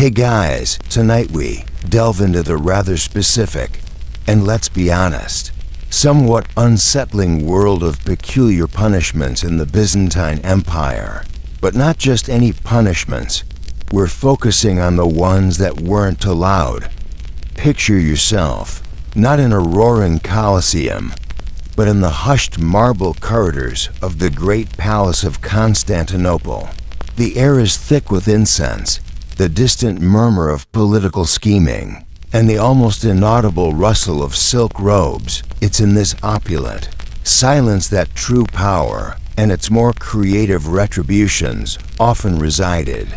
Hey guys, tonight we delve into the rather specific, and let's be honest, somewhat unsettling world of peculiar punishments in the Byzantine Empire. But not just any punishments, we're focusing on the ones that weren't allowed. Picture yourself, not in a roaring Colosseum, but in the hushed marble corridors of the great palace of Constantinople. The air is thick with incense, the distant murmur of political scheming, and the almost inaudible rustle of silk robes. It's in this opulent silence that true power and its more creative retributions often resided.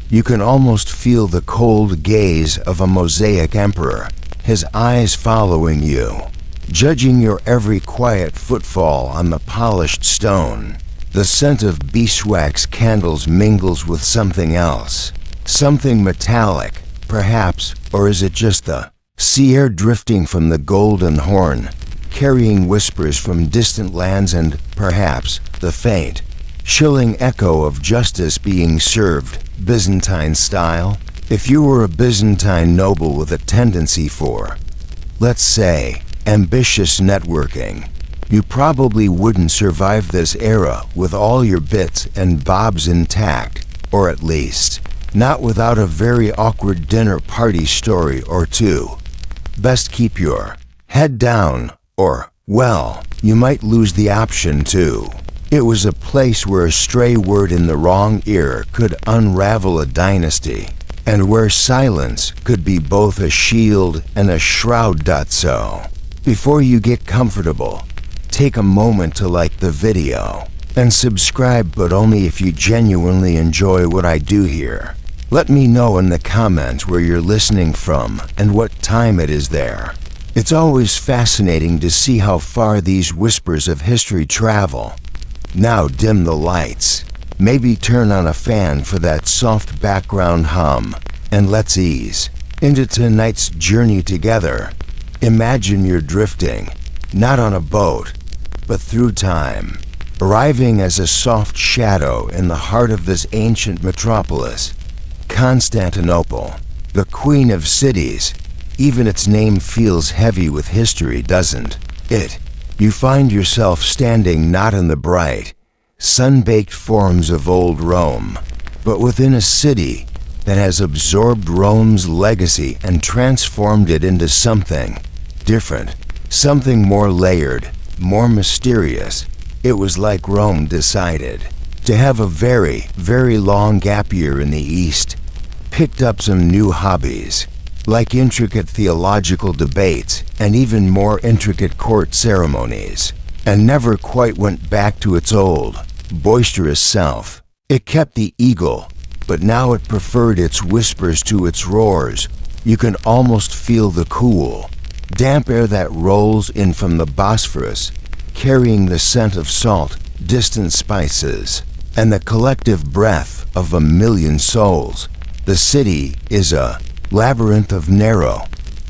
You can almost feel the cold gaze of a mosaic emperor, his eyes following you, judging your every quiet footfall on the polished stone. The scent of beeswax candles mingles with something else, something metallic, perhaps, or is it just the sea air drifting from the Golden Horn, carrying whispers from distant lands and, perhaps, the faint, chilling echo of justice being served, Byzantine style? If you were a Byzantine noble with a tendency for, let's say, ambitious networking, you probably wouldn't survive this era with all your bits and bobs intact, or at least, not without a very awkward dinner party story or two. Best keep your head down, or, well, you might lose the option too. It was a place where a stray word in the wrong ear could unravel a dynasty, and where silence could be both a shield and a shroud. So, before you get comfortable, take a moment to like the video and subscribe, but only if you genuinely enjoy what I do here. Let me know in the comments where you're listening from and what time it is there. It's always fascinating to see how far these whispers of history travel. Now dim the lights, maybe turn on a fan for that soft background hum, and let's ease into tonight's journey together. Imagine you're drifting, not on a boat, but through time, arriving as a soft shadow in the heart of this ancient metropolis, Constantinople, the queen of cities. Even its name feels heavy with history, doesn't it? You find yourself standing not in the bright, sun-baked forms of old Rome, but within a city that has absorbed Rome's legacy and transformed it into something different, something more layered, more mysterious. It was like Rome decided to have a very, very long gap year in the East, picked up some new hobbies, like intricate theological debates and even more intricate court ceremonies, and never quite went back to its old, boisterous self. It kept the eagle, but now it preferred its whispers to its roars. You can almost feel the cool, damp air that rolls in from the Bosphorus, carrying the scent of salt, distant spices, and the collective breath of a million souls. The city is a labyrinth of narrow,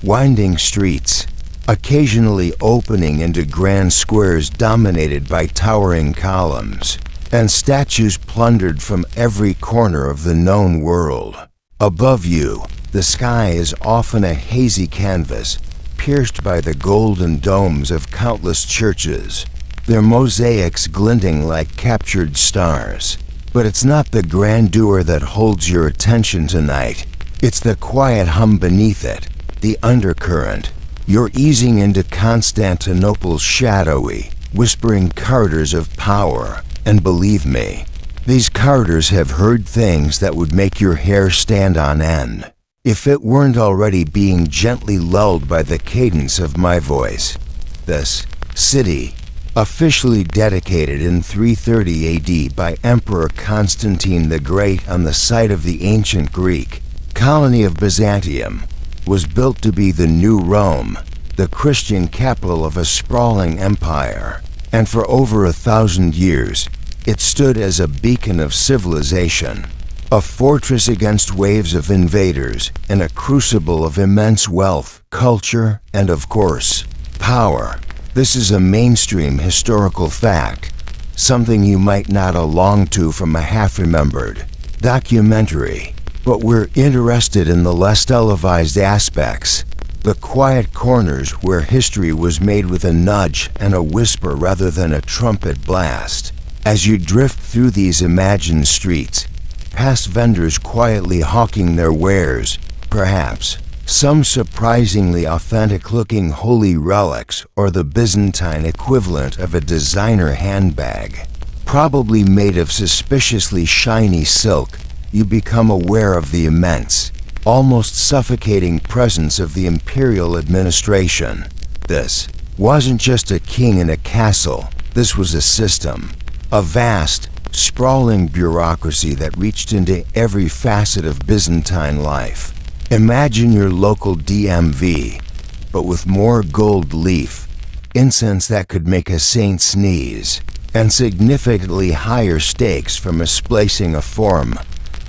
winding streets, occasionally opening into grand squares dominated by towering columns, and statues plundered from every corner of the known world. Above you, the sky is often a hazy canvas, pierced by the golden domes of countless churches, their mosaics glinting like captured stars. But it's not the grandeur that holds your attention tonight. It's the quiet hum beneath it, the undercurrent. You're easing into Constantinople's shadowy, whispering corridors of power, and believe me, these corridors have heard things that would make your hair stand on end, if it weren't already being gently lulled by the cadence of my voice. This city, officially dedicated in 330 AD by Emperor Constantine the Great on the site of the ancient Greek colony of Byzantium, was built to be the new Rome, the Christian capital of a sprawling empire, and for over 1,000 years, it stood as a beacon of civilization, a fortress against waves of invaders, and a crucible of immense wealth, culture, and of course, power. This is a mainstream historical fact, something you might not along to from a half-remembered documentary. But we're interested in the less televised aspects, the quiet corners where history was made with a nudge and a whisper rather than a trumpet blast. As you drift through these imagined streets, past vendors quietly hawking their wares, perhaps some surprisingly authentic-looking holy relics or the Byzantine equivalent of a designer handbag, probably made of suspiciously shiny silk, you become aware of the immense, almost suffocating presence of the imperial administration. This wasn't just a king in a castle, this was a system, a vast, sprawling bureaucracy that reached into every facet of Byzantine life. Imagine your local DMV, but with more gold leaf, incense that could make a saint sneeze, and significantly higher stakes for misplacing a form,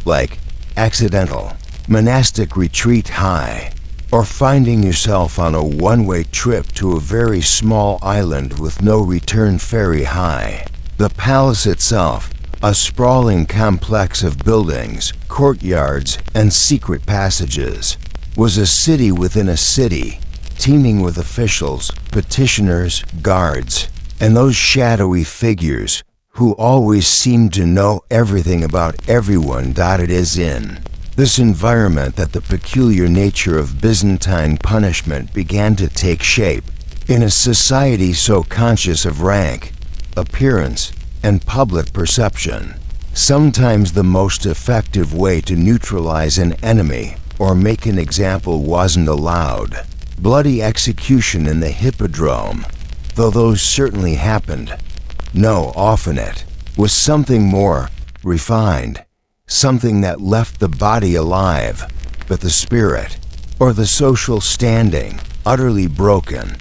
like accidental monastic retreat high, or finding yourself on a one-way trip to a very small island with no return ferry high. The palace itself, a sprawling complex of buildings, courtyards, and secret passages, was a city within a city, teeming with officials, petitioners, guards, and those shadowy figures who always seemed to know everything about everyone. It is in this environment that the peculiar nature of Byzantine punishment began to take shape. In a society so conscious of rank, appearance, and public perception, sometimes the most effective way to neutralize an enemy or make an example wasn't allowed. Bloody execution in the hippodrome, though those certainly happened. No, often it was something more refined, something that left the body alive, but the spirit, or the social standing, utterly broken.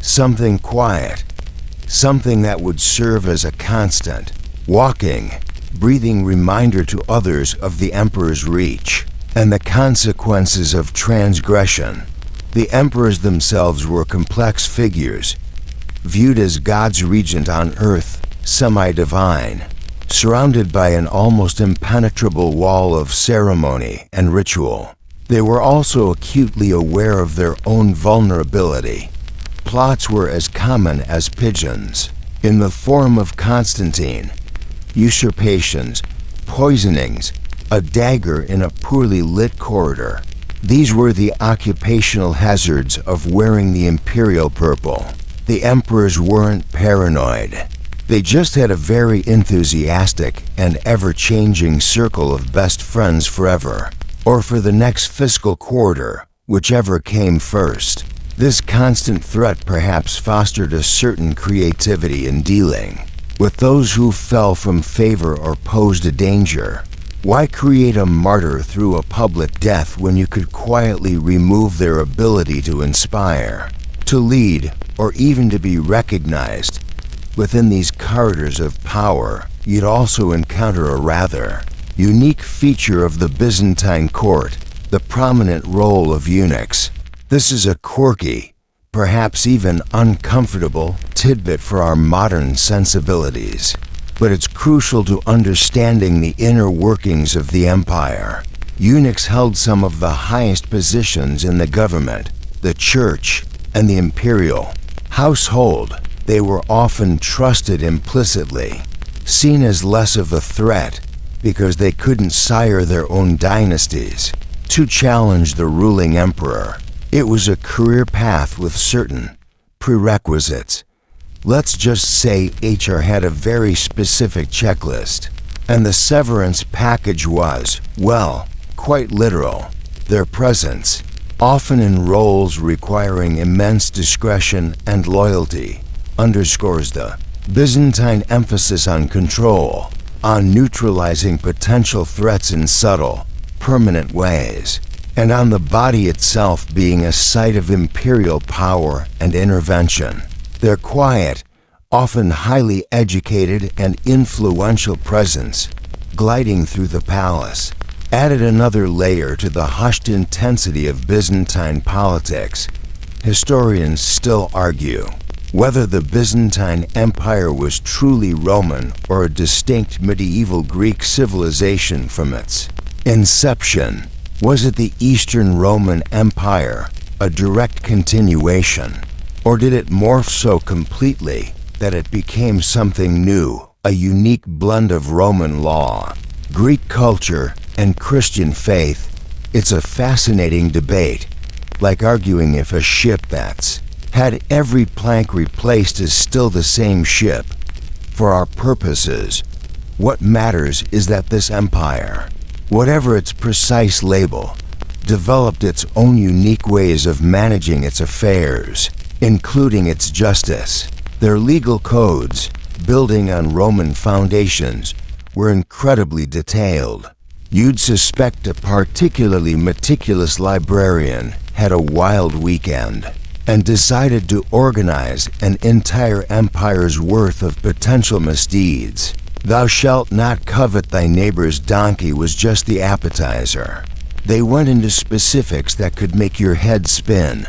Something quiet, something that would serve as a constant, walking, breathing reminder to others of the emperor's reach and the consequences of transgression. The emperors themselves were complex figures, viewed as God's regent on earth, semi-divine, surrounded by an almost impenetrable wall of ceremony and ritual. They were also acutely aware of their own vulnerability. Plots were as common as pigeons, in the form of Constantine, usurpations, poisonings, a dagger in a poorly lit corridor. These were the occupational hazards of wearing the imperial purple. The emperors weren't paranoid. They just had a very enthusiastic and ever-changing circle of best friends forever, or for the next fiscal quarter, whichever came first. This constant threat perhaps fostered a certain creativity in dealing with those who fell from favor or posed a danger. Why create a martyr through a public death when you could quietly remove their ability to inspire, to lead, or even to be recognized? Within these corridors of power, you'd also encounter a rather unique feature of the Byzantine court, the prominent role of eunuchs. This is a quirky, perhaps even uncomfortable, tidbit for our modern sensibilities, but it's crucial to understanding the inner workings of the empire. Eunuchs held some of the highest positions in the government, the church, and the imperial household. They were often trusted implicitly, seen as less of a threat because they couldn't sire their own dynasties. To challenge the ruling emperor, it was a career path with certain prerequisites. Let's just say HR had a very specific checklist, and the severance package was, well, quite literal. Their presence, often in roles requiring immense discretion and loyalty, underscores the Byzantine emphasis on control, on neutralizing potential threats in subtle, permanent ways, and on the body itself being a site of imperial power and intervention. Their quiet, often highly educated and influential presence, gliding through the palace, added another layer to the hushed intensity of Byzantine politics. Historians still argue whether the Byzantine Empire was truly Roman or a distinct medieval Greek civilization from its Inception. Was it the Eastern Roman Empire, a direct continuation? Or did it morph so completely that it became something new, a unique blend of Roman law, Greek culture, and Christian faith? It's a fascinating debate, like arguing if a ship that's had every plank replaced is still the same ship. For our purposes, what matters is that this empire, whatever its precise label, developed its own unique ways of managing its affairs, including its justice. Their legal codes, building on Roman foundations, were incredibly detailed. You'd suspect a particularly meticulous librarian had a wild weekend and decided to organize an entire empire's worth of potential misdeeds. Thou shalt not covet thy neighbor's donkey was just the appetizer. They went into specifics that could make your head spin,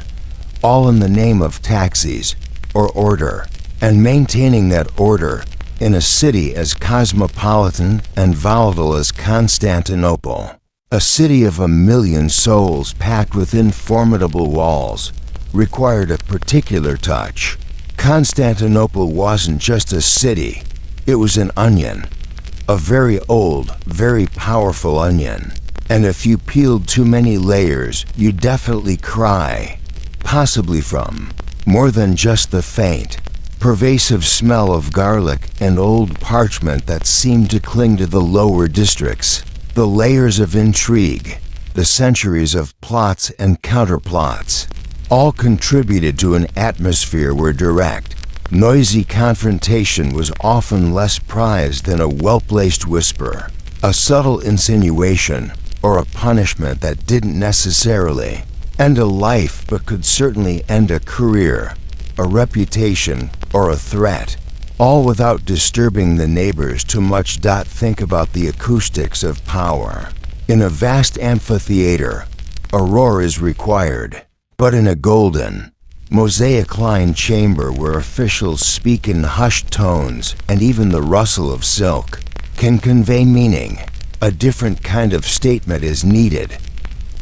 all in the name of taxis or order, and maintaining that order in a city as cosmopolitan and volatile as Constantinople. A city of 1 million souls packed within formidable walls required a particular touch. Constantinople wasn't just a city, it was an onion. A very old, very powerful onion. And if you peeled too many layers, you'd definitely cry. Possibly from more than just the faint, pervasive smell of garlic and old parchment that seemed to cling to the lower districts. The layers of intrigue, the centuries of plots and counterplots, all contributed to an atmosphere where direct, noisy confrontation was often less prized than a well-placed whisper, a subtle insinuation, or a punishment that didn't necessarily end a life but could certainly end a career, a reputation, or a threat, all without disturbing the neighbors too much. Think about the acoustics of power. In a vast amphitheater, a roar is required, but in a golden, mosaic-lined chamber where officials speak in hushed tones and even the rustle of silk can convey meaning, a different kind of statement is needed.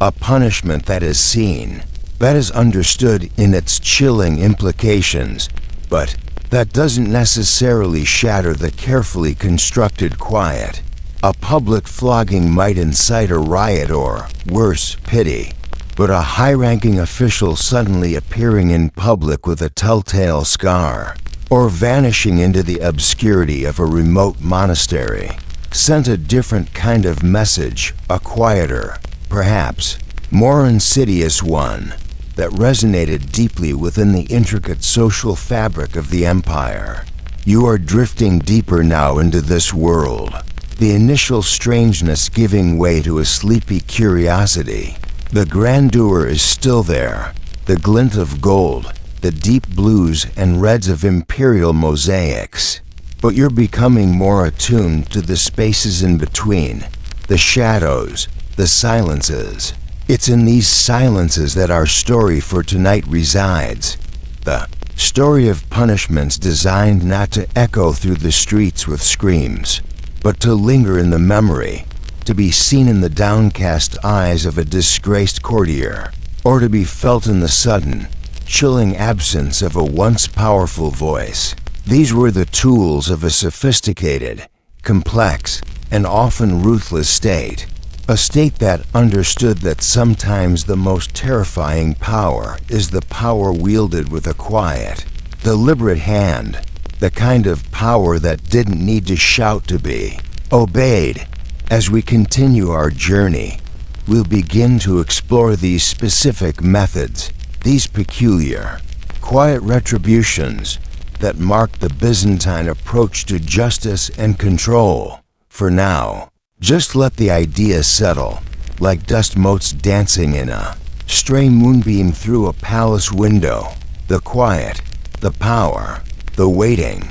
A punishment that is seen, that is understood in its chilling implications, but that doesn't necessarily shatter the carefully constructed quiet. A public flogging might incite a riot or, worse, pity, but a high-ranking official suddenly appearing in public with a telltale scar, or vanishing into the obscurity of a remote monastery, sent a different kind of message, a quieter, perhaps more insidious one, that resonated deeply within the intricate social fabric of the empire. You are drifting deeper now into this world, the initial strangeness giving way to a sleepy curiosity. The grandeur is still there, the glint of gold, the deep blues and reds of imperial mosaics. But you're becoming more attuned to the spaces in between, the shadows, the silences. It's in these silences that our story for tonight resides. The story of punishments designed not to echo through the streets with screams, but to linger in the memory, to be seen in the downcast eyes of a disgraced courtier, or to be felt in the sudden, chilling absence of a once powerful voice. These were the tools of a sophisticated, complex, and often ruthless state. A state that understood that sometimes the most terrifying power is the power wielded with a quiet, deliberate hand, the kind of power that didn't need to shout to be obeyed. As we continue our journey, we'll begin to explore these specific methods, these peculiar, quiet retributions that mark the Byzantine approach to justice and control. For now, just let the idea settle, like dust motes dancing in a stray moonbeam through a palace window. The quiet, the power, the waiting.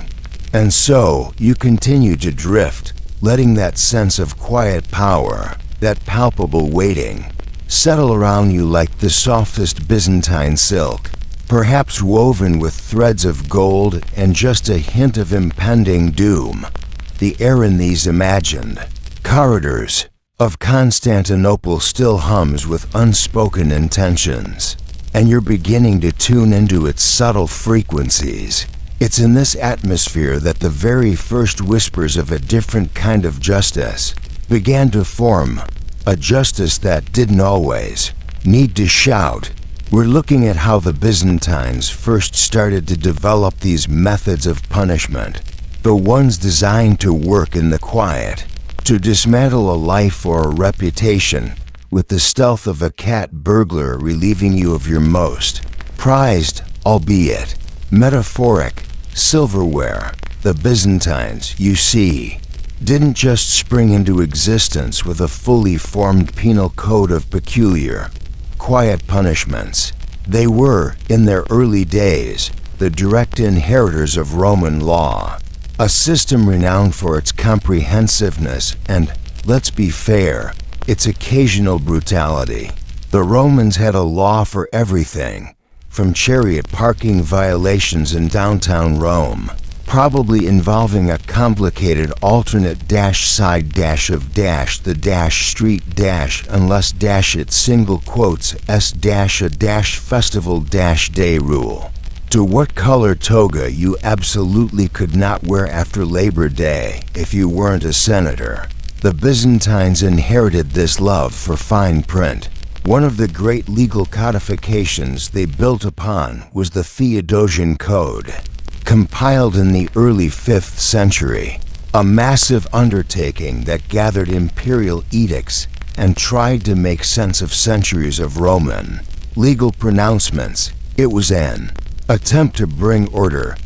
And so, you continue to drift, letting that sense of quiet power, that palpable waiting, settle around you like the softest Byzantine silk, perhaps woven with threads of gold and just a hint of impending doom. The air in these imagined corridors of Constantinople still hums with unspoken intentions, and you're beginning to tune into its subtle frequencies. It's in this atmosphere that the very first whispers of a different kind of justice began to form, a justice that didn't always need to shout. We're looking at how the Byzantines first started to develop these methods of punishment, the ones designed to work in the quiet, to dismantle a life or a reputation with the stealth of a cat burglar, relieving you of your most prized, albeit metaphoric, silverware. The Byzantines, you see, didn't just spring into existence with a fully formed penal code of peculiar, quiet punishments. They were, in their early days, the direct inheritors of Roman law, a system renowned for its comprehensiveness and, let's be fair, its occasional brutality. The Romans had a law for everything, from chariot parking violations in downtown Rome, probably involving a complicated alternate dash side dash of dash the dash street dash unless dash it single quotes s dash a dash festival dash day rule, to what color toga you absolutely could not wear after Labor Day if you weren't a senator. The Byzantines inherited this love for fine print. One of the great legal codifications they built upon was the Theodosian Code, compiled in the early 5th century, a massive undertaking that gathered imperial edicts and tried to make sense of centuries of Roman legal pronouncements. It was an attempt to bring order,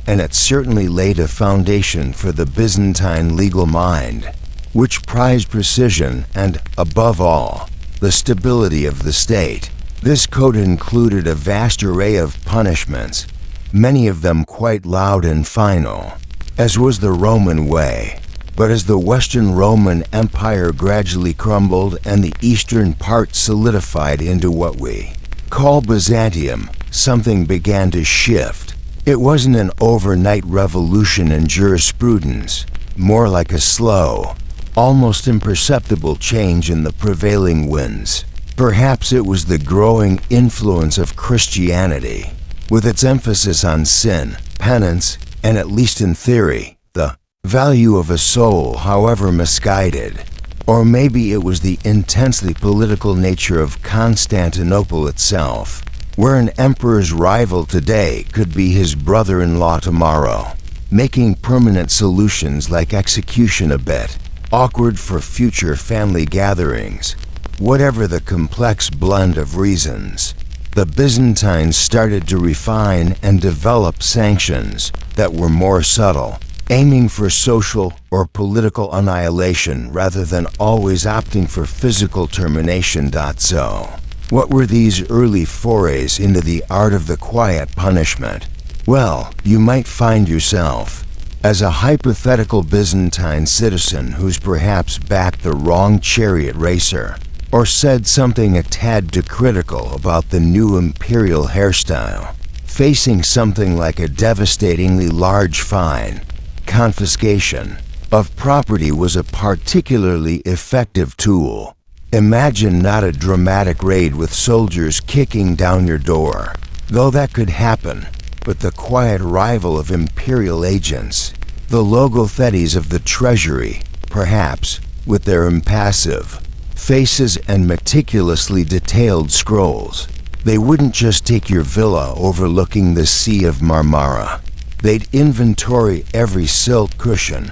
and it certainly laid a foundation for the Byzantine legal mind, which prized precision and, above all, the stability of the state. This code included a vast array of punishments, many of them quite loud and final, as was the Roman way. But as the Western Roman Empire gradually crumbled and the eastern part solidified into what we call Byzantium, something began to shift. It wasn't an overnight revolution in jurisprudence, more like a slow, almost imperceptible change in the prevailing winds. Perhaps it was the growing influence of Christianity, with its emphasis on sin, penance, and at least in theory, the value of a soul, however misguided. Or maybe it was the intensely political nature of Constantinople itself, where an emperor's rival today could be his brother-in-law tomorrow, making permanent solutions like execution a bit awkward for future family gatherings. Whatever the complex blend of reasons, the Byzantines started to refine and develop sanctions that were more subtle, aiming for social or political annihilation rather than always opting for physical termination. So, what were these early forays into the art of the quiet punishment? Well, you might find yourself as a hypothetical Byzantine citizen who's perhaps backed the wrong chariot racer, or said something a tad too critical about the new imperial hairstyle, facing something like a devastatingly large fine. Confiscation of property was a particularly effective tool. Imagine not a dramatic raid with soldiers kicking down your door, though that could happen, but the quiet arrival of imperial agents, the logothetes of the treasury, perhaps, with their impassive faces and meticulously detailed scrolls. They wouldn't just take your villa overlooking the Sea of Marmara. They'd inventory every silk cushion,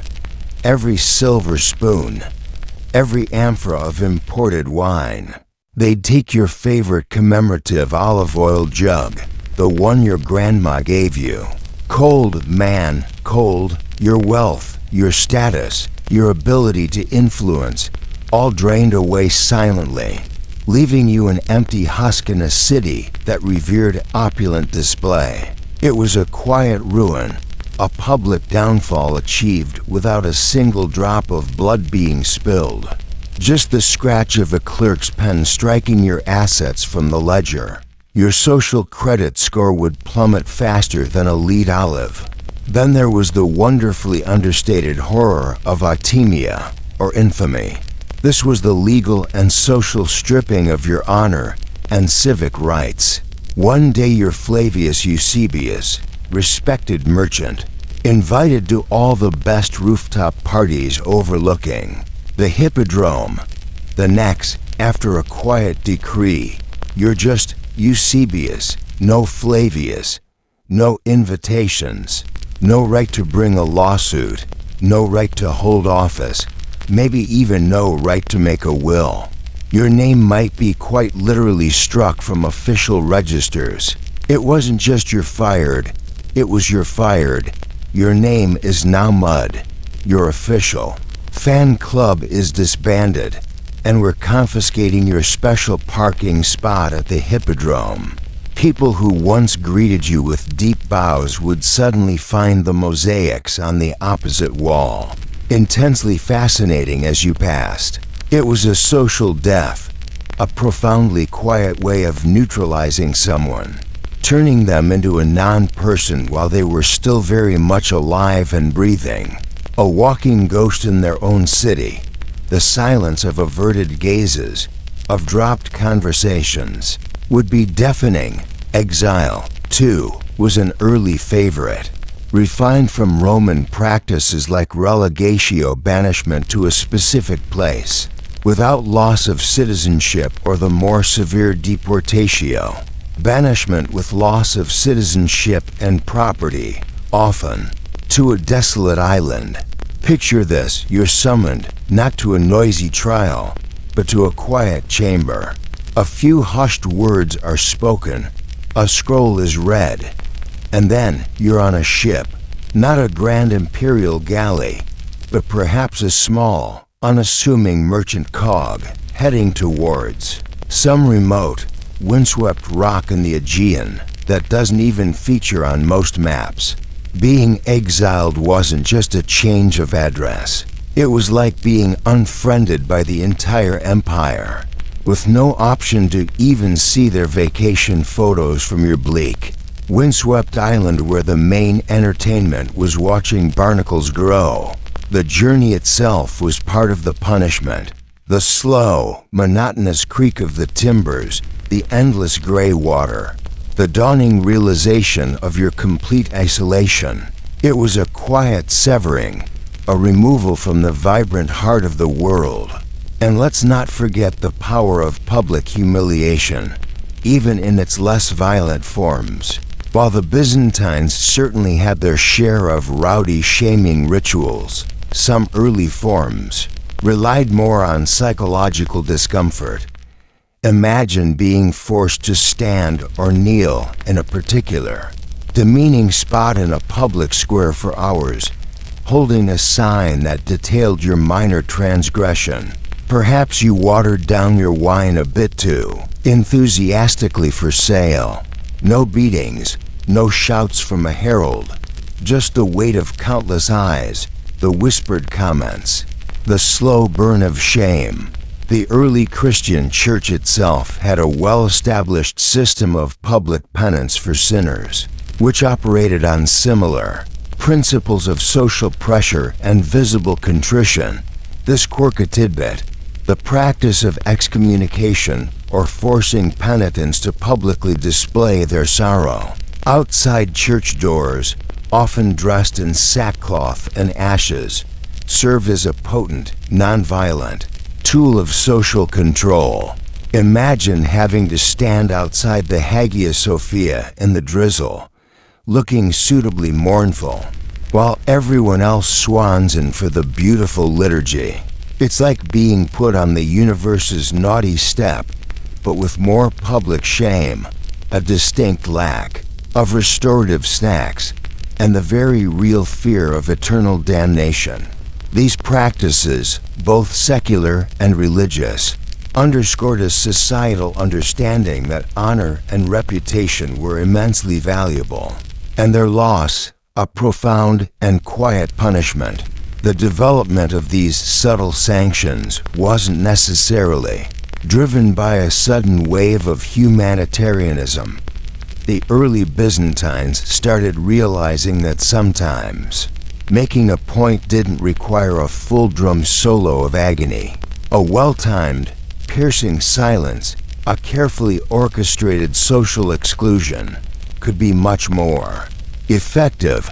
every silver spoon, every amphora of imported wine. They'd take your favorite commemorative olive oil jug, the one your grandma gave you. Cold, man, cold, your wealth, your status, your ability to influence, all drained away silently, leaving you an empty husk in a city that revered opulent display. It was a quiet ruin, a public downfall achieved without a single drop of blood being spilled. Just the scratch of a clerk's pen striking your assets from the ledger. Your social credit score would plummet faster than a lead olive. Then there was the wonderfully understated horror of atimia, or infamy. This was the legal and social stripping of your honor and civic rights. One day your Flavius Eusebius, respected merchant, invited to all the best rooftop parties overlooking the Hippodrome. The next, after a quiet decree, you're just Eusebius, no Flavius, no invitations, no right to bring a lawsuit, no right to hold office, maybe even no right to make a will. Your name might be quite literally struck from official registers. It wasn't just you're fired, it was you're fired. Your name is now mud. You're official. Fan club is disbanded, and we're confiscating your special parking spot at the Hippodrome. People who once greeted you with deep bows would suddenly find the mosaics on the opposite wall intensely fascinating as you passed. It was a social death, a profoundly quiet way of neutralizing someone, turning them into a non-person while they were still very much alive and breathing. A walking ghost in their own city. The silence of averted gazes, of dropped conversations, would be deafening. Exile, too, was an early favorite, refined from Roman practices like relegatio, banishment to a specific place, without loss of citizenship, or the more severe deportatio, banishment with loss of citizenship and property, often to a desolate island. Picture this: you're summoned not to a noisy trial, but to a quiet chamber. A few hushed words are spoken, a scroll is read, and then you're on a ship, not a grand imperial galley, but perhaps a small, unassuming merchant cog, heading towards some remote, windswept rock in the Aegean that doesn't even feature on most maps. Being exiled wasn't just a change of address. It was like being unfriended by the entire empire, with no option to even see their vacation photos from your bleak, windswept island where the main entertainment was watching barnacles grow. The journey itself was part of the punishment. The slow, monotonous creak of the timbers, the endless gray water, the dawning realization of your complete isolation. It was a quiet severing, a removal from the vibrant heart of the world. And let's not forget the power of public humiliation, even in its less violent forms. While the Byzantines certainly had their share of rowdy shaming rituals, some early forms relied more on psychological discomfort. Imagine being forced to stand or kneel in a particular, demeaning spot in a public square for hours, holding a sign that detailed your minor transgression. Perhaps you watered down your wine a bit too enthusiastically for sale. No beatings, no shouts from a herald, just the weight of countless eyes, the whispered comments, the slow burn of shame. The early Christian church itself had a well-established system of public penance for sinners, which operated on similar principles of social pressure and visible contrition. This quirky tidbit, the practice of excommunication or forcing penitents to publicly display their sorrow outside church doors, often dressed in sackcloth and ashes, served as a potent, nonviolent tool of social control. Imagine having to stand outside the Hagia Sophia in the drizzle, looking suitably mournful, while everyone else swans in for the beautiful liturgy. It's like being put on the universe's naughty step, but with more public shame, a distinct lack of restorative snacks, and the very real fear of eternal damnation. These practices, both secular and religious, underscored a societal understanding that honor and reputation were immensely valuable, and their loss a profound and quiet punishment. The development of these subtle sanctions wasn't necessarily driven by a sudden wave of humanitarianism. The early Byzantines started realizing that sometimes making a point didn't require a full drum solo of agony. A well-timed, piercing silence, a carefully orchestrated social exclusion, could be much more effective,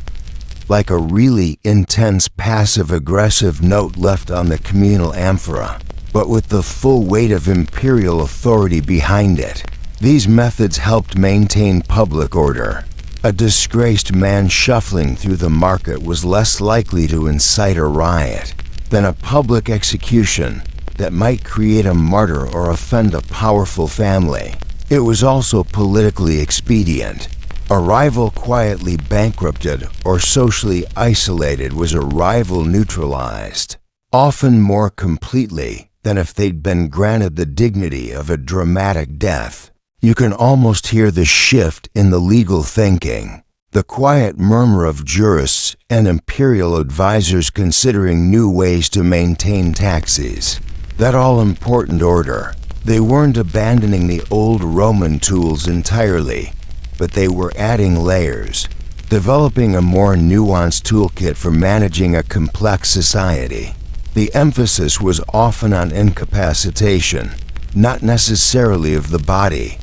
like a really intense passive-aggressive note left on the communal amphora, but with the full weight of imperial authority behind it. These methods helped maintain public order. A disgraced man shuffling through the market was less likely to incite a riot than a public execution that might create a martyr or offend a powerful family. It was also politically expedient. A rival quietly bankrupted or socially isolated was a rival neutralized, often more completely than if they'd been granted the dignity of a dramatic death. You can almost hear the shift in the legal thinking, the quiet murmur of jurists and imperial advisors considering new ways to maintain taxes. That all-important order. They weren't abandoning the old Roman tools entirely, but they were adding layers, developing a more nuanced toolkit for managing a complex society. The emphasis was often on incapacitation, not necessarily of the body,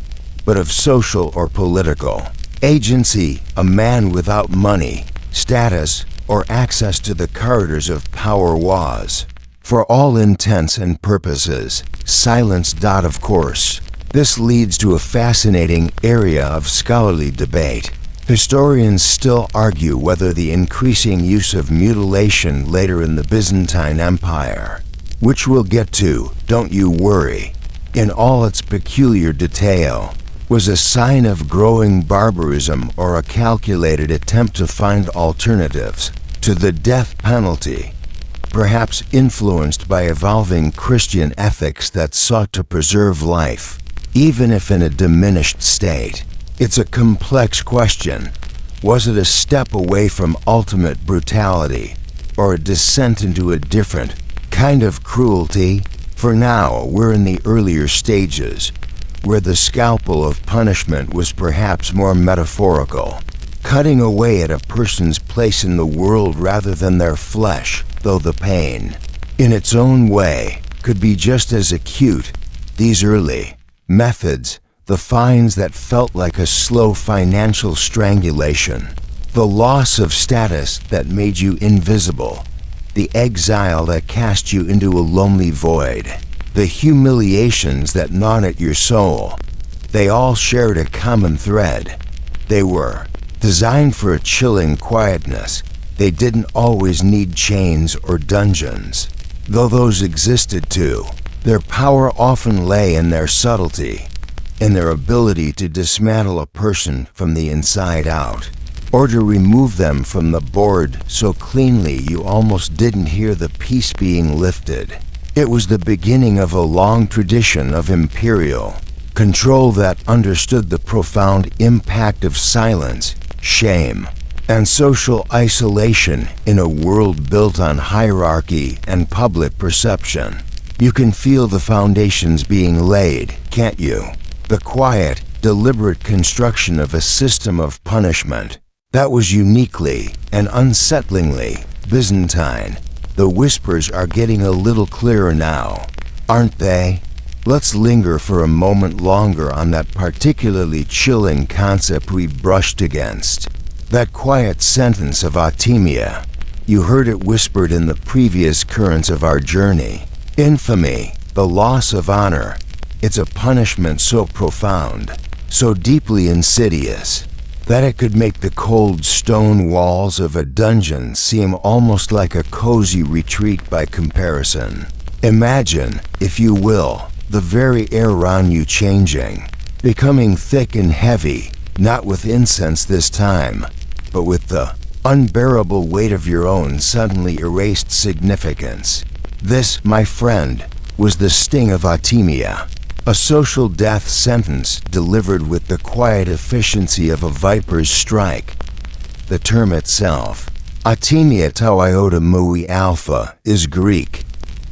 but of social or political agency. A man without money, status, or access to the corridors of power was, for all intents and purposes, silenced. Of course, this leads to a fascinating area of scholarly debate. Historians still argue whether the increasing use of mutilation later in the Byzantine Empire, which we'll get to, don't you worry, in all its peculiar detail, was a sign of growing barbarism or a calculated attempt to find alternatives to the death penalty, perhaps influenced by evolving Christian ethics that sought to preserve life, even if in a diminished state. It's a complex question. Was it a step away from ultimate brutality, or a descent into a different kind of cruelty? For now, we're in the earlier stages, where the scalpel of punishment was perhaps more metaphorical, cutting away at a person's place in the world rather than their flesh, though the pain, in its own way, could be just as acute. These early methods, the fines that felt like a slow financial strangulation, the loss of status that made you invisible, the exile that cast you into a lonely void, the humiliations that gnawed at your soul, they all shared a common thread. They were designed for a chilling quietness. They didn't always need chains or dungeons, though those existed too. Their power often lay in their subtlety, in their ability to dismantle a person from the inside out, or to remove them from the board so cleanly you almost didn't hear the piece being lifted. It was the beginning of a long tradition of imperial control that understood the profound impact of silence, shame, and social isolation in a world built on hierarchy and public perception. You can feel the foundations being laid, can't you? The quiet, deliberate construction of a system of punishment that was uniquely and unsettlingly Byzantine. The whispers are getting a little clearer now, aren't they? Let's linger for a moment longer on that particularly chilling concept we brushed against. That quiet sentence of Artemia. You heard it whispered in the previous currents of our journey. Infamy, the loss of honor. It's a punishment so profound, so deeply insidious, that it could make the cold stone walls of a dungeon seem almost like a cozy retreat by comparison. Imagine, if you will, the very air around you changing, becoming thick and heavy, not with incense this time, but with the unbearable weight of your own suddenly erased significance. This, my friend, was the sting of Artemia. A social death sentence delivered with the quiet efficiency of a viper's strike. The term itself, Artemia tau iota mui alpha, is Greek,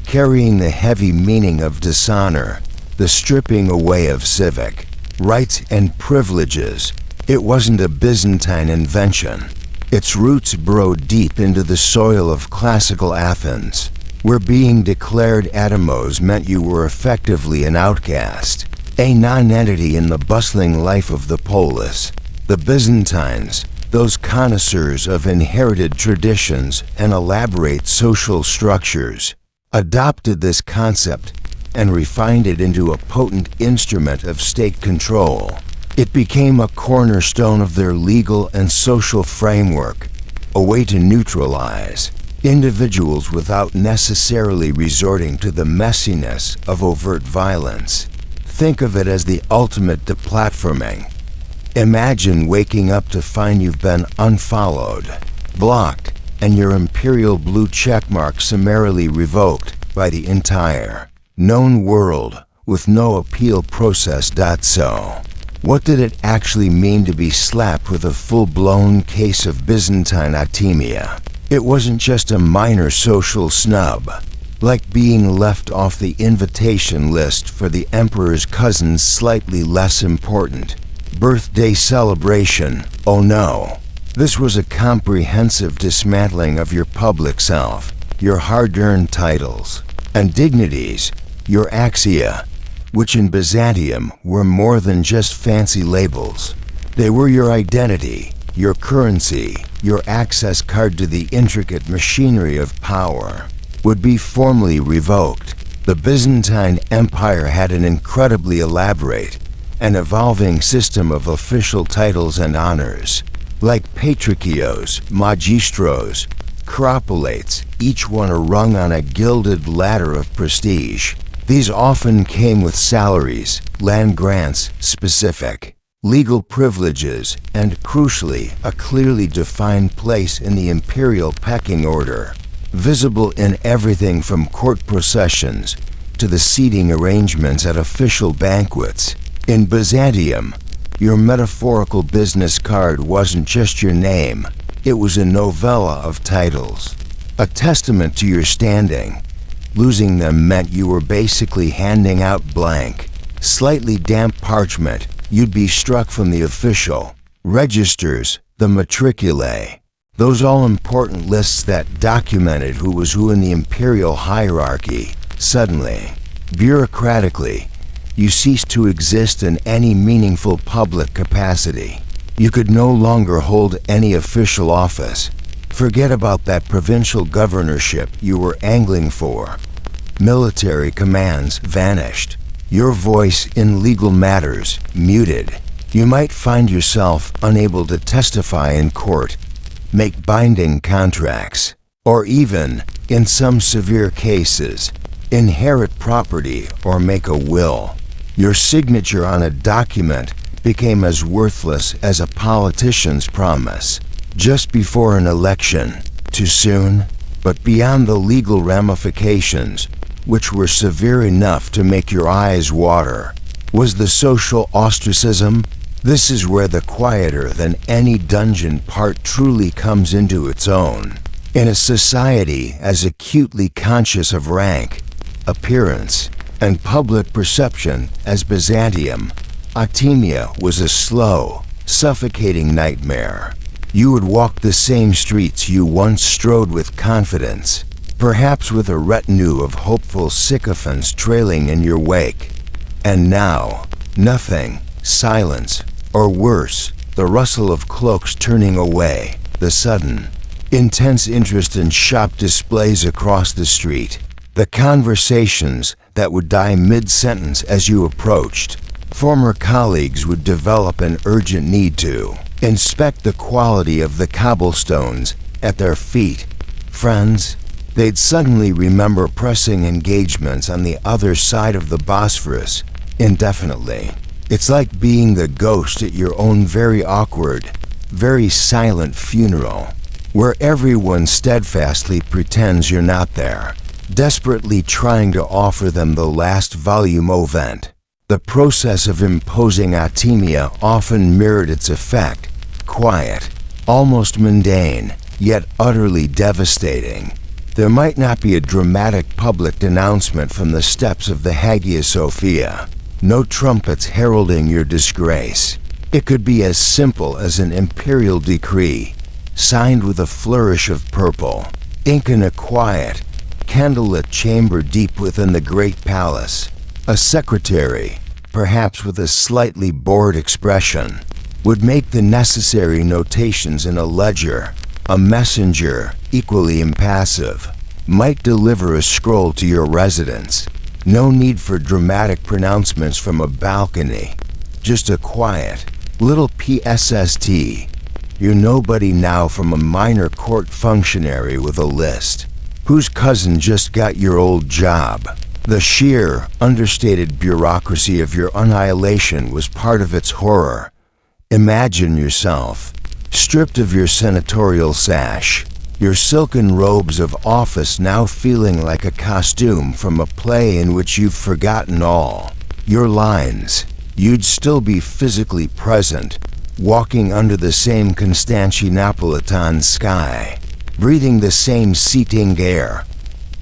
carrying the heavy meaning of dishonor, the stripping away of civic rights and privileges. It wasn't a Byzantine invention. Its roots burrowed deep into the soil of classical Athens. where being declared atomos meant you were effectively an outcast, a non-entity in the bustling life of the polis. The Byzantines, those connoisseurs of inherited traditions and elaborate social structures, adopted this concept and refined it into a potent instrument of state control. It became a cornerstone of their legal and social framework, a way to neutralize individuals without necessarily resorting to the messiness of overt violence. Think of it as the ultimate deplatforming. Imagine waking up to find you've been unfollowed, blocked, and your imperial blue checkmark summarily revoked by the entire known world with no appeal process. So, what did it actually mean to be slapped with a full-blown case of Byzantine atemia? It wasn't just a minor social snub, like being left off the invitation list for the emperor's cousin's slightly less important birthday celebration. Oh no. This was a comprehensive dismantling of your public self, your hard-earned titles and dignities, your axia, which in Byzantium were more than just fancy labels. They were your identity, your currency, your access card to the intricate machinery of power, would be formally revoked. The Byzantine Empire had an incredibly elaborate and evolving system of official titles and honors, like patrikios, magistros, cropolates, each one a rung on a gilded ladder of prestige. These often came with salaries, land grants, specific legal privileges, and, crucially, a clearly defined place in the imperial pecking order, visible in everything from court processions to the seating arrangements at official banquets. In Byzantium, your metaphorical business card wasn't just your name, it was a novella of titles, a testament to your standing. Losing them meant you were basically handing out blank, slightly damp parchment. You'd be struck from the official registers, the matriculae, those all-important lists that documented who was who in the imperial hierarchy. Suddenly, bureaucratically, you ceased to exist in any meaningful public capacity. You could no longer hold any official office. Forget about that provincial governorship you were angling for. Military commands vanished. Your voice in legal matters muted. You might find yourself unable to testify in court, make binding contracts, or even, in some severe cases, inherit property or make a will. Your signature on a document became as worthless as a politician's promise just before an election. Too soon? But beyond the legal ramifications, which were severe enough to make your eyes water, was the social ostracism. This is where the quieter than any dungeon part truly comes into its own. In a society as acutely conscious of rank, appearance, and public perception as Byzantium, atemia was a slow, suffocating nightmare. You would walk the same streets you once strode with confidence, perhaps with a retinue of hopeful sycophants trailing in your wake. And now, nothing, silence, or worse, the rustle of cloaks turning away, the sudden, intense interest in shop displays across the street, the conversations that would die mid-sentence as you approached. Former colleagues would develop an urgent need to inspect the quality of the cobblestones at their feet. Friends, they'd suddenly remember pressing engagements on the other side of the Bosphorus indefinitely. It's like being the ghost at your own very awkward, very silent funeral, where everyone steadfastly pretends you're not there, desperately trying to offer them the last volume ovent. The process of imposing atemia often mirrored its effect, quiet, almost mundane, yet utterly devastating. There might not be a dramatic public denouncement from the steps of the Hagia Sophia, no trumpets heralding your disgrace. It could be as simple as an imperial decree, signed with a flourish of purple, ink in a quiet, candlelit chamber deep within the great palace, a secretary, perhaps with a slightly bored expression, would make the necessary notations in a ledger. A messenger, equally impassive, might deliver a scroll to your residence. No need for dramatic pronouncements from a balcony. Just a quiet, little PSST. You're nobody now from a minor court functionary with a list, whose cousin just got your old job. The sheer, understated bureaucracy of your annihilation was part of its horror. Imagine yourself, stripped of your senatorial sash, your silken robes of office now feeling like a costume from a play in which you've forgotten all your lines. You'd still be physically present, walking under the same Constantinopolitan sky, breathing the same seating air,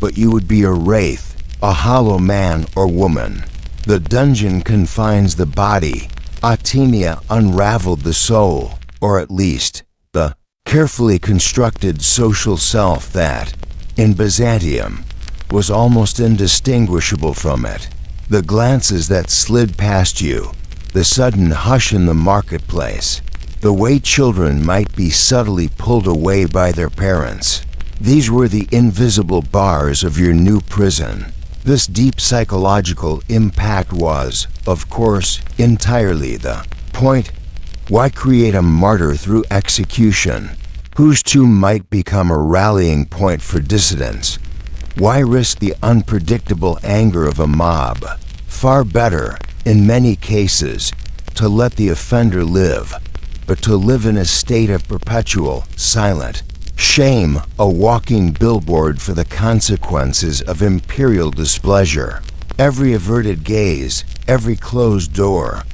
but you would be a wraith, a hollow man or woman. The dungeon confines the body. Artemia unraveled the soul, or at least, the carefully constructed social self that, in Byzantium, was almost indistinguishable from it. The glances that slid past you, the sudden hush in the marketplace, the way children might be subtly pulled away by their parents. These were the invisible bars of your new prison. This deep psychological impact was, of course, entirely the point. Why create a martyr through execution, whose tomb might become a rallying point for dissidents? Why risk the unpredictable anger of a mob? Far better, in many cases, to let the offender live, but to live in a state of perpetual, silent shame, a walking billboard for the consequences of imperial displeasure. Every averted gaze, every closed door,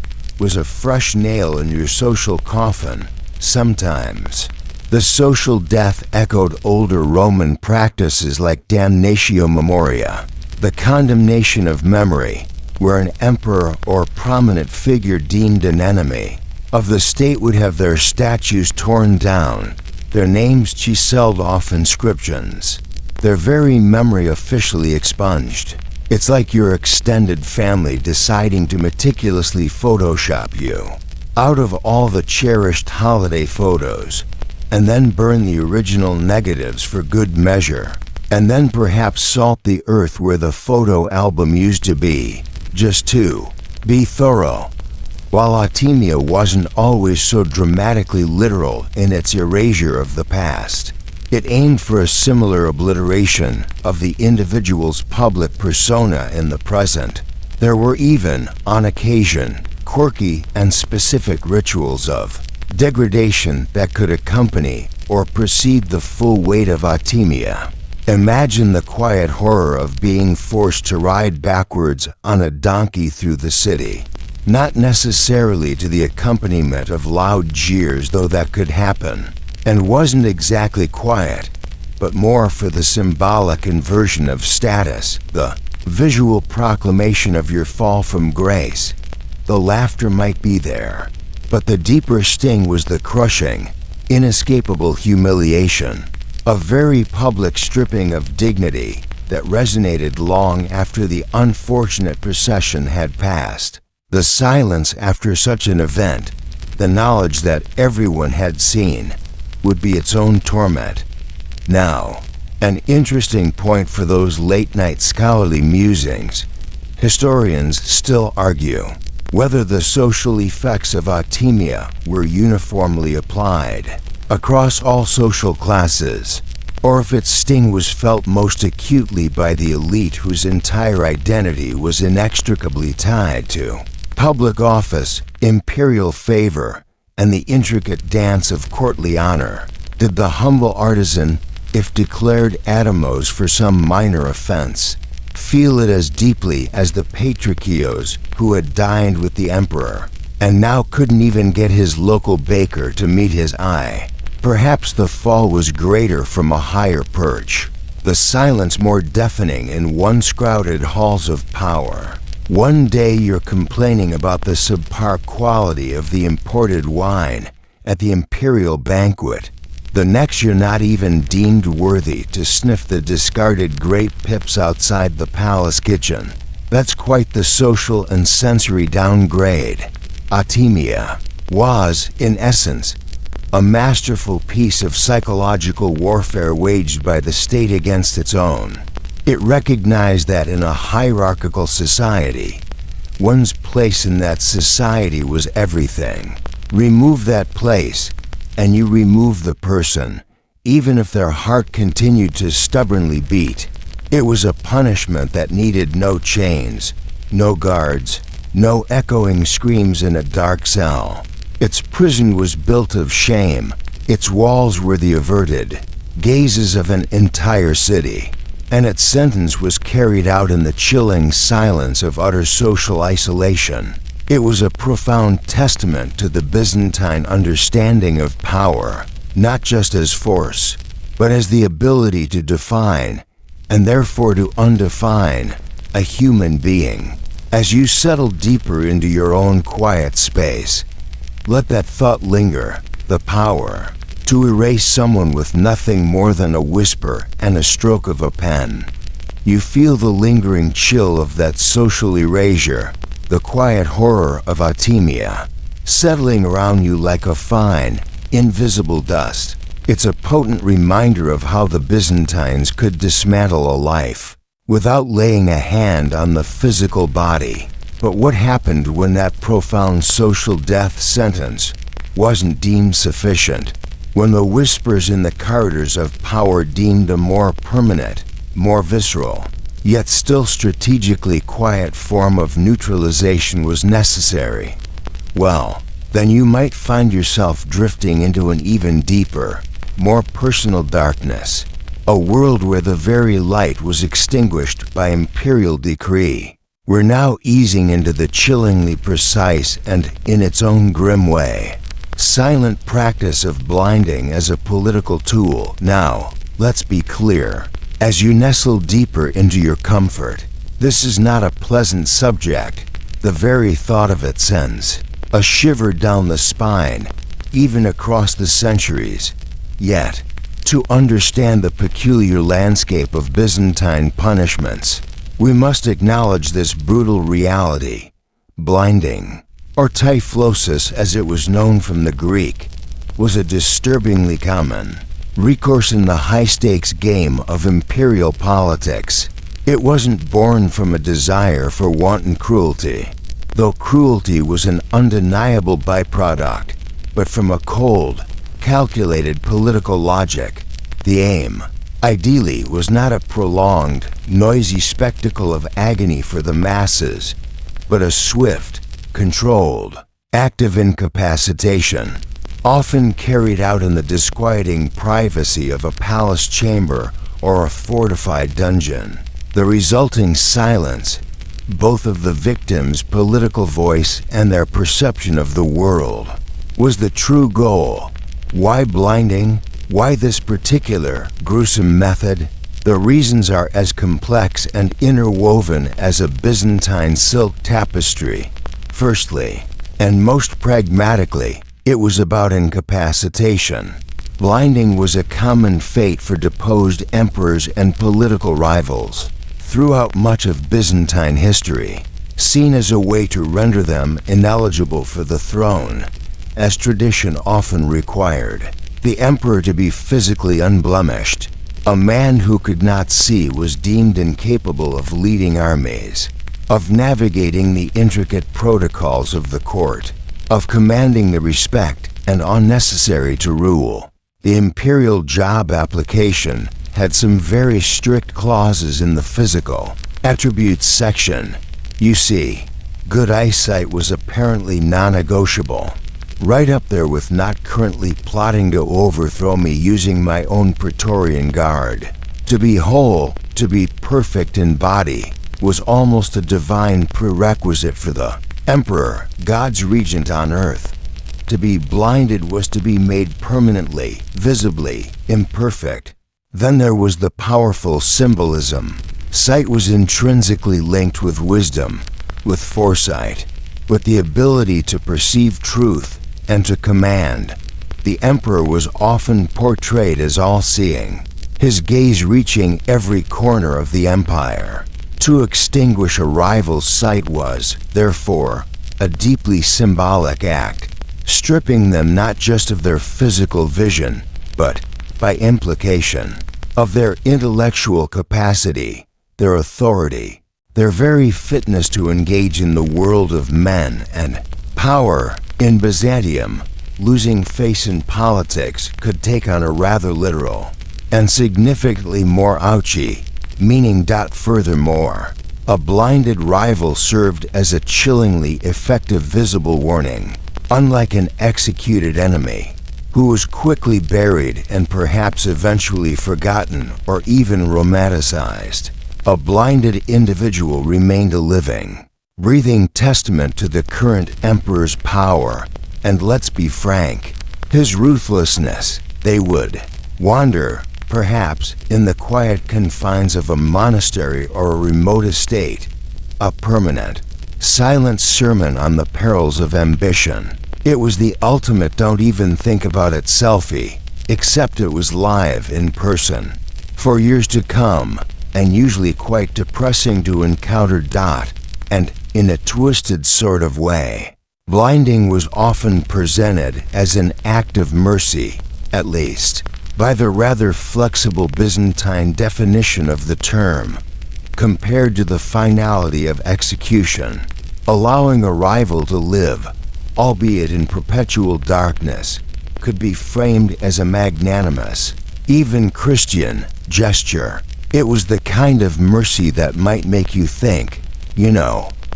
was a fresh nail in your social coffin. Sometimes, the social death echoed older Roman practices like damnatio memoria, the condemnation of memory, where an emperor or prominent figure deemed an enemy of the state would have their statues torn down, their names chiseled off inscriptions, their very memory officially expunged. It's like your extended family deciding to meticulously Photoshop you out of all the cherished holiday photos, and then burn the original negatives for good measure, and then perhaps salt the earth where the photo album used to be, just to be thorough. While Artemia wasn't always so dramatically literal in its erasure of the past, it aimed for a similar obliteration of the individual's public persona in the present. There were even, on occasion, quirky and specific rituals of degradation that could accompany or precede the full weight of Artemia. Imagine the quiet horror of being forced to ride backwards on a donkey through the city. Not necessarily to the accompaniment of loud jeers, though that could happen, and wasn't exactly quiet, but more for the symbolic inversion of status, the visual proclamation of your fall from grace. The laughter might be there, but the deeper sting was the crushing, inescapable humiliation, a very public stripping of dignity that resonated long after the unfortunate procession had passed. The silence after such an event, the knowledge that everyone had seen, would be its own torment. Now, an interesting point for those late-night scholarly musings. Historians still argue whether the social effects of Artemia were uniformly applied across all social classes, or if its sting was felt most acutely by the elite whose entire identity was inextricably tied to public office, imperial favor, and the intricate dance of courtly honor. Did the humble artisan, if declared atomos for some minor offense, feel it as deeply as the patriarchos who had dined with the emperor, and now couldn't even get his local baker to meet his eye? Perhaps the fall was greater from a higher perch, the silence more deafening in once-crowded halls of power. One day you're complaining about the subpar quality of the imported wine at the imperial banquet. The next you're not even deemed worthy to sniff the discarded grape pips outside the palace kitchen. That's quite the social and sensory downgrade. Atimia was, in essence, a masterful piece of psychological warfare waged by the state against its own. It recognized that in a hierarchical society, one's place in that society was everything. Remove that place, and you remove the person, even if their heart continued to stubbornly beat. It was a punishment that needed no chains, no guards, no echoing screams in a dark cell. Its prison was built of shame. Its walls were the averted gazes of an entire city, and its sentence was carried out in the chilling silence of utter social isolation. It was a profound testament to the Byzantine understanding of power, not just as force, but as the ability to define, and therefore to undefine, a human being. As you settle deeper into your own quiet space, let that thought linger, the power to erase someone with nothing more than a whisper and a stroke of a pen. You feel the lingering chill of that social erasure, the quiet horror of atimia, settling around you like a fine, invisible dust. It's a potent reminder of how the Byzantines could dismantle a life without laying a hand on the physical body. But what happened when that profound social death sentence wasn't deemed sufficient? When the whispers in the corridors of power deemed a more permanent, more visceral, yet still strategically quiet form of neutralization was necessary, well, then you might find yourself drifting into an even deeper, more personal darkness, a world where the very light was extinguished by imperial decree. We're now easing into the chillingly precise and, in its own grim way, silent practice of blinding as a political tool. Now, let's be clear. As you nestle deeper into your comfort, this is not a pleasant subject. The very thought of it sends a shiver down the spine, even across the centuries. Yet, to understand the peculiar landscape of Byzantine punishments, we must acknowledge this brutal reality. Blinding, or typhlosis as it was known from the Greek, was a disturbingly common recourse in the high-stakes game of imperial politics. It wasn't born from a desire for wanton cruelty, though cruelty was an undeniable byproduct, but from a cold, calculated political logic. The aim, ideally, was not a prolonged, noisy spectacle of agony for the masses, but a swift, controlled, active incapacitation, often carried out in the disquieting privacy of a palace chamber or a fortified dungeon. The resulting silence, both of the victim's political voice and their perception of the world, was the true goal. Why blinding? Why this particular gruesome method? The reasons are as complex and interwoven as a Byzantine silk tapestry. Firstly, and most pragmatically, it was about incapacitation. Blinding was a common fate for deposed emperors and political rivals throughout much of Byzantine history, seen as a way to render them ineligible for the throne, as tradition often required the emperor to be physically unblemished. A man who could not see was deemed incapable of leading armies, of navigating the intricate protocols of the court, of commanding the respect and unnecessary to rule. The imperial job application had some very strict clauses in the physical attributes section. You see, good eyesight was apparently non-negotiable, right up there with not currently plotting to overthrow me using my own Praetorian Guard. To be whole, to be perfect in body, was almost a divine prerequisite for the emperor, God's regent on earth. To be blinded was to be made permanently, visibly, imperfect. Then there was the powerful symbolism. Sight was intrinsically linked with wisdom, with foresight, with the ability to perceive truth and to command. The emperor was often portrayed as all-seeing, his gaze reaching every corner of the empire. To extinguish a rival's sight was, therefore, a deeply symbolic act, stripping them not just of their physical vision, but, by implication, of their intellectual capacity, their authority, their very fitness to engage in the world of men and power. In Byzantium, losing face in politics could take on a rather literal and significantly more ouchy meaning. Furthermore, a blinded rival served as a chillingly effective visible warning, unlike an executed enemy, who was quickly buried and perhaps eventually forgotten or even romanticized. A blinded individual remained a living, breathing testament to the current emperor's power, and let's be frank, his ruthlessness. They would wander, perhaps, in the quiet confines of a monastery or a remote estate, a permanent, silent sermon on the perils of ambition. It was the ultimate don't even think about it selfie, except it was live in person. For years to come, and usually quite depressing to encounter. And, in a twisted sort of way, blinding was often presented as an act of mercy, at least, by the rather flexible Byzantine definition of the term, compared to the finality of execution. Allowing a rival to live, albeit in perpetual darkness, could be framed as a magnanimous, even Christian, gesture. It was the kind of mercy that might make you think,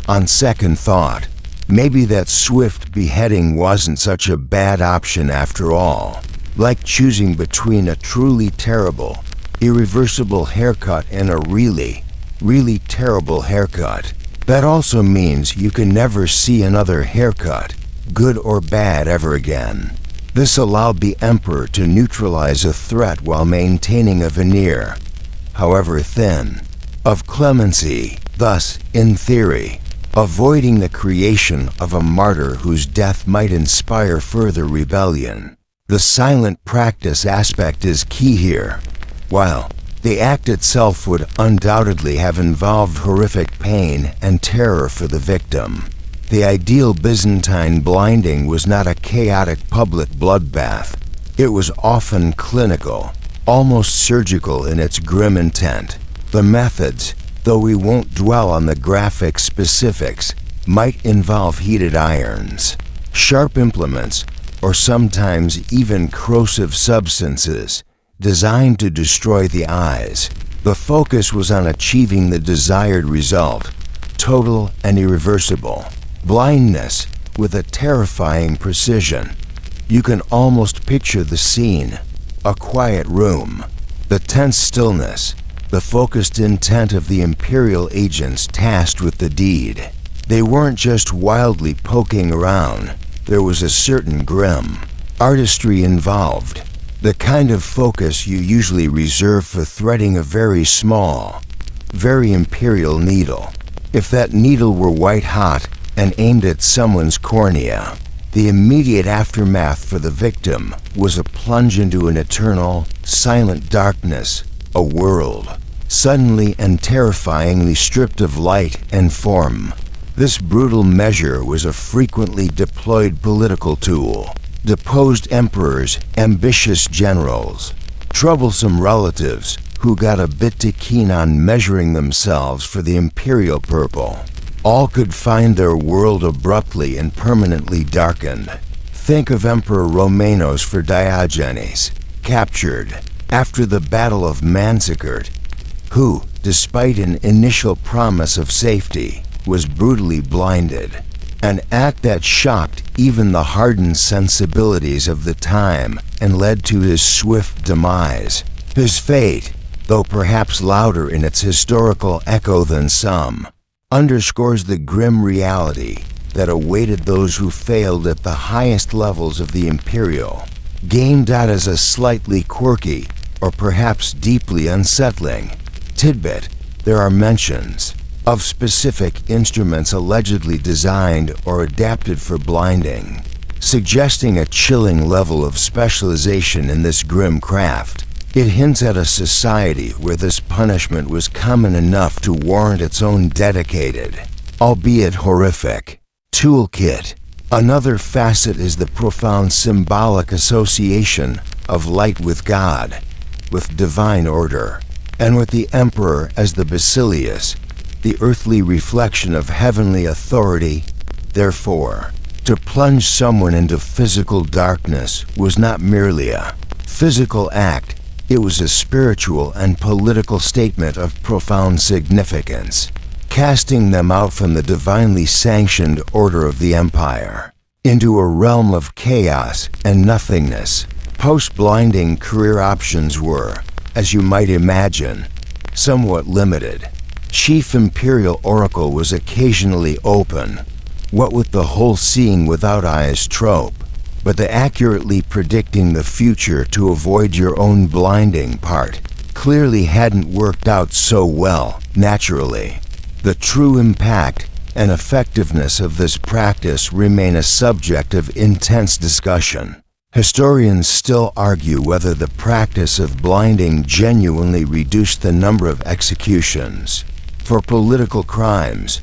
on second thought, maybe that swift beheading wasn't such a bad option after all. Like choosing between a truly terrible, irreversible haircut and a really, really terrible haircut. That also means you can never see another haircut, good or bad, ever again. This allowed the emperor to neutralize a threat while maintaining a veneer, however thin, of clemency, thus, in theory, avoiding the creation of a martyr whose death might inspire further rebellion. The silent practice aspect is key here. While the act itself would undoubtedly have involved horrific pain and terror for the victim, the ideal Byzantine blinding was not a chaotic public bloodbath. It was often clinical, almost surgical in its grim intent. The methods, though we won't dwell on the graphic specifics, might involve heated irons, sharp implements, or sometimes even corrosive substances designed to destroy the eyes. The focus was on achieving the desired result, total and irreversible blindness with a terrifying precision. You can almost picture the scene, a quiet room, the tense stillness, the focused intent of the imperial agents tasked with the deed. They weren't just wildly poking around. There was a certain grim artistry involved, the kind of focus you usually reserve for threading a very small, very imperial needle. If that needle were white-hot and aimed at someone's cornea, the immediate aftermath for the victim was a plunge into an eternal, silent darkness, a world suddenly and terrifyingly stripped of light and form. This brutal measure was a frequently deployed political tool. Deposed emperors, ambitious generals, troublesome relatives who got a bit too keen on measuring themselves for the imperial purple, all could find their world abruptly and permanently darkened. Think of Emperor Romanos for Diogenes, captured after the Battle of Manzikert, who, despite an initial promise of safety, was brutally blinded. An act that shocked even the hardened sensibilities of the time and led to his swift demise. His fate, though perhaps louder in its historical echo than some, underscores the grim reality that awaited those who failed at the highest levels of the imperial game. As a slightly quirky, or perhaps deeply unsettling, tidbit, there are mentions of specific instruments allegedly designed or adapted for blinding. suggesting a chilling level of specialization in this grim craft. It hints at a society where this punishment was common enough to warrant its own dedicated, albeit horrific, toolkit. Another facet is the profound symbolic association of light with God, with divine order, and with the emperor as the basileus, the earthly reflection of heavenly authority. Therefore, to plunge someone into physical darkness was not merely a physical act, it was a spiritual and political statement of profound significance, casting them out from the divinely sanctioned order of the empire into a realm of chaos and nothingness. Post-blinding career options were, as you might imagine, somewhat limited. Chief Imperial Oracle was occasionally open, what with the whole seeing without eyes trope, but the accurately predicting the future to avoid your own blinding part clearly hadn't worked out so well, naturally. The true impact and effectiveness of this practice remain a subject of intense discussion. Historians still argue whether the practice of blinding genuinely reduced the number of executions for political crimes,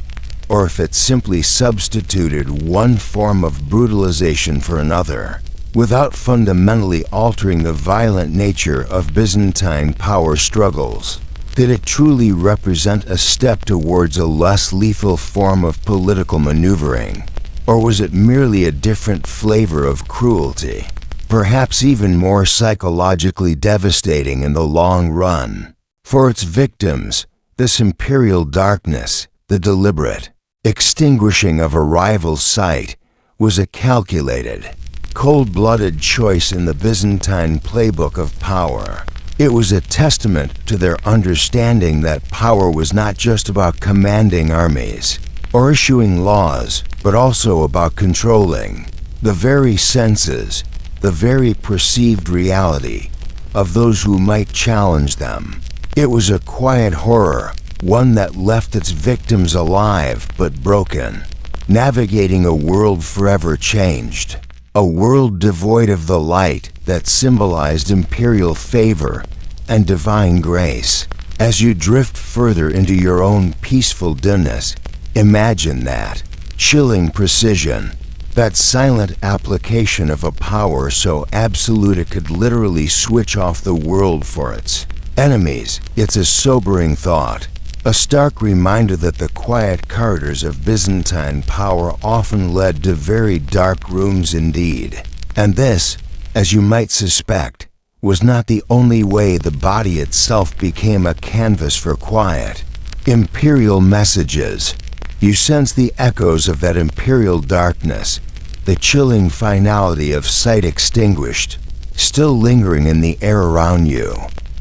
or if it simply substituted one form of brutalization for another, without fundamentally altering the violent nature of Byzantine power struggles. Did it truly represent a step towards a less lethal form of political maneuvering, or was it merely a different flavor of cruelty, perhaps even more psychologically devastating in the long run? For its victims, this imperial darkness, the deliberate extinguishing of a rival's sight, was a calculated, cold-blooded choice in the Byzantine playbook of power. It was a testament to their understanding that power was not just about commanding armies or issuing laws, but also about controlling the very senses, the very perceived reality of those who might challenge them. It was a quiet horror, one that left its victims alive but broken, navigating a world forever changed, a world devoid of the light that symbolized imperial favor and divine grace. As you drift further into your own peaceful dimness, imagine that chilling precision, that silent application of a power so absolute it could literally switch off the world for its enemies. It's a sobering thought, a stark reminder that the quiet corridors of Byzantine power often led to very dark rooms indeed. And this, as you might suspect, was not the only way the body itself became a canvas for quiet, imperial messages. You sense the echoes of that imperial darkness, the chilling finality of sight extinguished, still lingering in the air around you.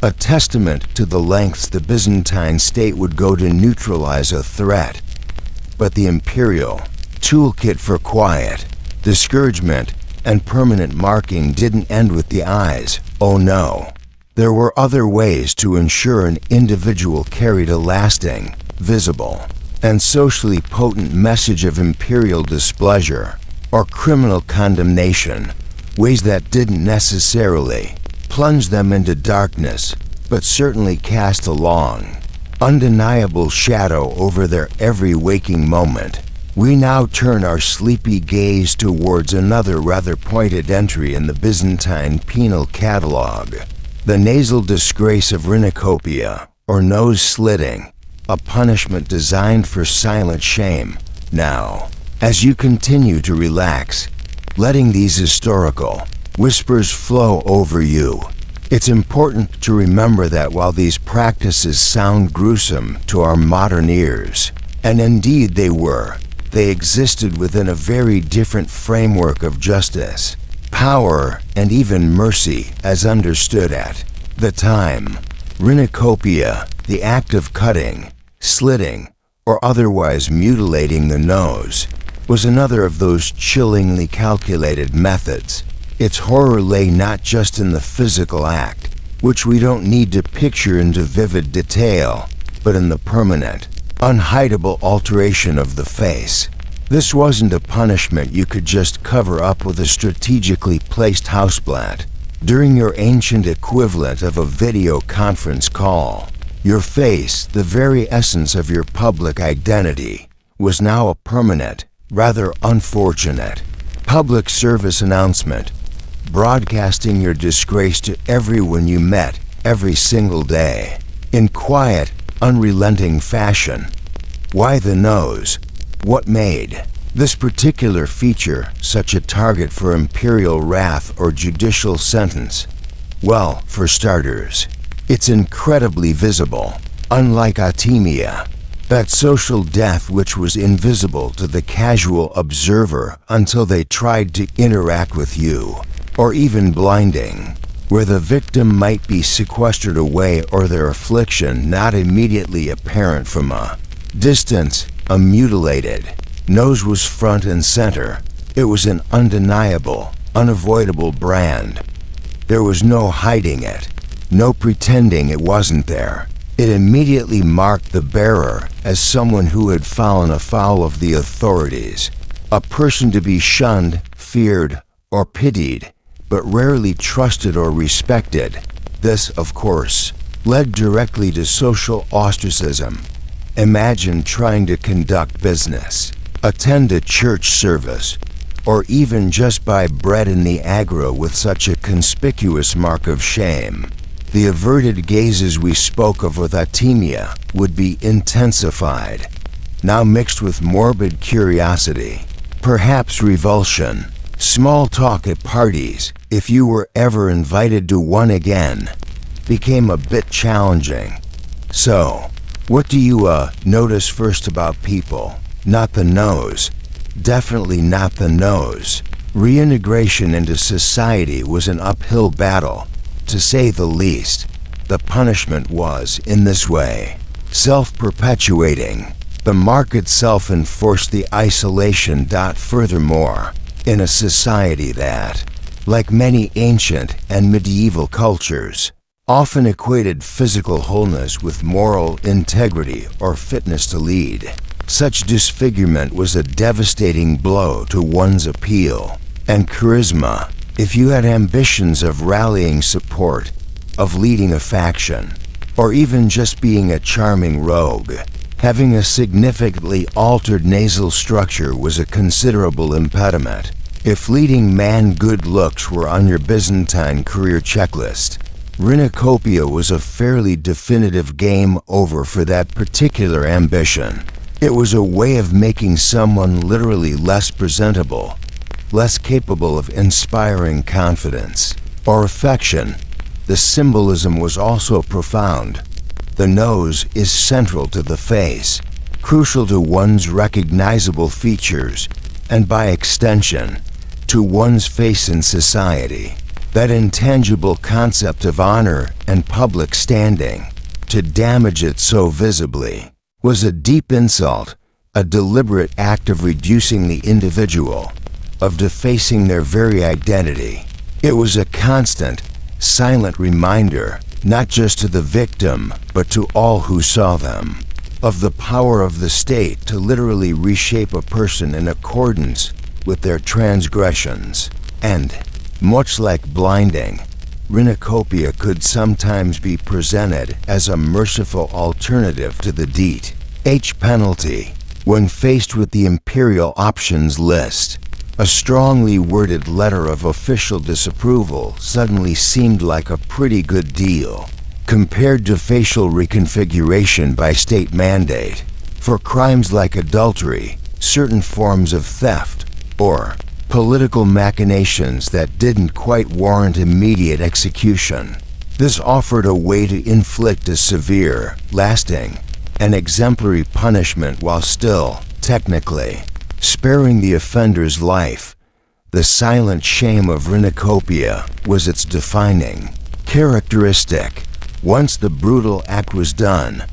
A testament to the lengths the Byzantine state would go to neutralize a threat. But the imperial toolkit for quiet, discouragement, and permanent marking didn't end with the eyes. Oh no. There were other ways to ensure an individual carried a lasting, visible, and socially potent message of imperial displeasure or criminal condemnation, ways that didn't necessarily plunge them into darkness, but certainly cast a long, undeniable shadow over their every waking moment. We now turn our sleepy gaze towards another rather pointed entry in the Byzantine penal catalog, the nasal disgrace of rhinocopia, or nose slitting, a punishment designed for silent shame. Now, as you continue to relax, letting these historical whispers flow over you, it's important to remember that while these practices sound gruesome to our modern ears, and indeed they were, they existed within a very different framework of justice, power, and even mercy as understood at the time. Rhinocopia, the act of cutting, slitting, or otherwise mutilating the nose, was another of those chillingly calculated methods. Its horror lay not just in the physical act, which we don't need to picture into vivid detail, but in the permanent, unhideable alteration of the face. This wasn't a punishment you could just cover up with a strategically placed houseplant. During your ancient equivalent of a video conference call, your face, the very essence of your public identity, was now a permanent, rather unfortunate, public service announcement, broadcasting your disgrace to everyone you met every single day, in quiet, unrelenting fashion. Why the nose? What made this particular feature such a target for imperial wrath or judicial sentence? Well, for starters, it's incredibly visible, unlike atemia, that social death which was invisible to the casual observer until they tried to interact with you, or even blinding, where the victim might be sequestered away or their affliction not immediately apparent from a distance. A mutilated nose was front and center. It was an undeniable, unavoidable brand. There was no hiding it, no pretending it wasn't there. It immediately marked the bearer as someone who had fallen afoul of the authorities, a person to be shunned, feared, or pitied, but rarely trusted or respected. This, of course, led directly to social ostracism. Imagine trying to conduct business, attend a church service, or even just buy bread in the agro with such a conspicuous mark of shame. The averted gazes we spoke of with atemia would be intensified, now mixed with morbid curiosity, perhaps revulsion. Small talk at parties, if you were ever invited to one again, became a bit challenging. So, what do you notice first about people? Not the nose. Definitely not the nose. Reintegration into society was an uphill battle, to say the least. The punishment was, in this way, self-perpetuating. The mark itself enforced the isolation. Furthermore, in a society that, like many ancient and medieval cultures, often equated physical wholeness with moral integrity or fitness to lead, such disfigurement was a devastating blow to one's appeal and charisma. If you had ambitions of rallying support, of leading a faction, or even just being a charming rogue, having a significantly altered nasal structure was a considerable impediment. If leading man good looks were on your Byzantine career checklist, rhinocopia was a fairly definitive game over for that particular ambition. It was a way of making someone literally less presentable, less capable of inspiring confidence or affection. The symbolism was also profound. The nose is central to the face, crucial to one's recognizable features, and by extension, to one's face in society. That intangible concept of honor and public standing, to damage it so visibly, was a deep insult, a deliberate act of reducing the individual, of defacing their very identity. It was a constant, silent reminder, not just to the victim, but to all who saw them, of the power of the state to literally reshape a person in accordance with their transgressions. And, much like blinding, rhinocopia could sometimes be presented as a merciful alternative to the death penalty. When faced with the imperial options list, a strongly worded letter of official disapproval suddenly seemed like a pretty good deal, compared to facial reconfiguration by state mandate. For crimes like adultery, certain forms of theft, or political machinations that didn't quite warrant immediate execution, this offered a way to inflict a severe, lasting, and exemplary punishment while still, technically, sparing the offender's life. The silent shame of rhinocopia was its defining characteristic. Once the brutal act was done,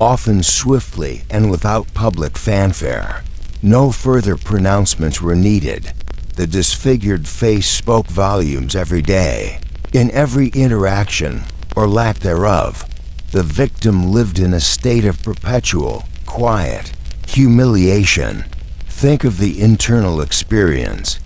often swiftly and without public fanfare, no further pronouncements were needed. The disfigured face spoke volumes every day. In every interaction, or lack thereof, the victim lived in a state of perpetual, quiet humiliation. Think of the internal experience,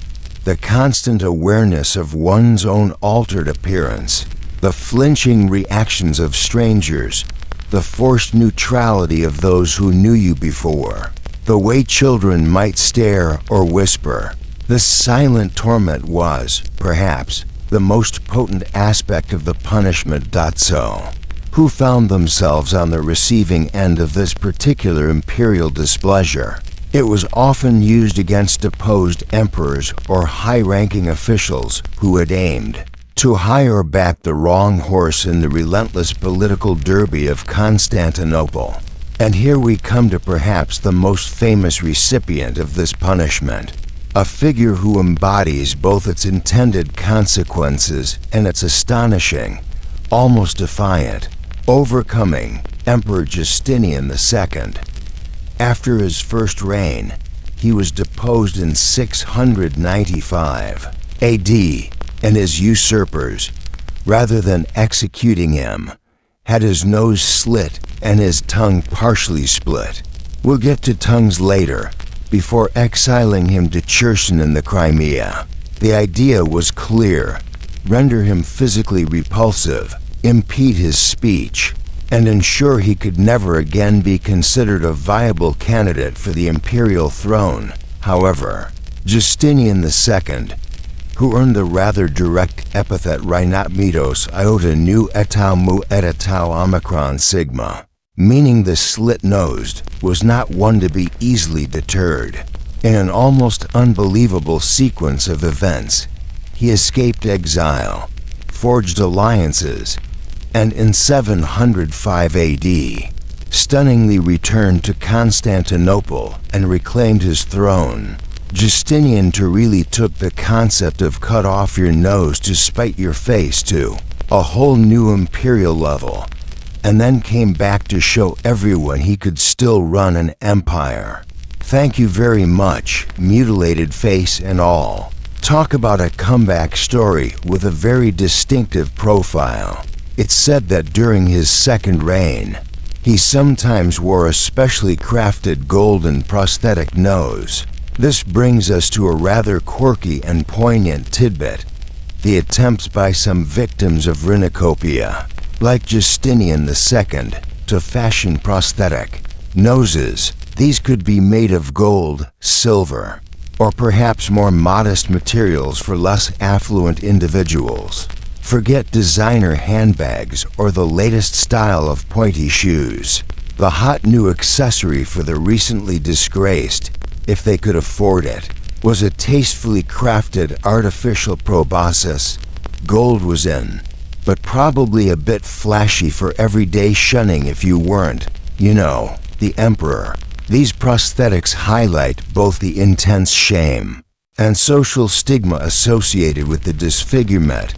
the constant awareness of one's own altered appearance, the flinching reactions of strangers, the forced neutrality of those who knew you before, the way children might stare or whisper. This silent torment was, perhaps, the most potent aspect of the punishment. So, who found themselves on the receiving end of this particular imperial displeasure? It was often used against deposed emperors or high-ranking officials who had aimed to hire back the wrong horse in the relentless political derby of Constantinople. And here we come to perhaps the most famous recipient of this punishment, a figure who embodies both its intended consequences and its astonishing, almost defiant, overcoming Emperor Justinian II. After his first reign, he was deposed in 695 AD, and his usurpers, rather than executing him, had his nose slit and his tongue partially split. We'll get to tongues later, before exiling him to Cherson in the Crimea. The idea was clear: render him physically repulsive, impede his speech, and ensure he could never again be considered a viable candidate for the imperial throne. However, Justinian II, who earned the rather direct epithet Rhinatmetos iota nu etau mu eta tau omicron sigma, meaning the slit-nosed, was not one to be easily deterred. In an almost unbelievable sequence of events, he escaped exile, forged alliances, and in 705 AD, stunningly returned to Constantinople and reclaimed his throne. Justinian really took the concept of cut off your nose to spite your face to a whole new imperial level, and then came back to show everyone he could still run an empire. Thank you very much, mutilated face and all. Talk about a comeback story with a very distinctive profile. It's said that during his second reign, he sometimes wore a specially crafted golden prosthetic nose. This brings us to a rather quirky and poignant tidbit: the attempts by some victims of rhinocopia, like Justinian II, to fashion prosthetic noses. These could be made of gold, silver, or perhaps more modest materials for less affluent individuals. Forget designer handbags or the latest style of pointy shoes. The hot new accessory for the recently disgraced, if they could afford it, was a tastefully crafted artificial proboscis. Gold was in, but probably a bit flashy for everyday shunning if you weren't, the emperor. These prosthetics highlight both the intense shame and social stigma associated with the disfigurement,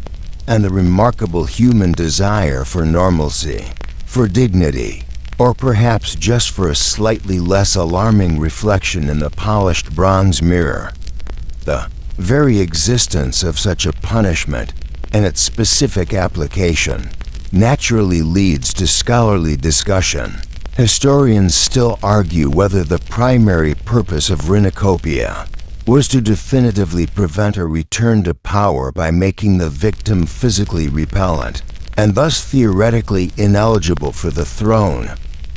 and the remarkable human desire for normalcy, for dignity, or perhaps just for a slightly less alarming reflection in the polished bronze mirror. The very existence of such a punishment and its specific application naturally leads to scholarly discussion. Historians still argue whether the primary purpose of rhinocopia was to definitively prevent a return to power by making the victim physically repellent, and thus theoretically ineligible for the throne,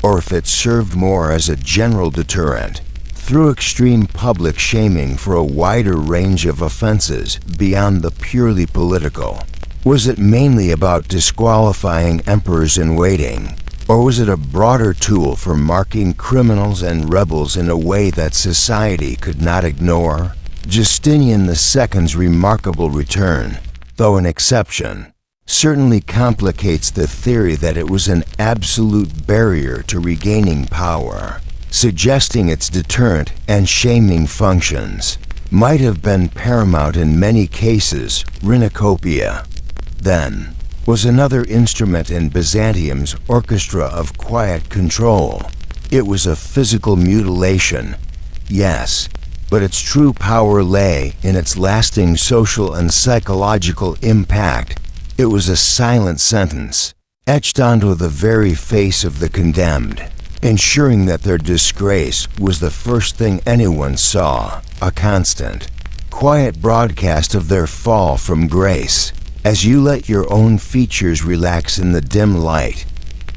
or if it served more as a general deterrent, through extreme public shaming for a wider range of offenses beyond the purely political. Was it mainly about disqualifying emperors in waiting, or was it a broader tool for marking criminals and rebels in a way that society could not ignore? Justinian II's remarkable return, though an exception, certainly complicates the theory that it was an absolute barrier to regaining power, suggesting its deterrent and shaming functions might have been paramount in many cases. Rhinocopia, then, was another instrument in Byzantium's orchestra of quiet control. It was a physical mutilation, yes, but its true power lay in its lasting social and psychological impact. It was a silent sentence, etched onto the very face of the condemned, ensuring that their disgrace was the first thing anyone saw, a constant, quiet broadcast of their fall from grace. As you let your own features relax in the dim light,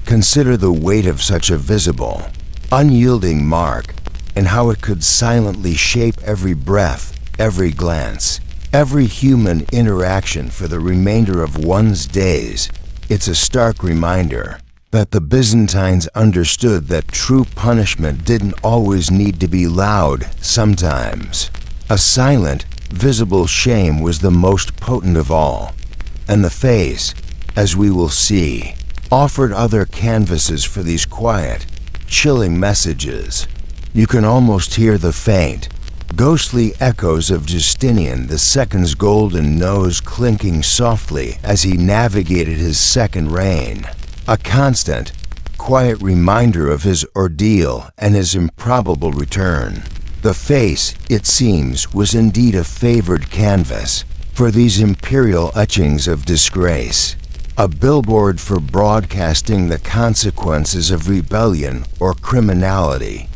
consider the weight of such a visible, unyielding mark and how it could silently shape every breath, every glance, every human interaction for the remainder of one's days. It's a stark reminder that the Byzantines understood that true punishment didn't always need to be loud. Sometimes a silent, visible shame was the most potent of all. And the face, as we will see, offered other canvases for these quiet, chilling messages. You can almost hear the faint, ghostly echoes of Justinian II's golden nose clinking softly as he navigated his second reign, a constant, quiet reminder of his ordeal and his improbable return. The face, it seems, was indeed a favored canvas for these imperial etchings of disgrace, a billboard for broadcasting the consequences of rebellion or criminality.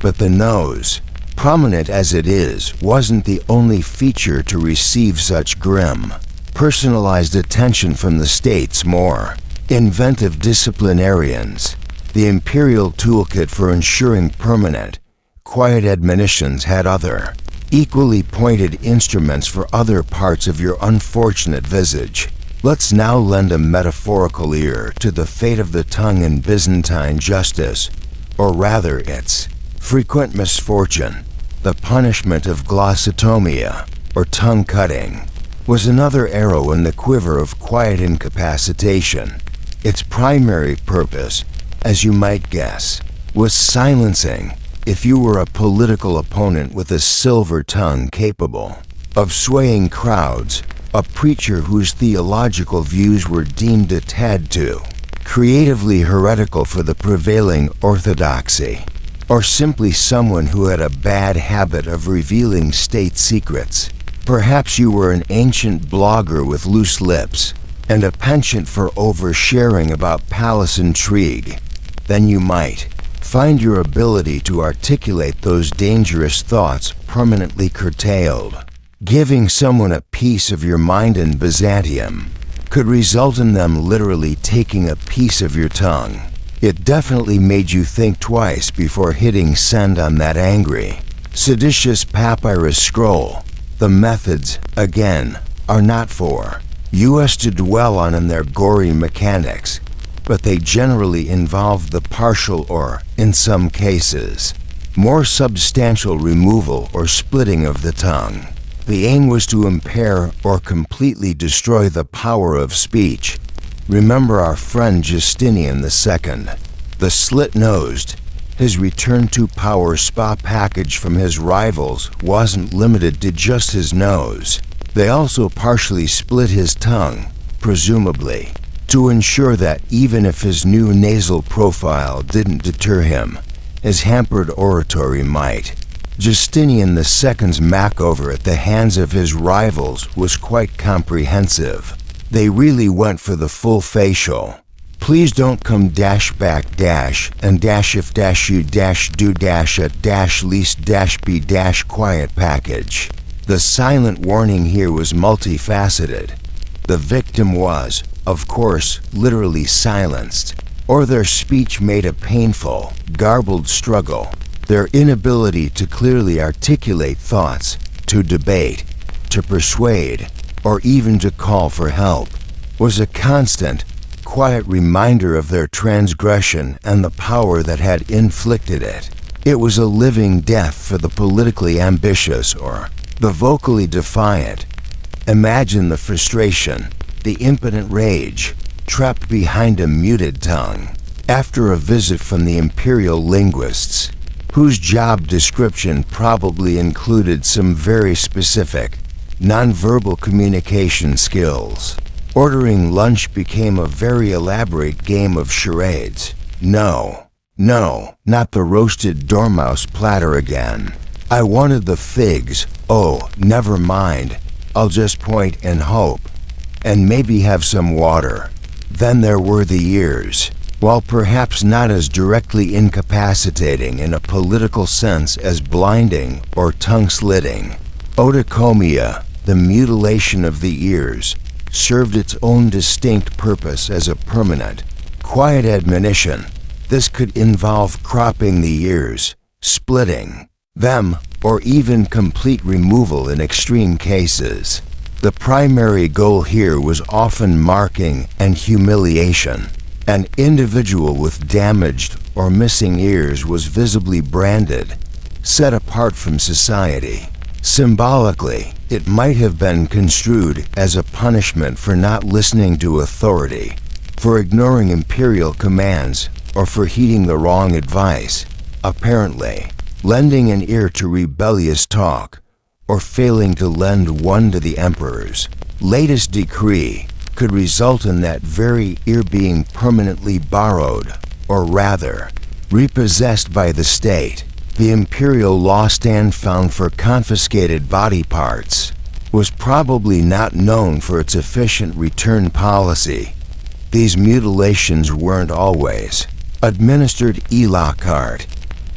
But the nose, prominent as it is, wasn't the only feature to receive such grim, personalized attention from the state's more inventive disciplinarians. The imperial toolkit for ensuring permanent, quiet admonitions had other, equally pointed instruments for other parts of your unfortunate visage. Let's now lend a metaphorical ear to the fate of the tongue in Byzantine justice, or rather its frequent misfortune. The punishment of glossotomia, or tongue cutting, was another arrow in the quiver of quiet incapacitation. Its primary purpose, as you might guess, was silencing. If you were a political opponent with a silver tongue capable of swaying crowds, a preacher whose theological views were deemed a tad too creatively heretical for the prevailing orthodoxy, or simply someone who had a bad habit of revealing state secrets. Perhaps you were an ancient blogger with loose lips and a penchant for oversharing about palace intrigue. Then you might find your ability to articulate those dangerous thoughts permanently curtailed. Giving someone a piece of your mind in Byzantium could result in them literally taking a piece of your tongue. It definitely made you think twice before hitting send on that angry, seditious papyrus scroll. The methods, again, are not for us to dwell on in their gory mechanics, but they generally involve the partial or, in some cases, more substantial removal or splitting of the tongue. The aim was to impair or completely destroy the power of speech. Remember our friend Justinian II, the slit-nosed. His return to power spa package from his rivals wasn't limited to just his nose. They also partially split his tongue, presumably, to ensure that even if his new nasal profile didn't deter him, his hampered oratory might. Justinian II's makeover at the hands of his rivals was quite comprehensive. They really went for the full facial. Please don't come dash back dash and dash if dash you dash do dash at dash least dash be dash quiet package. The silent warning here was multifaceted. The victim was, of course, literally silenced, or their speech made a painful, garbled struggle. Their inability to clearly articulate thoughts, to debate, to persuade, or even to call for help, was a constant, quiet reminder of their transgression and the power that had inflicted it. It was a living death for the politically ambitious or the vocally defiant. Imagine the frustration, the impotent rage, trapped behind a muted tongue. After a visit from the imperial linguists, whose job description probably included some very specific, nonverbal communication skills, ordering lunch became a very elaborate game of charades. No, not the roasted dormouse platter again. I wanted the figs. Oh, never mind. I'll just point and hope, and maybe have some water. Then there were the ears. While perhaps not as directly incapacitating in a political sense as blinding or tongue-slitting, otochomia, the mutilation of the ears, served its own distinct purpose as a permanent, quiet admonition. This could involve cropping the ears, splitting them, or even complete removal in extreme cases. The primary goal here was often marking and humiliation. An individual with damaged or missing ears was visibly branded, set apart from society. Symbolically, it might have been construed as a punishment for not listening to authority, for ignoring imperial commands, or for heeding the wrong advice. Apparently, lending an ear to rebellious talk, or failing to lend one to the emperor's latest decree, could result in that very ear being permanently borrowed, or rather, repossessed by the state. The imperial law stand found for confiscated body parts was probably not known for its efficient return policy. These mutilations weren't always administered a la carte.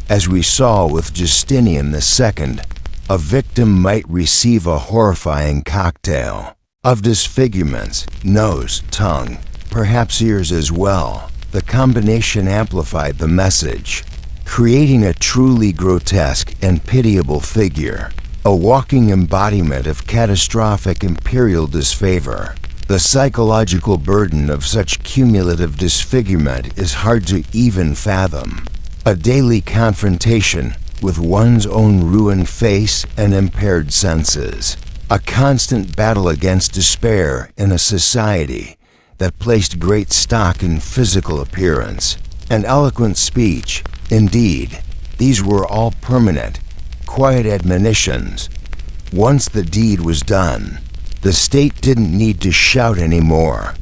As we saw with Justinian II, a victim might receive a horrifying cocktail of disfigurements, nose, tongue, perhaps ears as well. The combination amplified the message, creating a truly grotesque and pitiable figure, a walking embodiment of catastrophic imperial disfavor. The psychological burden of such cumulative disfigurement is hard to even fathom. A daily confrontation with one's own ruined face and impaired senses. A constant battle against despair in a society that placed great stock in physical appearance and eloquent speech. Indeed, these were all permanent, quiet admonitions. Once the deed was done, the state didn't need to shout anymore.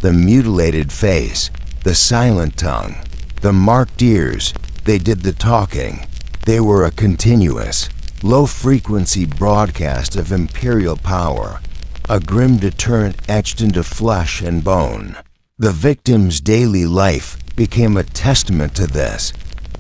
The mutilated face, the silent tongue, the marked ears, they did the talking. They were a continuous, low-frequency broadcast of imperial power, a grim deterrent etched into flesh and bone. The victim's daily life became a testament to this.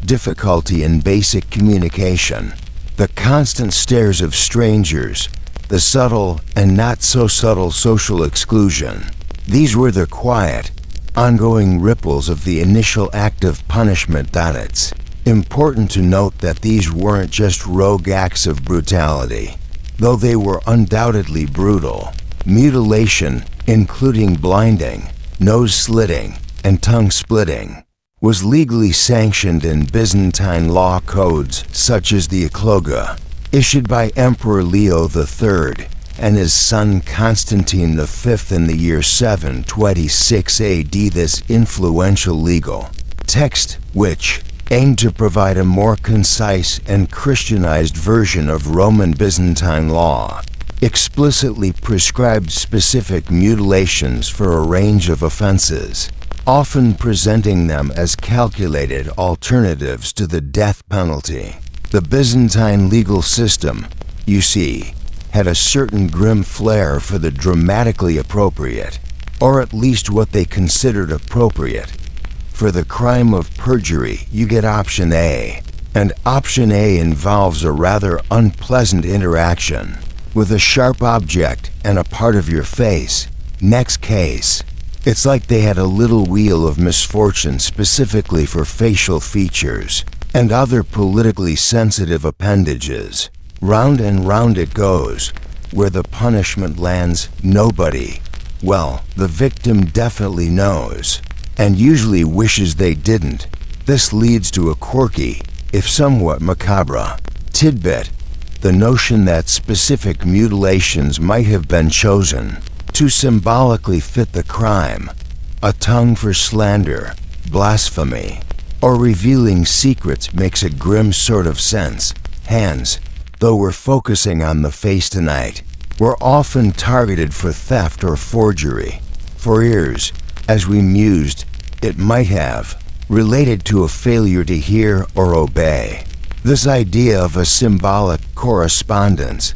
Difficulty in basic communication, the constant stares of strangers, the subtle and not so subtle social exclusion. These were the quiet, ongoing ripples of the initial act of punishment. It's important to note that these weren't just rogue acts of brutality. Though they were undoubtedly brutal, mutilation, including blinding, nose slitting, and tongue splitting, was legally sanctioned in Byzantine law codes such as the Ecloga, issued by Emperor Leo III and his son Constantine V in the year 726 AD. This influential legal text, which aimed to provide a more concise and Christianized version of Roman Byzantine law, explicitly prescribed specific mutilations for a range of offenses, often presenting them as calculated alternatives to the death penalty. The Byzantine legal system, you see, had a certain grim flair for the dramatically appropriate, or at least what they considered appropriate. For the crime of perjury, you get option A, and option A involves a rather unpleasant interaction with a sharp object and a part of your face. Next case. It's like they had a little wheel of misfortune specifically for facial features and other politically sensitive appendages. Round and round it goes. Where the punishment lands, nobody, well, the victim definitely knows, and usually wishes they didn't. This leads to a quirky, if somewhat macabre, tidbit: the notion that specific mutilations might have been chosen to symbolically fit the crime, a tongue for slander, blasphemy, or revealing secrets makes a grim sort of sense. Hands, though we're focusing on the face tonight, were often targeted for theft or forgery. For ears, as we mused, it might have related to a failure to hear or obey. This idea of a symbolic correspondence,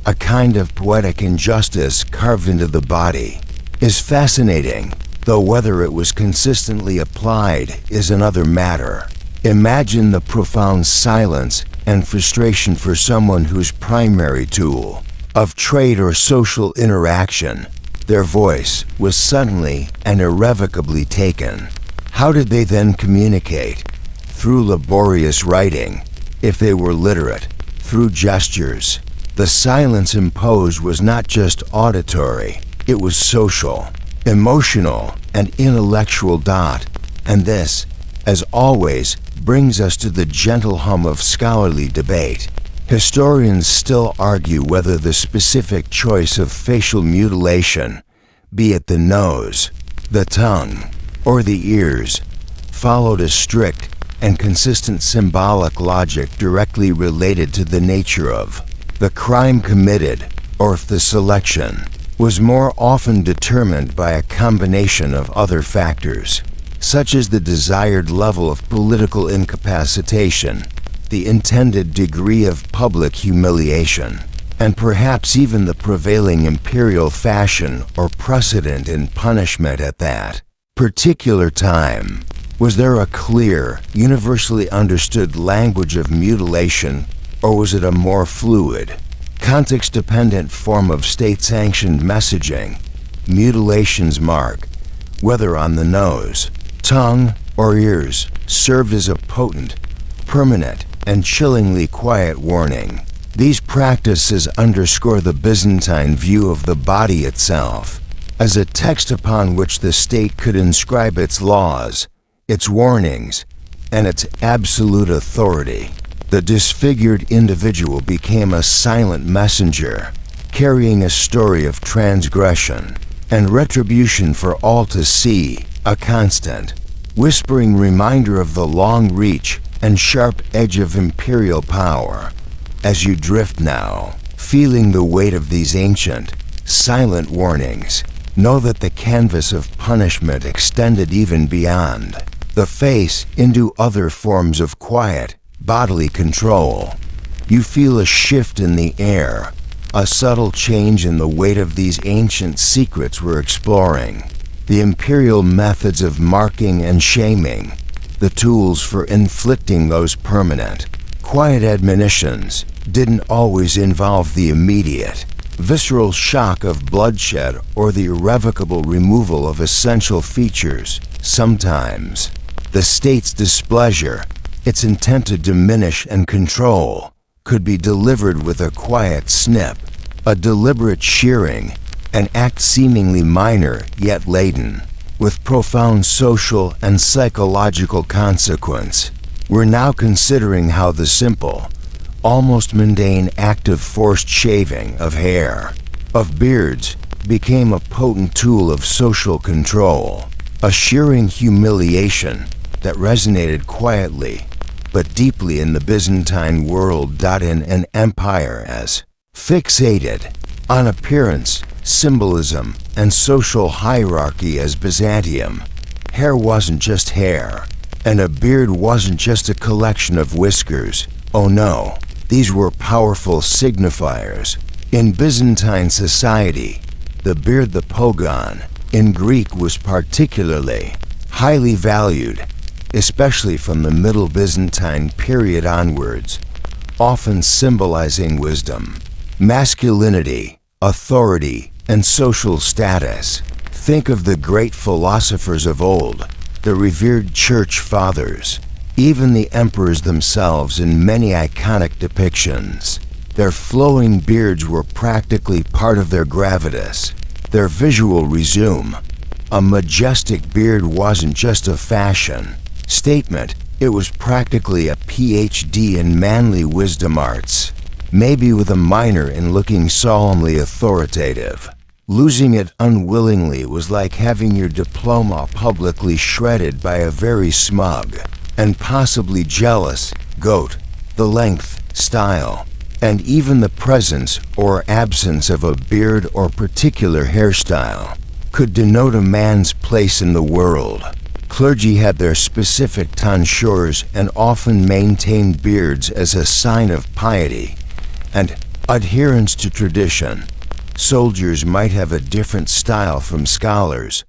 a kind of poetic injustice carved into the body, is fascinating. though whether it was consistently applied is another matter. Imagine the profound silence and frustration for someone whose primary tool of trade or social interaction, their voice, was suddenly and irrevocably taken. How did they then communicate? Through laborious writing, if they were literate, through gestures. The silence imposed was not just auditory, it was social, emotional, and intellectual. And this, as always, brings us to the gentle hum of scholarly debate. Historians still argue whether the specific choice of facial mutilation, be it the nose, the tongue, or the ears, followed a strict and consistent symbolic logic directly related to the nature of the crime committed, or if the selection was more often determined by a combination of other factors, such as the desired level of political incapacitation, the intended degree of public humiliation, and perhaps even the prevailing imperial fashion or precedent in punishment at that particular time. Was there a clear, universally understood language of mutilation, or was it a more fluid, context-dependent form of state-sanctioned messaging? Mutilation's mark, whether on the nose, tongue, or ears, served as a potent, permanent, and chillingly quiet warning. These practices underscore the Byzantine view of the body itself as a text upon which the state could inscribe its laws, its warnings, and its absolute authority. The disfigured individual became a silent messenger, carrying a story of transgression and retribution for all to see, a constant, whispering reminder of the long reach and sharp edge of imperial power. As you drift now, feeling the weight of these ancient, silent warnings, know that the canvas of punishment extended even beyond the face into other forms of quiet, bodily control. You feel a shift in the air, a subtle change in the weight of these ancient secrets we're exploring. The imperial methods of marking and shaming, the tools for inflicting those permanent, quiet admonitions, didn't always involve the immediate, visceral shock of bloodshed or the irrevocable removal of essential features. Sometimes, the state's displeasure, its intent to diminish and control, could be delivered with a quiet snip, a deliberate shearing, an act seemingly minor yet laden with profound social and psychological consequence. We're now considering how the simple, almost mundane act of forced shaving of hair, of beards, became a potent tool of social control, a shearing humiliation that resonated quietly but deeply in the Byzantine world. In an empire as fixated on appearance, symbolism, and social hierarchy as Byzantium, hair wasn't just hair, and a beard wasn't just a collection of whiskers. Oh no, these were powerful signifiers. In Byzantine society, the beard, the pogon, in Greek was particularly highly valued, especially from the Middle Byzantine period onwards, often symbolizing wisdom, masculinity, authority, and social status. Think of the great philosophers of old, the revered church fathers, even the emperors themselves in many iconic depictions. Their flowing beards were practically part of their gravitas, their visual resume. A majestic beard wasn't just a fashion statement, it was practically a PhD in manly wisdom arts, maybe with a minor in looking solemnly authoritative. Losing it unwillingly was like having your diploma publicly shredded by a very smug and possibly jealous goat. The length, style, and even the presence or absence of a beard or particular hairstyle could denote a man's place in the world. Clergy had their specific tonsures and often maintained beards as a sign of piety and adherence to tradition. Soldiers might have a different style from scholars,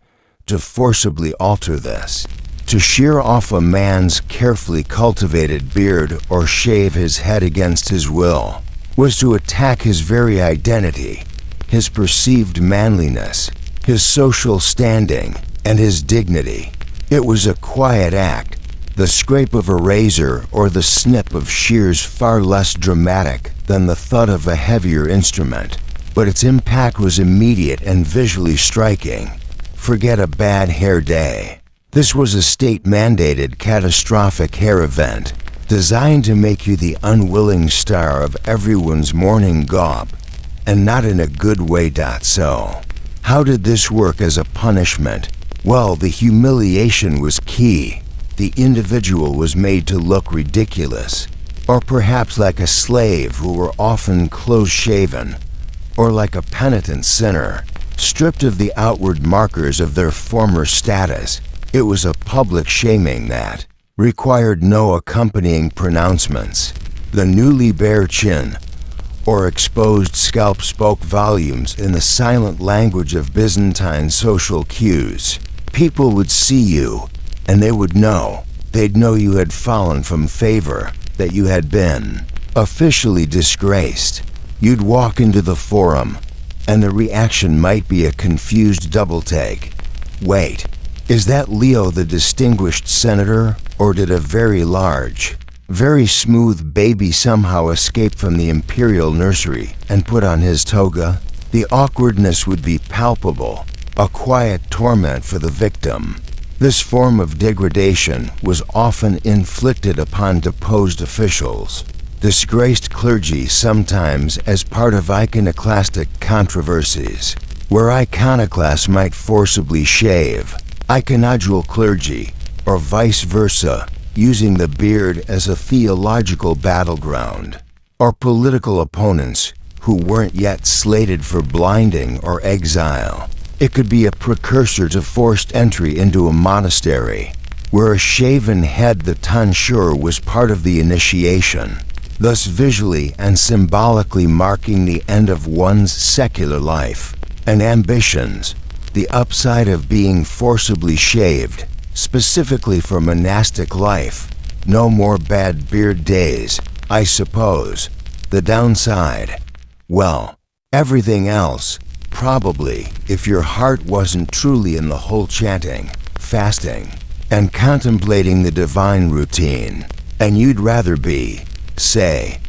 to forcibly alter this. To shear off a man's carefully cultivated beard or shave his head against his will was to attack his very identity, his perceived manliness, his social standing, and his dignity. It was a quiet act, the scrape of a razor or the snip of shears far less dramatic than the thud of a heavier instrument, but its impact was immediate and visually striking. Forget a bad hair day. This was a state-mandated catastrophic hair event, designed to make you the unwilling star of everyone's morning gob, and not in a good way. So, how did this work as a punishment? Well, the humiliation was key. The individual was made to look ridiculous, or perhaps like a slave who were often close-shaven, or like a penitent sinner, stripped of the outward markers of their former status. It was a public shaming that required no accompanying pronouncements. The newly bare chin or exposed scalp spoke volumes in the silent language of Byzantine social cues. People would see you, and they would know. They'd know you had fallen from favor, that you had been officially disgraced. You'd walk into the forum, and the reaction might be a confused double-take. Wait, is that Leo the distinguished senator, or did a very large, very smooth baby somehow escape from the imperial nursery and put on his toga? The awkwardness would be palpable, a quiet torment for the victim. This form of degradation was often inflicted upon deposed officials, disgraced clergy, sometimes as part of iconoclastic controversies, where iconoclasts might forcibly shave iconodule clergy, or vice versa, using the beard as a theological battleground, or political opponents who weren't yet slated for blinding or exile. It could be a precursor to forced entry into a monastery, where a shaven head, the tonsure, was part of the initiation, thus visually and symbolically marking the end of one's secular life and ambitions. The upside of being forcibly shaved, specifically for monastic life. No more bad beard days, I suppose. The downside? Well, everything else. Probably, if your heart wasn't truly in the whole chanting, fasting, and contemplating the divine routine, and you'd rather be, say,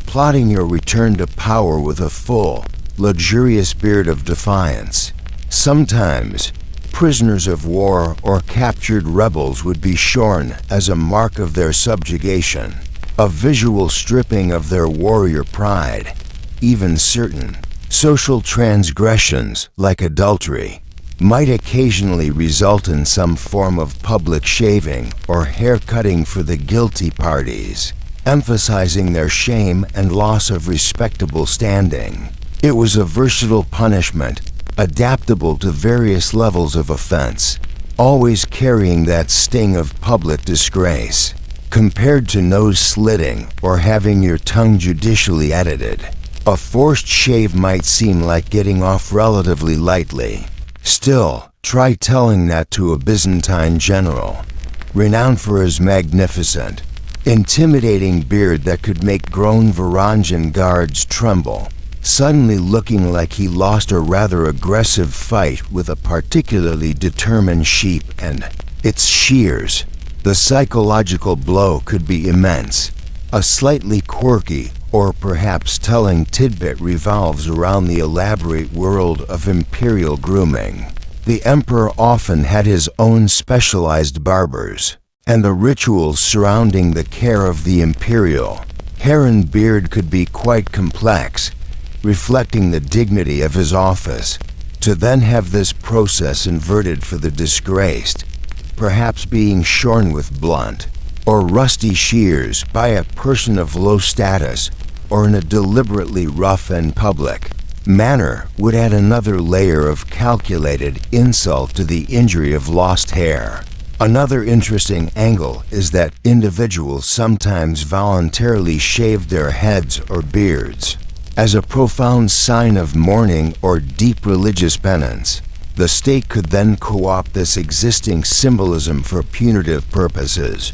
plotting your return to power with a full, luxurious beard of defiance. Sometimes, prisoners of war or captured rebels would be shorn as a mark of their subjugation, a visual stripping of their warrior pride. Even certain social transgressions, like adultery, might occasionally result in some form of public shaving or haircutting for the guilty parties, emphasizing their shame and loss of respectable standing. It was a versatile punishment, adaptable to various levels of offense, always carrying that sting of public disgrace. Compared to nose slitting or having your tongue judicially edited, a forced shave might seem like getting off relatively lightly. Still, try telling that to a Byzantine general, renowned for his magnificent, intimidating beard that could make grown Varangian guards tremble, suddenly looking like he lost a rather aggressive fight with a particularly determined sheep and its shears. The psychological blow could be immense. A slightly quirky or perhaps telling tidbit revolves around the elaborate world of imperial grooming. The emperor often had his own specialized barbers, and the rituals surrounding the care of the imperial hair and beard could be quite complex, reflecting the dignity of his office. To then have this process inverted for the disgraced, perhaps being shorn with blunt or rusty shears by a person of low status or in a deliberately rough and public manner, would add another layer of calculated insult to the injury of lost hair. Another interesting angle is that individuals sometimes voluntarily shaved their heads or beards as a profound sign of mourning or deep religious penance. The state could then co-opt this existing symbolism for punitive purposes,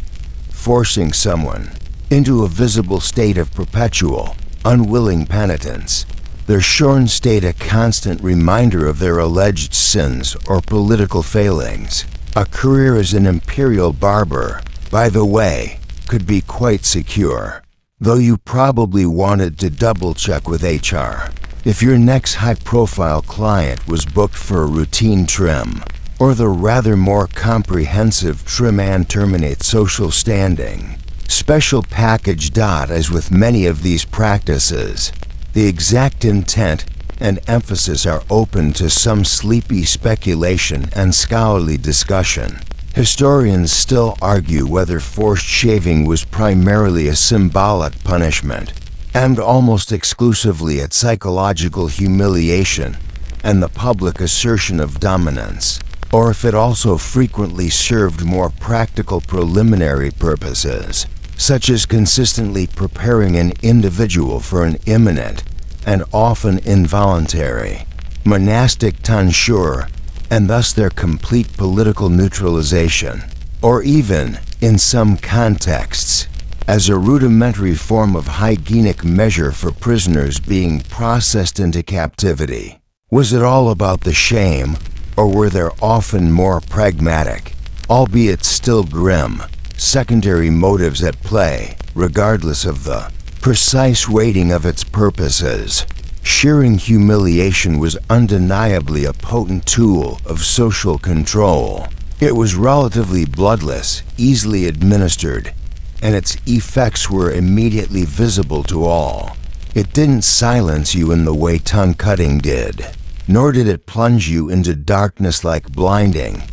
forcing someone into a visible state of perpetual, unwilling penitence. Their shorn state a constant reminder of their alleged sins or political failings. A career as an imperial barber, by the way, could be quite secure, though you probably wanted to double-check with HR if your next high-profile client was booked for a routine trim, or the rather more comprehensive trim and terminate social standing. Special package. As with many of these practices, the exact intent and emphasis are open to some sleepy speculation and scholarly discussion. Historians still argue whether forced shaving was primarily a symbolic punishment, aimed almost exclusively at psychological humiliation and the public assertion of dominance, or if it also frequently served more practical preliminary purposes, such as consistently preparing an individual for an imminent and often involuntary monastic tonsure, and thus their complete political neutralization, or even, in some contexts, as a rudimentary form of hygienic measure for prisoners being processed into captivity. Was it all about the shame, or were there often more pragmatic, albeit still grim, secondary motives at play, regardless of the precise weighting of its purposes? Shearing humiliation was undeniably a potent tool of social control. It was relatively bloodless, easily administered, and its effects were immediately visible to all. It didn't silence you in the way tongue cutting did, nor did it plunge you into darkness like blinding,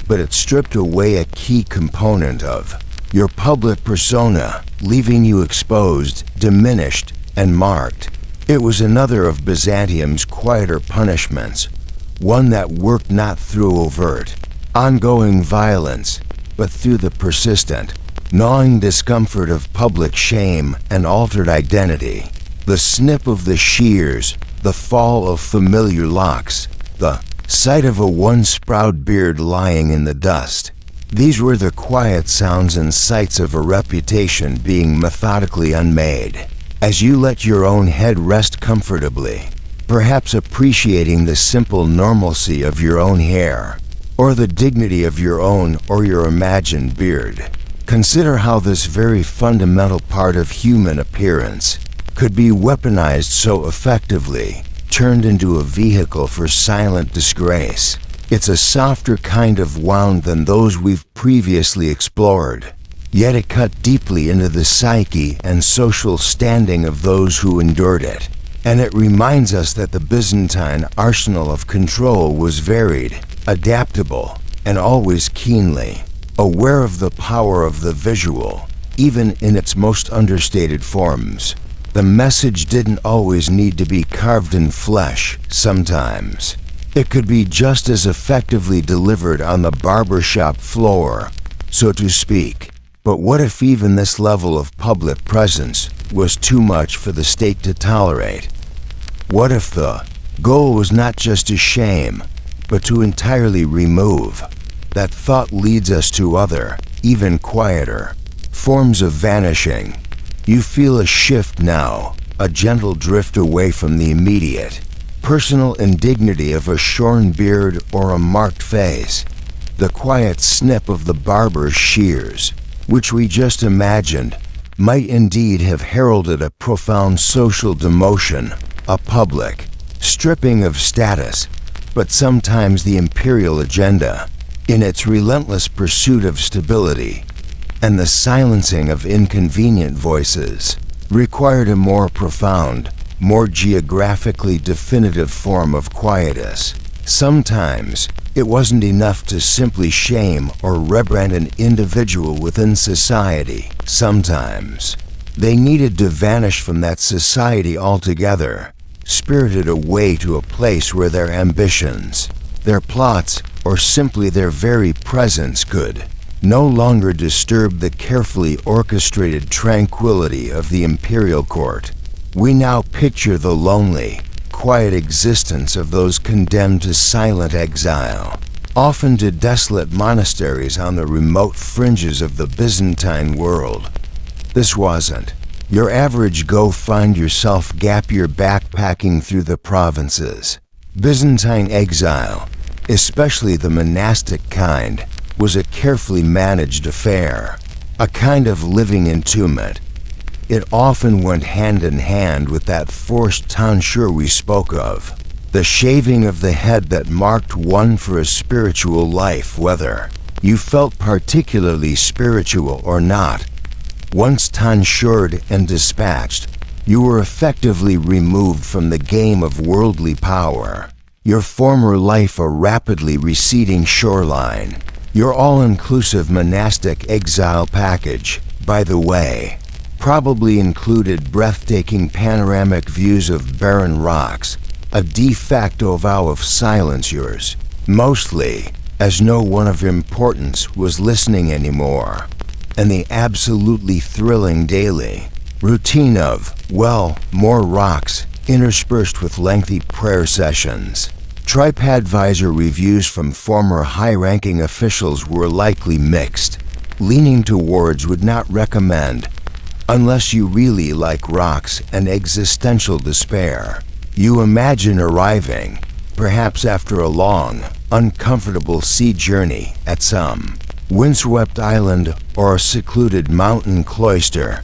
but it stripped away a key component of your public persona, leaving you exposed, diminished, and marked. It was another of Byzantium's quieter punishments, one that worked not through overt, ongoing violence, but through the persistent, gnawing discomfort of public shame and altered identity. The snip of the shears, the fall of familiar locks, the sight of a once proud beard lying in the dust. These were the quiet sounds and sights of a reputation being methodically unmade. As you let your own head rest comfortably, perhaps appreciating the simple normalcy of your own hair, or the dignity of your own or your imagined beard, consider how this very fundamental part of human appearance could be weaponized so effectively, turned into a vehicle for silent disgrace. It's a softer kind of wound than those we've previously explored, yet it cut deeply into the psyche and social standing of those who endured it. And it reminds us that the Byzantine arsenal of control was varied, adaptable, and always keenly aware of the power of the visual, even in its most understated forms. The message didn't always need to be carved in flesh. Sometimes it could be just as effectively delivered on the barbershop floor, so to speak. But what if even this level of public presence was too much for the state to tolerate? What if the goal was not just to shame, but to entirely remove? That thought leads us to other, even quieter, forms of vanishing. You feel a shift now, a gentle drift away from the immediate, personal indignity of a shorn beard or a marked face, the quiet snip of the barber's shears, which we just imagined might indeed have heralded a profound social demotion, a public stripping of status, but sometimes the imperial agenda, in its relentless pursuit of stability and the silencing of inconvenient voices, required a more profound, more geographically definitive form of quietus. Sometimes it wasn't enough to simply shame or rebrand an individual within society. Sometimes they needed to vanish from that society altogether, spirited away to a place where their ambitions, their plots, or simply their very presence could no longer disturb the carefully orchestrated tranquility of the imperial court. We now picture the lonely, quiet existence of those condemned to silent exile, often to desolate monasteries on the remote fringes of the Byzantine world. This wasn't your average go-find-yourself gap year backpacking through the provinces. Byzantine exile, especially the monastic kind, was a carefully managed affair, a kind of living entombment. It often went hand in hand with that forced tonsure we spoke of, the shaving of the head that marked one for a spiritual life, whether you felt particularly spiritual or not. Once tonsured and dispatched, you were effectively removed from the game of worldly power, your former life a rapidly receding shoreline. Your all-inclusive monastic exile package, by the way, probably included breathtaking panoramic views of barren rocks, a de facto vow of silence yours, mostly, as no one of importance was listening anymore, and the absolutely thrilling daily routine of, well, more rocks interspersed with lengthy prayer sessions. TripAdvisor reviews from former high-ranking officials were likely mixed, leaning towards would not recommend, unless you really like rocks and existential despair. You imagine arriving, perhaps after a long, uncomfortable sea journey, at some windswept island or a secluded mountain cloister,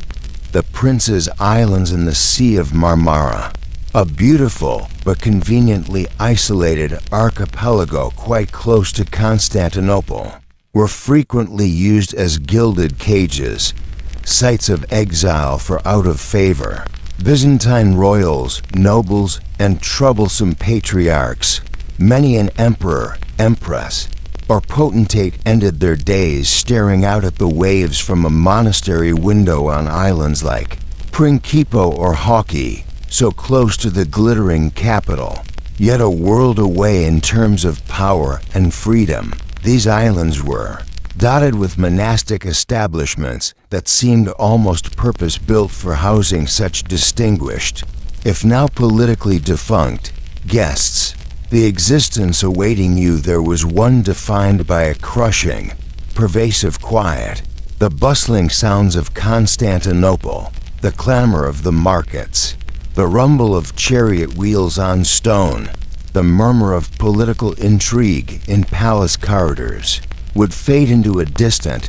the Prince's Islands in the Sea of Marmara, a beautiful but conveniently isolated archipelago quite close to Constantinople, were frequently used as gilded cages, sites of exile for out-of-favor Byzantine royals, nobles, and troublesome patriarchs. Many an emperor, empress, or potentate ended their days staring out at the waves from a monastery window on islands like Principe or Hawkeye, so close to the glittering capital, yet a world away in terms of power and freedom. These islands were dotted with monastic establishments that seemed almost purpose-built for housing such distinguished, if now politically defunct, guests. The existence awaiting you there was one defined by a crushing, pervasive quiet, the bustling sounds of Constantinople, the clamor of the markets, the rumble of chariot wheels on stone, the murmur of political intrigue in palace corridors, would fade into a distant,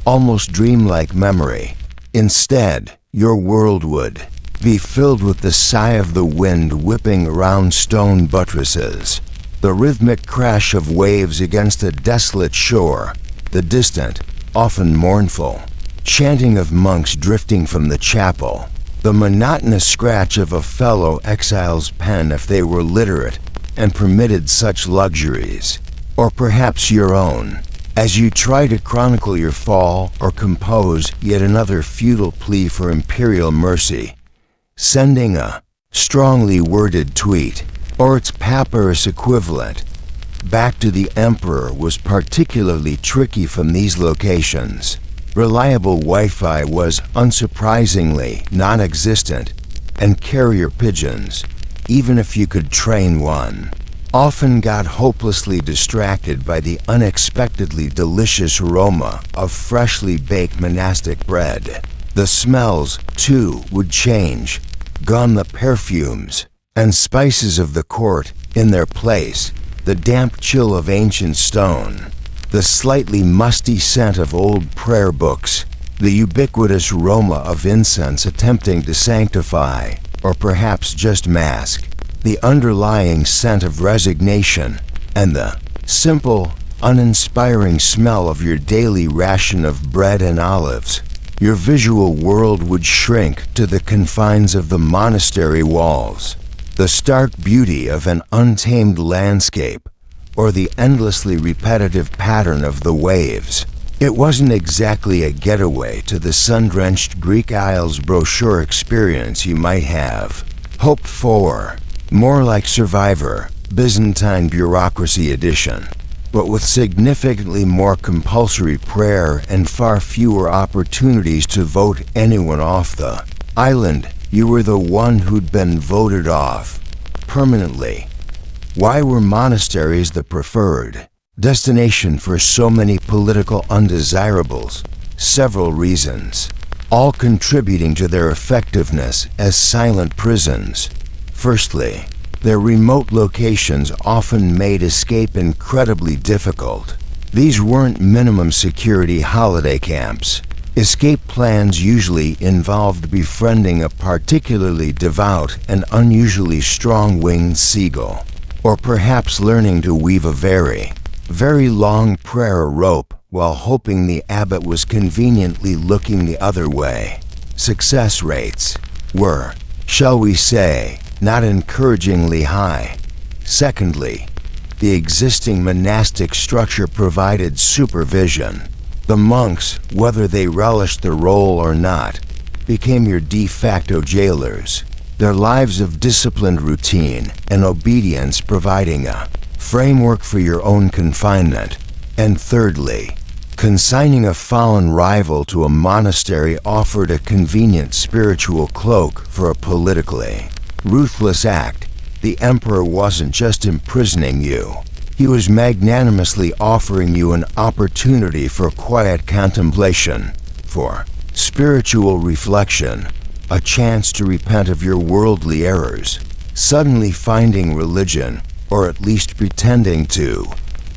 almost dreamlike memory. Instead, your world would be filled with the sigh of the wind whipping around stone buttresses, the rhythmic crash of waves against a desolate shore, the distant, often mournful, chanting of monks drifting from the chapel, the monotonous scratch of a fellow exile's pen if they were literate and permitted such luxuries, or perhaps your own, as you try to chronicle your fall or compose yet another futile plea for imperial mercy. Sending a strongly worded tweet, or its papyrus equivalent, back to the emperor was particularly tricky from these locations. Reliable Wi-Fi was unsurprisingly non-existent, and carrier pigeons, even if you could train one, often got hopelessly distracted by the unexpectedly delicious aroma of freshly baked monastic bread. The smells, too, would change, gone the perfumes and spices of the court, in their place, the damp chill of ancient stone, the slightly musty scent of old prayer books, the ubiquitous aroma of incense attempting to sanctify, or perhaps just mask, the underlying scent of resignation, and the simple, uninspiring smell of your daily ration of bread and olives. Your visual world would shrink to the confines of the monastery walls, the stark beauty of an untamed landscape, or the endlessly repetitive pattern of the waves. It wasn't exactly a getaway to the sun-drenched Greek Isles brochure experience you might have hoped for, more like Survivor, Byzantine Bureaucracy Edition, but with significantly more compulsory prayer and far fewer opportunities to vote anyone off the island. You were the one who'd been voted off. permanently. Why were monasteries the preferred destination for so many political undesirables? Several reasons, all contributing to their effectiveness as silent prisons. Firstly, their remote locations often made escape incredibly difficult. These weren't minimum security holiday camps. Escape plans usually involved befriending a particularly devout and unusually strong-winged seagull, or perhaps learning to weave a very long prayer rope while hoping the abbot was conveniently looking the other way. Success rates were, shall we say, not encouragingly high. Secondly, the existing monastic structure provided supervision. The monks, whether they relished the role or not, became your de facto jailers, their lives of disciplined routine and obedience providing a framework for your own confinement. And thirdly, consigning a fallen rival to a monastery offered a convenient spiritual cloak for a politically ruthless act. The emperor wasn't just imprisoning you. He was magnanimously offering you an opportunity for quiet contemplation, for spiritual reflection, a chance to repent of your worldly errors. Suddenly finding religion, or at least pretending to,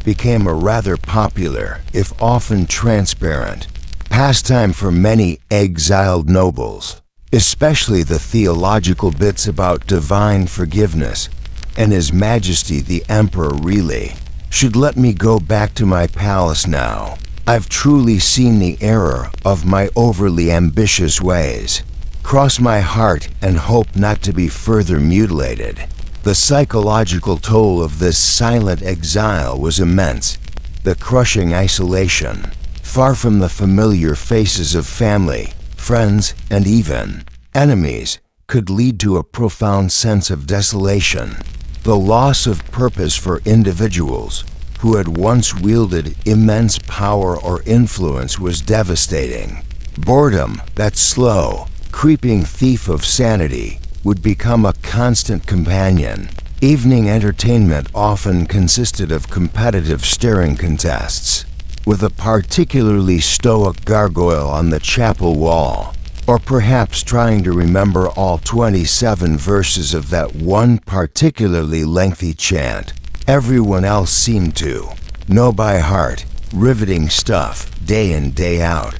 became a rather popular, if often transparent, pastime for many exiled nobles, especially the theological bits about divine forgiveness and His Majesty the Emperor really should let me go back to my palace now. I've truly seen the error of my overly ambitious ways. Cross my heart and hope not to be further mutilated. The psychological toll of this silent exile was immense. The crushing isolation, far from the familiar faces of family, friends, and even enemies, could lead to a profound sense of desolation. The loss of purpose for individuals who had once wielded immense power or influence was devastating. Boredom, that slow, creeping thief of sanity, would become a constant companion. Evening entertainment often consisted of competitive staring contests, with a particularly stoic gargoyle on the chapel wall, or perhaps trying to remember all 27 verses of that one particularly lengthy chant everyone else seemed to know by heart. Riveting stuff, day in, day out.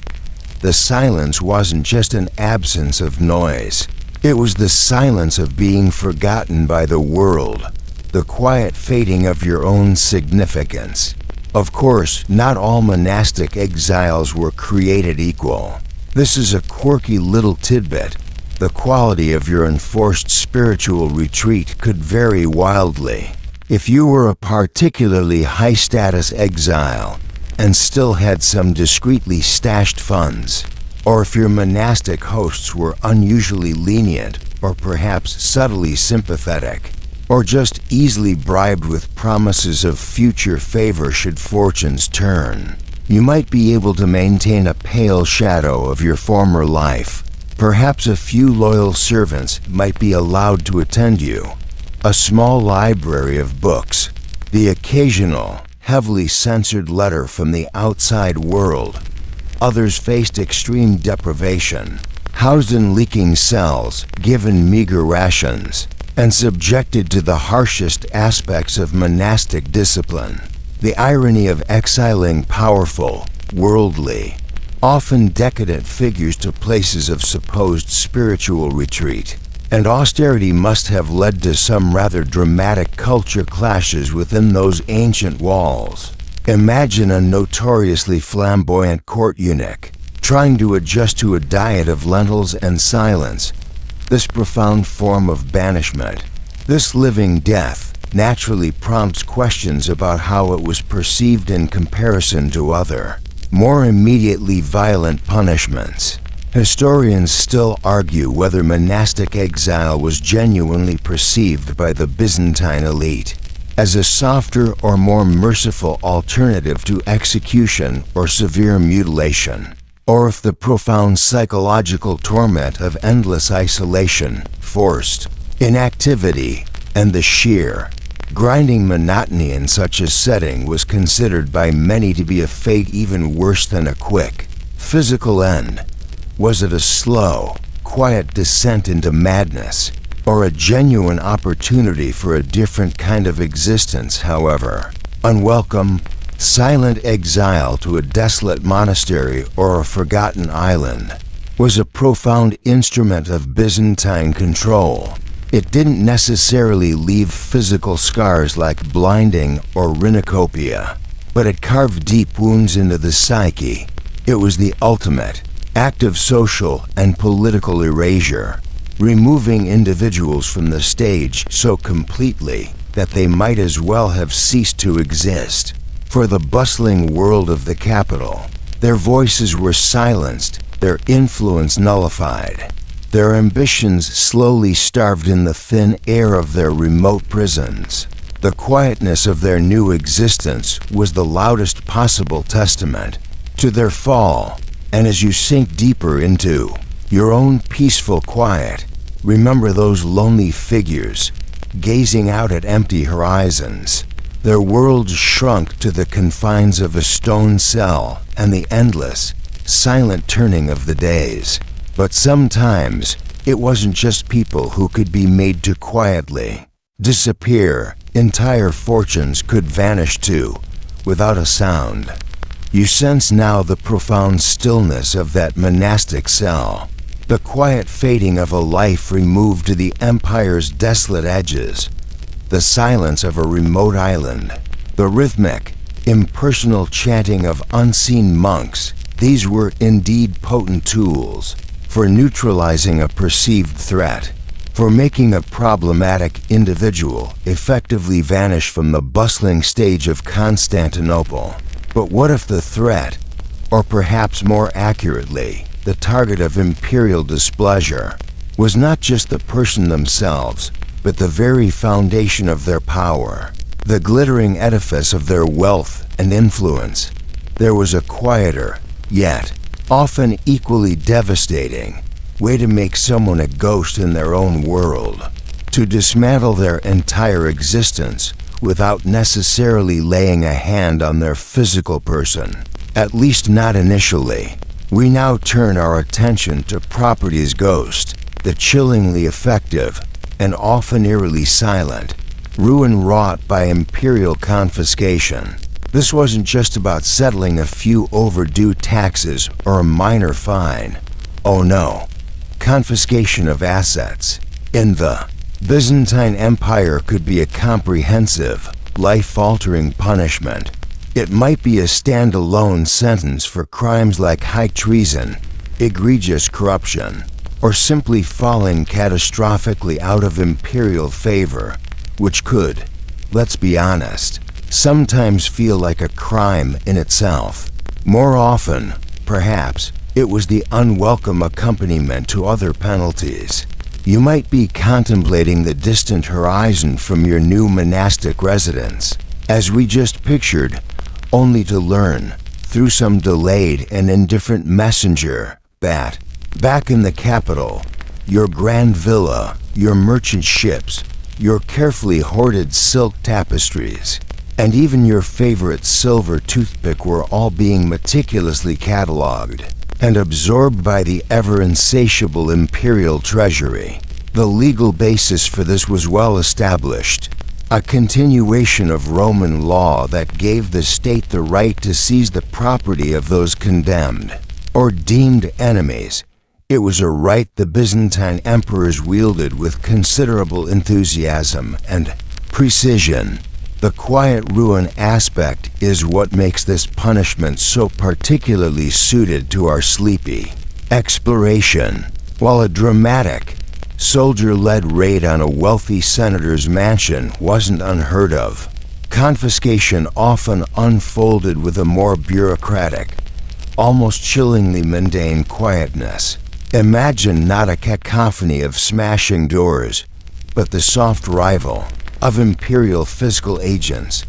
The silence wasn't just an absence of noise. It was the silence of being forgotten by the world, the quiet fading of your own significance. Of course, not all monastic exiles were created equal. This is a quirky little tidbit. The quality of your enforced spiritual retreat could vary wildly. If you were a particularly high-status exile and still had some discreetly stashed funds, or if your monastic hosts were unusually lenient or perhaps subtly sympathetic, or just easily bribed with promises of future favor should fortunes turn, you might be able to maintain a pale shadow of your former life. Perhaps a few loyal servants might be allowed to attend you, a small library of books, the occasional, heavily censored letter from the outside world. Others faced extreme deprivation, housed in leaking cells, given meager rations, and subjected to the harshest aspects of monastic discipline. The irony of exiling powerful, worldly, often decadent figures to places of supposed spiritual retreat and austerity must have led to some rather dramatic culture clashes within those ancient walls. Imagine a notoriously flamboyant court eunuch trying to adjust to a diet of lentils and silence. This profound form of banishment, this living death, naturally prompts questions about how it was perceived in comparison to other, more immediately violent punishments. Historians still argue whether monastic exile was genuinely perceived by the Byzantine elite as a softer or more merciful alternative to execution or severe mutilation, or if the profound psychological torment of endless isolation, forced inactivity, and the sheer, grinding monotony in such a setting was considered by many to be a fate even worse than a quick, physical end. Was it a slow, quiet descent into madness, or a genuine opportunity for a different kind of existence, however unwelcome, silent exile to a desolate monastery or a forgotten island was a profound instrument of Byzantine control. It didn't necessarily leave physical scars like blinding or rhinocopia, but it carved deep wounds into the psyche. It was the ultimate act of social and political erasure, removing individuals from the stage so completely that they might as well have ceased to exist. For the bustling world of the capital, their voices were silenced, their influence nullified, their ambitions slowly starved in the thin air of their remote prisons. The quietness of their new existence was the loudest possible testament to their fall. And as you sink deeper into your own peaceful quiet, remember those lonely figures gazing out at empty horizons. Their worlds shrunk to the confines of a stone cell and the endless, silent turning of the days. But sometimes it wasn't just people who could be made to quietly disappear. Entire fortunes could vanish too, without a sound. You sense now the profound stillness of that monastic cell, the quiet fading of a life removed to the empire's desolate edges, the silence of a remote island, the rhythmic, impersonal chanting of unseen monks. These were indeed potent tools for neutralizing a perceived threat, for making a problematic individual effectively vanish from the bustling stage of Constantinople. But what if the threat, or perhaps more accurately, the target of imperial displeasure, was not just the person themselves, but the very foundation of their power, the glittering edifice of their wealth and influence? There was a quieter, yet often equally devastating, way to make someone a ghost in their own world, to dismantle their entire existence without necessarily laying a hand on their physical person, at least not initially. We now turn our attention to Property's ghost, the chillingly effective and often eerily silent ruin wrought by imperial confiscation. This wasn't just about settling a few overdue taxes or a minor fine. Oh no, confiscation of assets in the Byzantine Empire could be a comprehensive, life-altering punishment. It might be a standalone sentence for crimes like high treason, egregious corruption, or simply falling catastrophically out of imperial favor, which could, let's be honest, sometimes feel like a crime in itself. More often, perhaps, it was the unwelcome accompaniment to other penalties. You might be contemplating the distant horizon from your new monastic residence, as we just pictured, only to learn, through some delayed and indifferent messenger, that, back in the capital, your grand villa, your merchant ships, your carefully hoarded silk tapestries, and even your favorite silver toothpick were all being meticulously catalogued and absorbed by the ever-insatiable imperial treasury. The legal basis for this was well established, a continuation of Roman law that gave the state the right to seize the property of those condemned or deemed enemies. It was a right the Byzantine emperors wielded with considerable enthusiasm and precision. The quiet ruin aspect is what makes this punishment so particularly suited to our sleepy exploration. While a dramatic, soldier-led raid on a wealthy senator's mansion wasn't unheard of, confiscation often unfolded with a more bureaucratic, almost chillingly mundane quietness. Imagine not a cacophony of smashing doors, but the soft rival of imperial fiscal agents,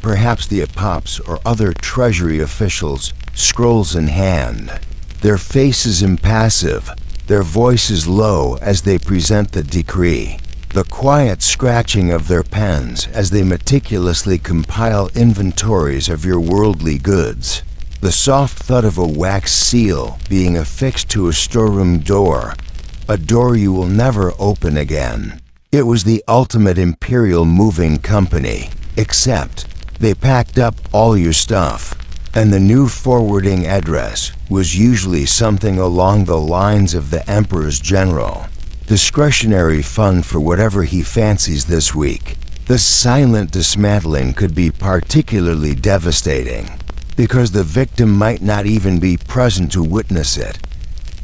perhaps the apopes or other treasury officials, scrolls in hand, their faces impassive, their voices low as they present the decree. the quiet scratching of their pens as they meticulously compile inventories of your worldly goods, the soft thud of a wax seal being affixed to a storeroom door, a door you will never open again. It was the ultimate imperial moving company, except they packed up all your stuff, and the new forwarding address was usually something along the lines of the Emperor's General. Discretionary fund for whatever he fancies this week. This silent dismantling could be particularly devastating, because the victim might not even be present to witness it,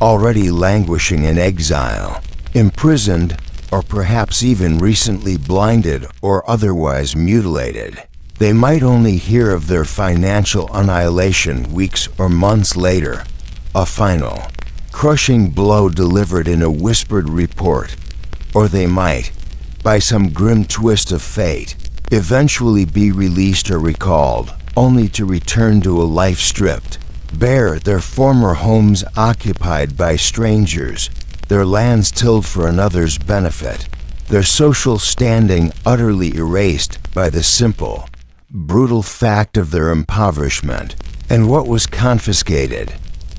already languishing in exile, imprisoned, or perhaps even recently blinded or otherwise mutilated. They might only hear of their financial annihilation weeks or months later, a final, crushing blow delivered in a whispered report, or they might, by some grim twist of fate, eventually be released or recalled, only to return to a life stripped bare, their former homes occupied by strangers, their lands tilled for another's benefit, their social standing utterly erased by the simple, brutal fact of their impoverishment. And what was confiscated?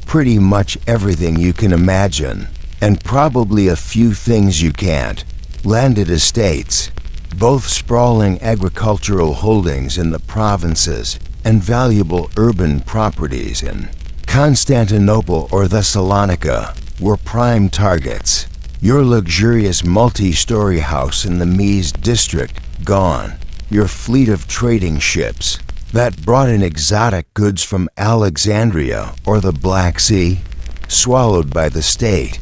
Pretty much everything you can imagine, and probably a few things you can't. Landed estates, both sprawling agricultural holdings in the provinces and valuable urban properties in Constantinople or Thessalonica, were prime targets. Your luxurious multi-story house in the Mies district gone. Your fleet of trading ships that brought in exotic goods from Alexandria or the Black Sea, swallowed by the state.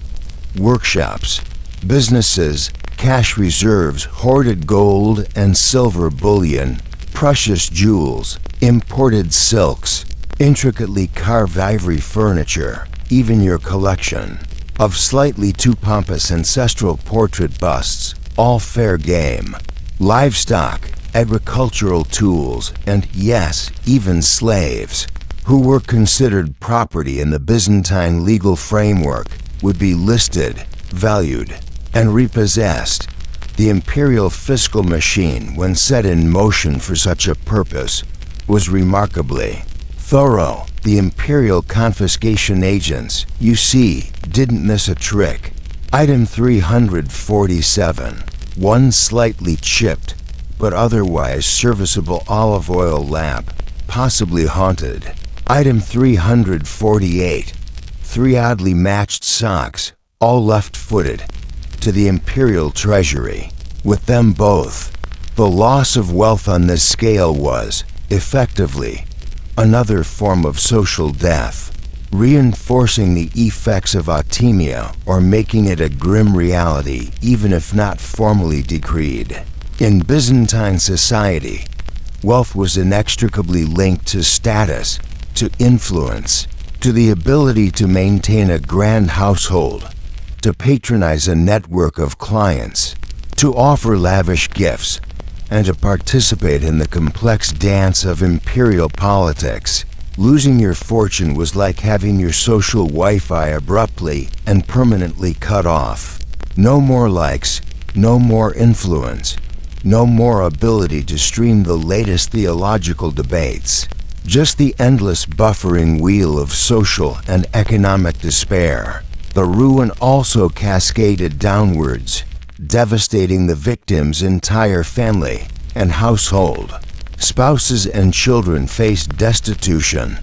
Workshops, businesses, cash reserves, hoarded gold and silver bullion, precious jewels, imported silks, intricately carved ivory furniture, even your collection of slightly too pompous ancestral portrait busts, all fair game. Livestock, agricultural tools, and yes, even slaves, who were considered property in the Byzantine legal framework, would be listed, valued, and repossessed. The imperial fiscal machine, when set in motion for such a purpose, was remarkably thorough. The imperial confiscation agents, you see, didn't miss a trick. Item 347. One slightly chipped, but otherwise serviceable olive oil lamp, possibly haunted. Item 348. Three oddly matched socks, all left-footed, to the imperial treasury. With them both, the loss of wealth on this scale was, effectively, another form of social death, reinforcing the effects of autemia or making it a grim reality even if not formally decreed. In Byzantine society, wealth was inextricably linked to status, to influence, to the ability to maintain a grand household, to patronize a network of clients, to offer lavish gifts, and to participate in the complex dance of imperial politics. Losing your fortune was like having your social Wi-Fi abruptly and permanently cut off. No more likes, no more influence, no more ability to stream the latest theological debates. Just the endless buffering wheel of social and economic despair. The ruin also cascaded downwards, devastating the victim's entire family and household. Spouses and children faced destitution.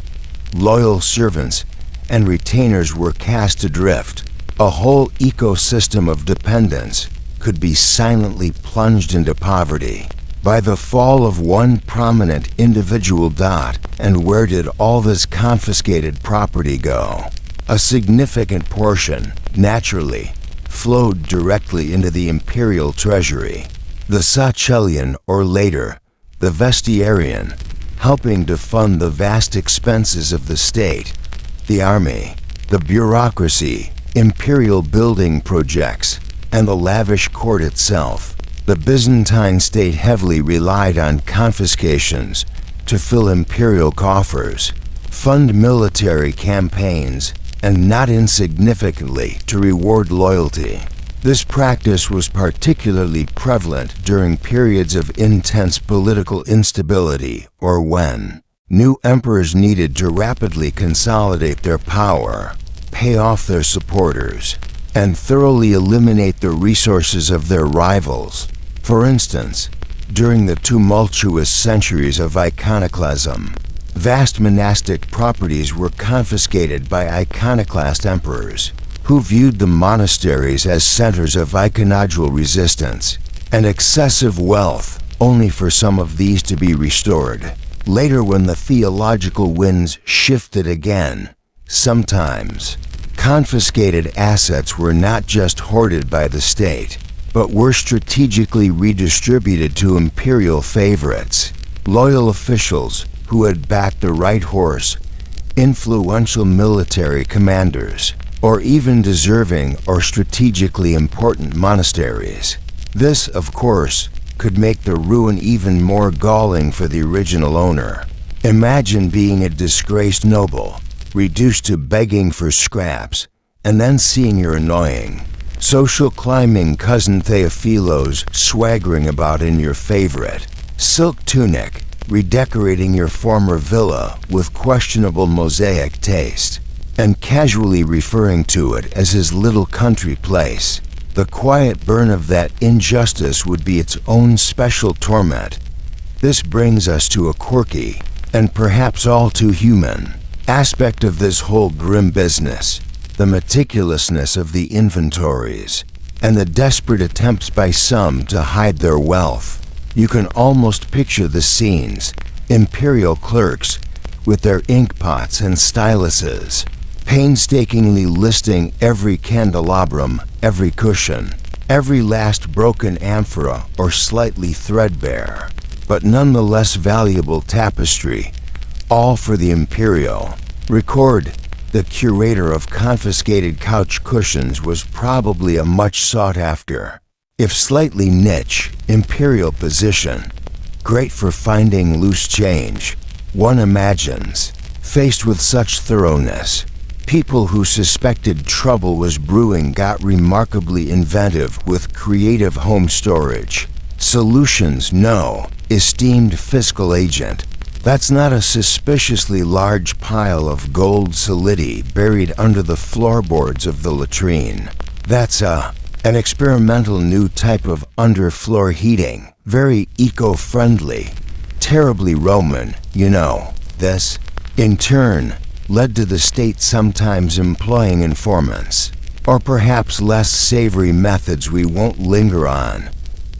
Loyal servants and retainers were cast adrift. A whole ecosystem of dependence could be silently plunged into poverty by the fall of one prominent individual dot. And where did all this confiscated property go? A significant portion, naturally, flowed directly into the imperial treasury. The Sachelian, or later, the Vestiarian, helping to fund the vast expenses of the state, the army, the bureaucracy, imperial building projects, and the lavish court itself. The Byzantine state heavily relied on confiscations to fill imperial coffers, fund military campaigns, and not insignificantly to reward loyalty. This practice was particularly prevalent during periods of intense political instability or when new emperors needed to rapidly consolidate their power, pay off their supporters, and thoroughly eliminate the resources of their rivals. For instance, during the tumultuous centuries of iconoclasm, vast monastic properties were confiscated by iconoclast emperors, who viewed the monasteries as centers of iconodule resistance and excessive wealth, only for some of these to be restored. Later, when the theological winds shifted again, sometimes confiscated assets were not just hoarded by the state, but were strategically redistributed to imperial favorites, loyal officials who had backed the right horse, influential military commanders, or even deserving or strategically important monasteries. This, of course, could make the ruin even more galling for the original owner. Imagine being a disgraced noble, reduced to begging for scraps, and then seeing your annoying, social climbing cousin Theophilos swaggering about in your favorite silk tunic, redecorating your former villa with questionable mosaic taste, and casually referring to it as his little country place. The quiet burn of that injustice would be its own special torment. This brings us to a quirky, and perhaps all too human, aspect of this whole grim business: the meticulousness of the inventories, and the desperate attempts by some to hide their wealth. You can almost picture the scenes: imperial clerks, with their ink pots and styluses, painstakingly listing every candelabrum, every cushion, every last broken amphora or slightly threadbare, but nonetheless valuable tapestry, all for the imperial. Record: the curator of confiscated couch cushions was probably a much sought after, if slightly niche, imperial position, great for finding loose change, one imagines. Faced with such thoroughness, people who suspected trouble was brewing got remarkably inventive with creative home storage solutions. No, esteemed fiscal agent, that's not a suspiciously large pile of gold solidi buried under the floorboards of the latrine. That's an experimental new type of underfloor heating, very eco-friendly, terribly Roman, you know. This, in turn, led to the state sometimes employing informants, or perhaps less savory methods we won't linger on,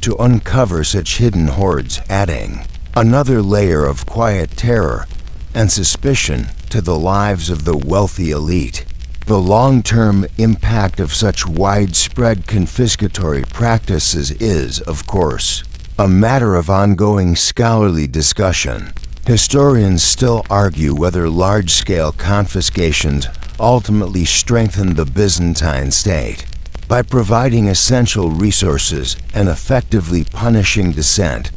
to uncover such hidden hoards, adding another layer of quiet terror and suspicion to the lives of the wealthy elite. The long-term impact of such widespread confiscatory practices is, of course, a matter of ongoing scholarly discussion. Historians still argue whether large-scale confiscations ultimately strengthened the Byzantine state by providing essential resources and effectively punishing dissent,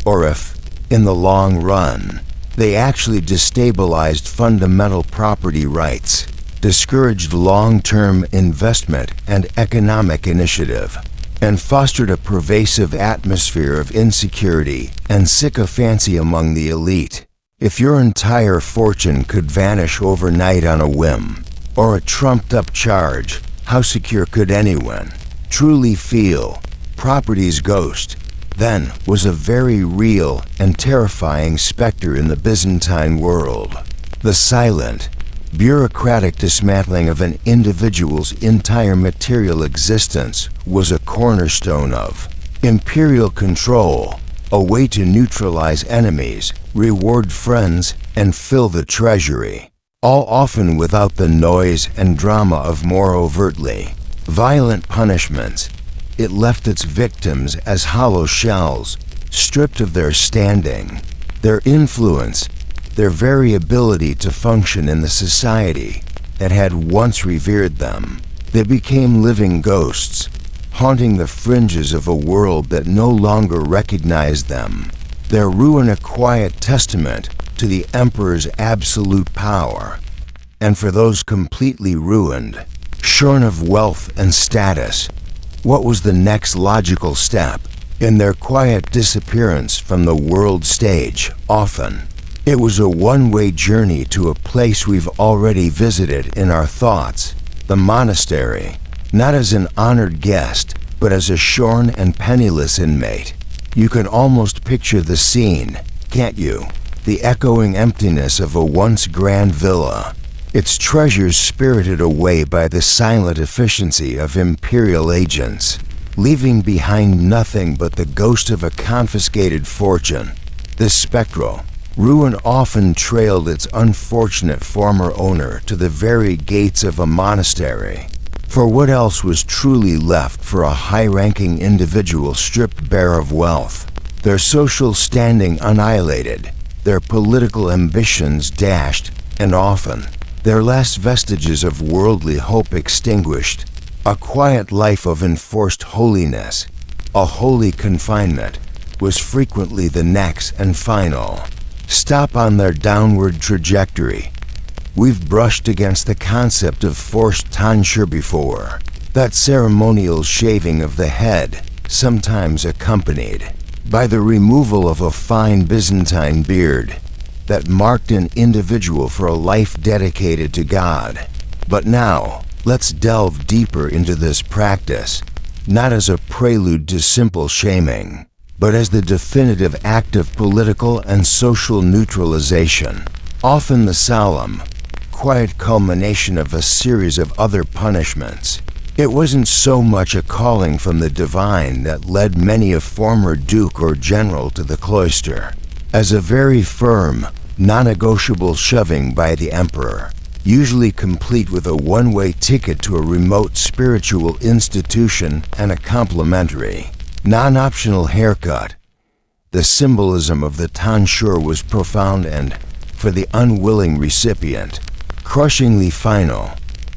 or if, in the long run, they actually destabilized fundamental property rights, discouraged long-term investment and economic initiative, and fostered a pervasive atmosphere of insecurity and sycophancy among the elite. If your entire fortune could vanish overnight on a whim, or a trumped-up charge, how secure could anyone truly feel property's ghost then was a very real and terrifying specter in the Byzantine world. The silent, bureaucratic dismantling of an individual's entire material existence was a cornerstone of imperial control, a way to neutralize enemies, reward friends, and fill the treasury, all often without the noise and drama of more overtly violent punishments. It left its victims as hollow shells, stripped of their standing, their influence, their very ability to function in the society that had once revered them. They became living ghosts, haunting the fringes of a world that no longer recognized them. Their ruin a quiet testament to the emperor's absolute power. And for those completely ruined, shorn of wealth and status, What was the next logical step? In their quiet disappearance from the world stage, often, it was a one-way journey to a place we've already visited in our thoughts, the monastery, not as an honored guest, but as a shorn and penniless inmate. You can almost picture the scene, can't you? The echoing emptiness of a once grand villa, its treasures spirited away by the silent efficiency of imperial agents, leaving behind nothing but the ghost of a confiscated fortune. This spectral ruin often trailed its unfortunate former owner to the very gates of a monastery. For what else was truly left for a high-ranking individual stripped bare of wealth, their social standing annihilated, their political ambitions dashed, and often, their last vestiges of worldly hope extinguished? A quiet life of enforced holiness, a holy confinement, was frequently the next and final stop on their downward trajectory. We've brushed against the concept of forced tonsure before, that ceremonial shaving of the head, sometimes accompanied by the removal of a fine Byzantine beard that marked an individual for a life dedicated to God. But now, let's delve deeper into this practice, not as a prelude to simple shaming, but as the definitive act of political and social neutralization, often the solemn, quiet culmination of a series of other punishments. It wasn't so much a calling from the divine that led many a former duke or general to the cloister, as a very firm, non-negotiable shoving by the emperor, usually complete with a one-way ticket to a remote spiritual institution and a complimentary, non-optional haircut. The symbolism of the tonsure was profound and, for the unwilling recipient, crushingly final.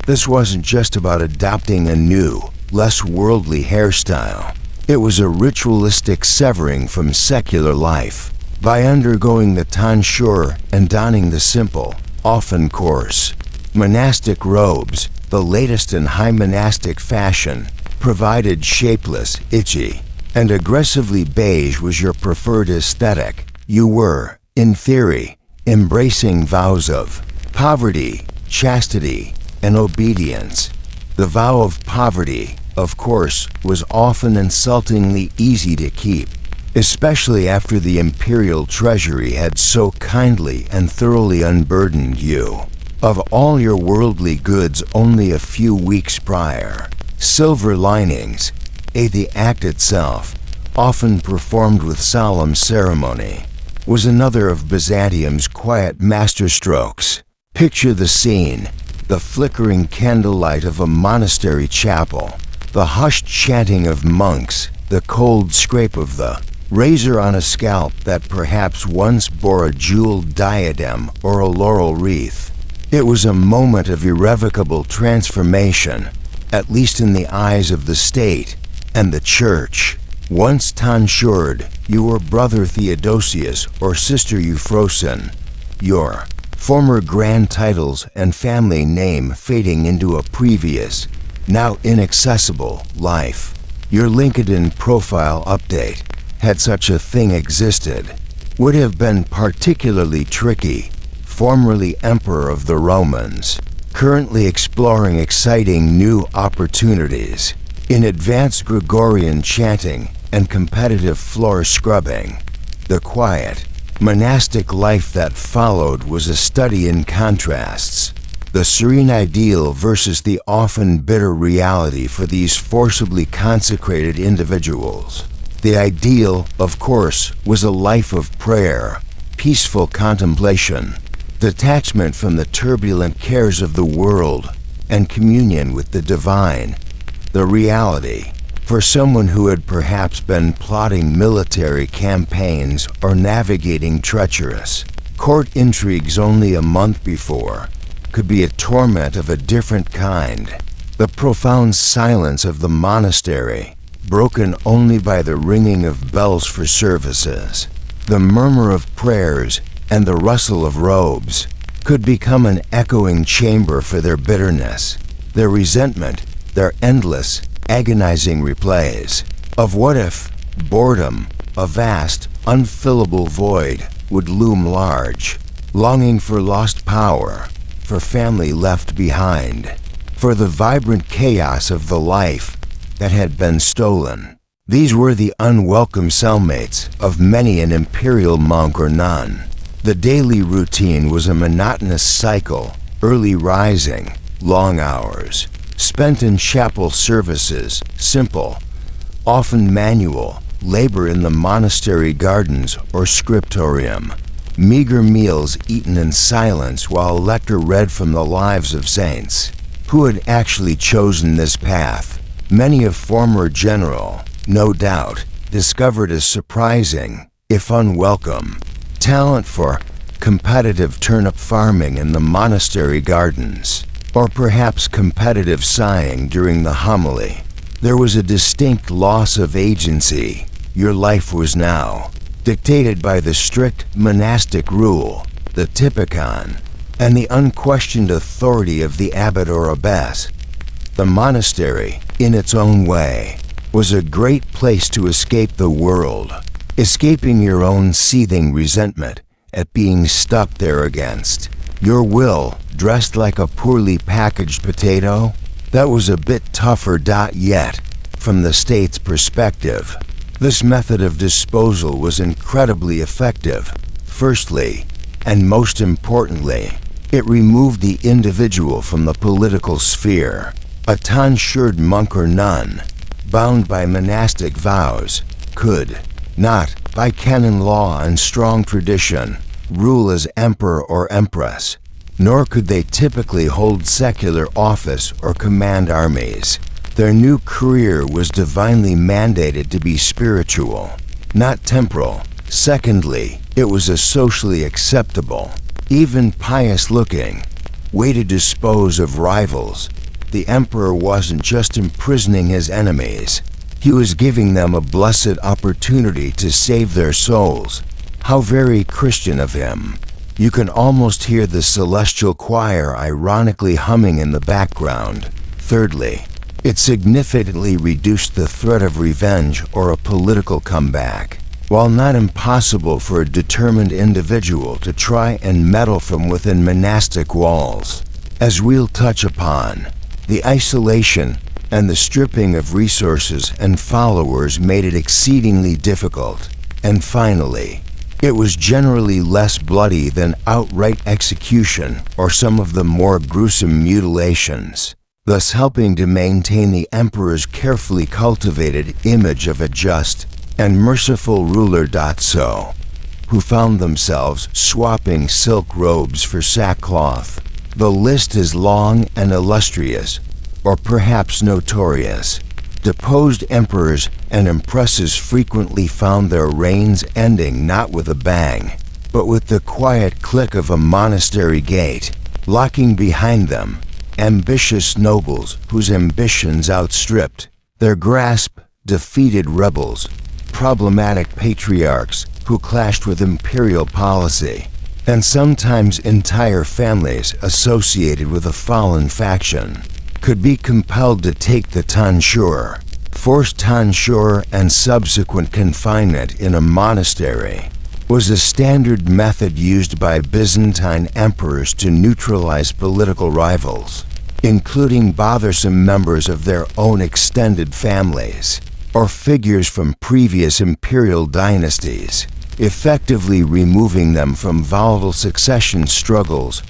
This wasn't just about adopting a new, less worldly hairstyle. It was a ritualistic severing from secular life. By undergoing the tonsure and donning the simple, often coarse, monastic robes, the latest in high monastic fashion, provided shapeless, itchy, and aggressively beige was your preferred aesthetic. You were, in theory, embracing vows of poverty, chastity, and obedience. The vow of poverty, of course, was often insultingly easy to keep, especially after the imperial treasury had so kindly and thoroughly unburdened you of all your worldly goods only a few weeks prior. Silver linings, the act itself, often performed with solemn ceremony, was another of Byzantium's quiet masterstrokes. Picture the scene, the flickering candlelight of a monastery chapel, the hushed chanting of monks, the cold scrape of the razor on a scalp that perhaps once bore a jeweled diadem or a laurel wreath. It was a moment of irrevocable transformation, at least in the eyes of the state and the church. Once tonsured, you were Brother Theodosius or Sister Euphrosyne, your former grand titles and family name fading into a previous, now inaccessible, life. Your LinkedIn profile update, had such a thing existed, would have been particularly tricky. Formerly Emperor of the Romans, currently exploring exciting new opportunities in advanced Gregorian chanting and competitive floor scrubbing. The quiet, monastic life that followed was a study in contrasts, the serene ideal versus the often bitter reality for these forcibly consecrated individuals. The ideal, of course, was a life of prayer, peaceful contemplation, detachment from the turbulent cares of the world, and communion with the divine. The reality, for someone who had perhaps been plotting military campaigns or navigating treacherous court intrigues only a month before, could be a torment of a different kind. The profound silence of the monastery, broken only by the ringing of bells for services, the murmur of prayers, and the rustle of robes, could become an echoing chamber for their bitterness, their resentment, their endless, agonizing replays of what if boredom, a vast, unfillable void, would loom large, longing for lost power, for family left behind, for the vibrant chaos of the life that had been stolen. These were the unwelcome cellmates of many an imperial monk or nun. The daily routine was a monotonous cycle: early rising, long hours, spent in chapel services, simple, often manual, labor in the monastery gardens or scriptorium, meager meals eaten in silence while a lector read from the lives of saints. Who had actually chosen this path? Many a former general, no doubt, discovered as surprising, if unwelcome, talent for competitive turnip farming in the monastery gardens, or perhaps competitive sighing during the homily. There was a distinct loss of agency. Your life was now dictated by the strict monastic rule, the typicon, and the unquestioned authority of the abbot or abbess. The monastery, in its own way, was a great place to escape the world, escaping your own seething resentment at being stuck there against your will, dressed like a poorly packaged potato. That was a bit tougher. Yet, from the state's perspective, this method of disposal was incredibly effective. Firstly, and most importantly, it removed the individual from the political sphere. A tonsured monk or nun, bound by monastic vows, could not, by canon law and strong tradition, rule as emperor or empress, nor could they typically hold secular office or command armies. Their new career was divinely mandated to be spiritual, not temporal. Secondly, it was a socially acceptable, even pious-looking, way to dispose of rivals. The emperor wasn't just imprisoning his enemies, he was giving them a blessed opportunity to save their souls. How very Christian of him. You can almost hear the celestial choir ironically humming in the background. Thirdly, it significantly reduced the threat of revenge or a political comeback. While not impossible for a determined individual to try and meddle from within monastic walls, as we'll touch upon, the isolation and the stripping of resources and followers made it exceedingly difficult. And finally, it was generally less bloody than outright execution or some of the more gruesome mutilations, thus helping to maintain the emperor's carefully cultivated image of a just and merciful ruler. So, who found themselves swapping silk robes for sackcloth. The list is long and illustrious, or perhaps notorious. Deposed emperors and empresses frequently found their reigns ending not with a bang, but with the quiet click of a monastery gate, locking behind them ambitious nobles whose ambitions outstripped their grasp, defeated rebels, problematic patriarchs who clashed with imperial policy, and sometimes entire families associated with a fallen faction could be compelled to take the tonsure. Forced tonsure and subsequent confinement in a monastery was a standard method used by Byzantine emperors to neutralize political rivals, including bothersome members of their own extended families or figures from previous imperial dynasties, effectively removing them from volatile succession struggles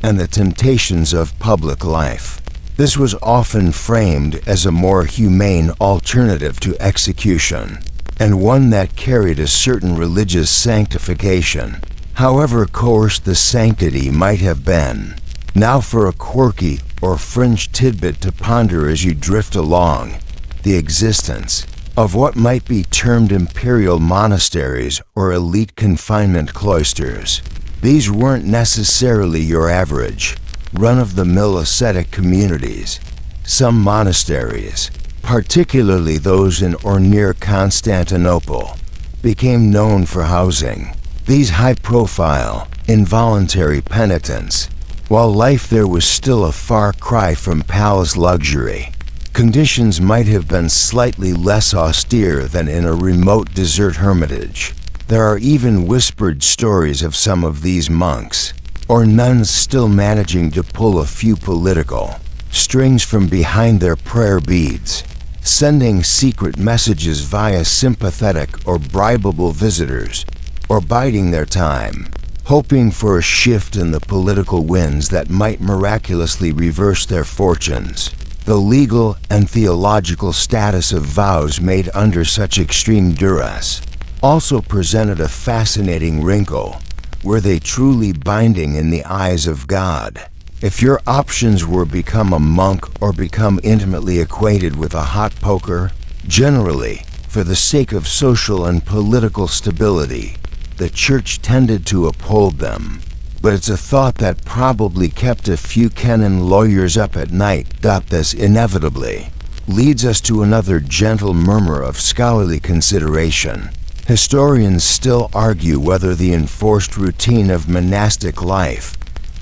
and the temptations of public life. This was often framed as a more humane alternative to execution, and one that carried a certain religious sanctification, however coarse the sanctity might have been. Now for a quirky or fringe tidbit to ponder as you drift along: the existence of what might be termed imperial monasteries or elite confinement cloisters. These weren't necessarily your average, run-of-the-mill ascetic communities. Some monasteries, particularly those in or near Constantinople, became known for housing these high-profile, involuntary penitents, while life there was still a far cry from palace luxury. Conditions might have been slightly less austere than in a remote desert hermitage. There are even whispered stories of some of these monks, or nuns, still managing to pull a few political strings from behind their prayer beads, sending secret messages via sympathetic or bribable visitors, or biding their time, hoping for a shift in the political winds that might miraculously reverse their fortunes. The legal and theological status of vows made under such extreme duress also presented a fascinating wrinkle. Were they truly binding in the eyes of God? If your options were become a monk or become intimately acquainted with a hot poker, generally, for the sake of social and political stability, the church tended to uphold them. But it's a thought that probably kept a few canon lawyers up at night. This inevitably leads us to another gentle murmur of scholarly consideration. Historians still argue whether the enforced routine of monastic life,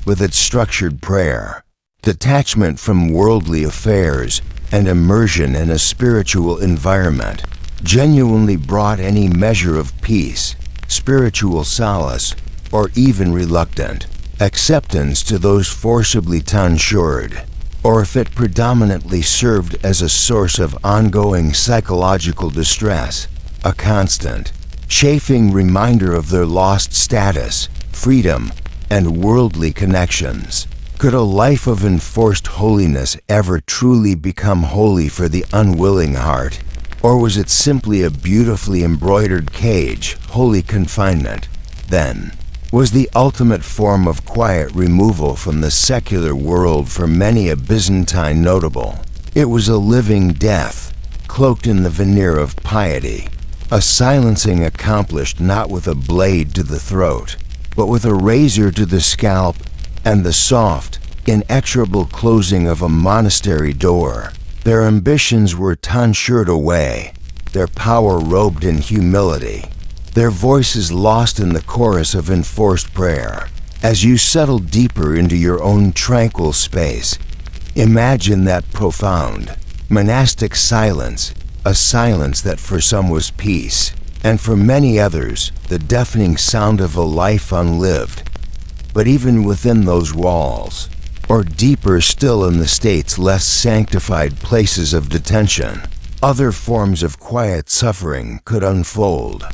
with its structured prayer, detachment from worldly affairs, and immersion in a spiritual environment, genuinely brought any measure of peace, spiritual solace, or even reluctant acceptance to those forcibly tonsured, or if it predominantly served as a source of ongoing psychological distress, a constant, chafing reminder of their lost status, freedom, and worldly connections. Could a life of enforced holiness ever truly become holy for the unwilling heart? Or was it simply a beautifully embroidered cage, holy confinement? Then, was the ultimate form of quiet removal from the secular world for many a Byzantine notable? It was a living death, cloaked in the veneer of piety, a silencing accomplished not with a blade to the throat, but with a razor to the scalp and the soft, inexorable closing of a monastery door. Their ambitions were tonsured away, their power robed in humility, their voices lost in the chorus of enforced prayer. As you settle deeper into your own tranquil space, imagine that profound, monastic silence, a silence that for some was peace, and for many others, the deafening sound of a life unlived. But even within those walls, or deeper still in the state's less sanctified places of detention, other forms of quiet suffering could unfold.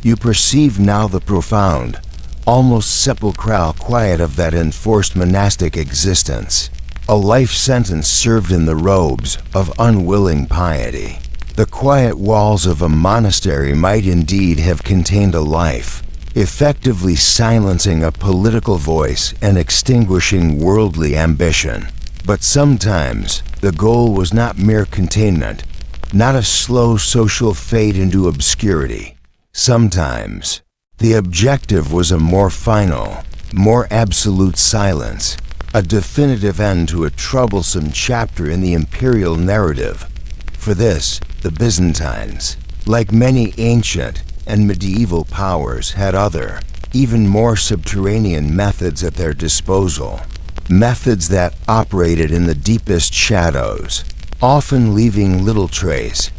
You perceive now the profound, almost sepulchral quiet of that enforced monastic existence, a life sentence served in the robes of unwilling piety. The quiet walls of a monastery might indeed have contained a life, effectively silencing a political voice and extinguishing worldly ambition. But sometimes, the goal was not mere containment, not a slow social fade into obscurity. Sometimes, the objective was a more final, more absolute silence, a definitive end to a troublesome chapter in the imperial narrative. For this, the Byzantines, like many ancient and medieval powers, had other, even more subterranean methods at their disposal. Methods that operated in the deepest shadows, often leaving little trace,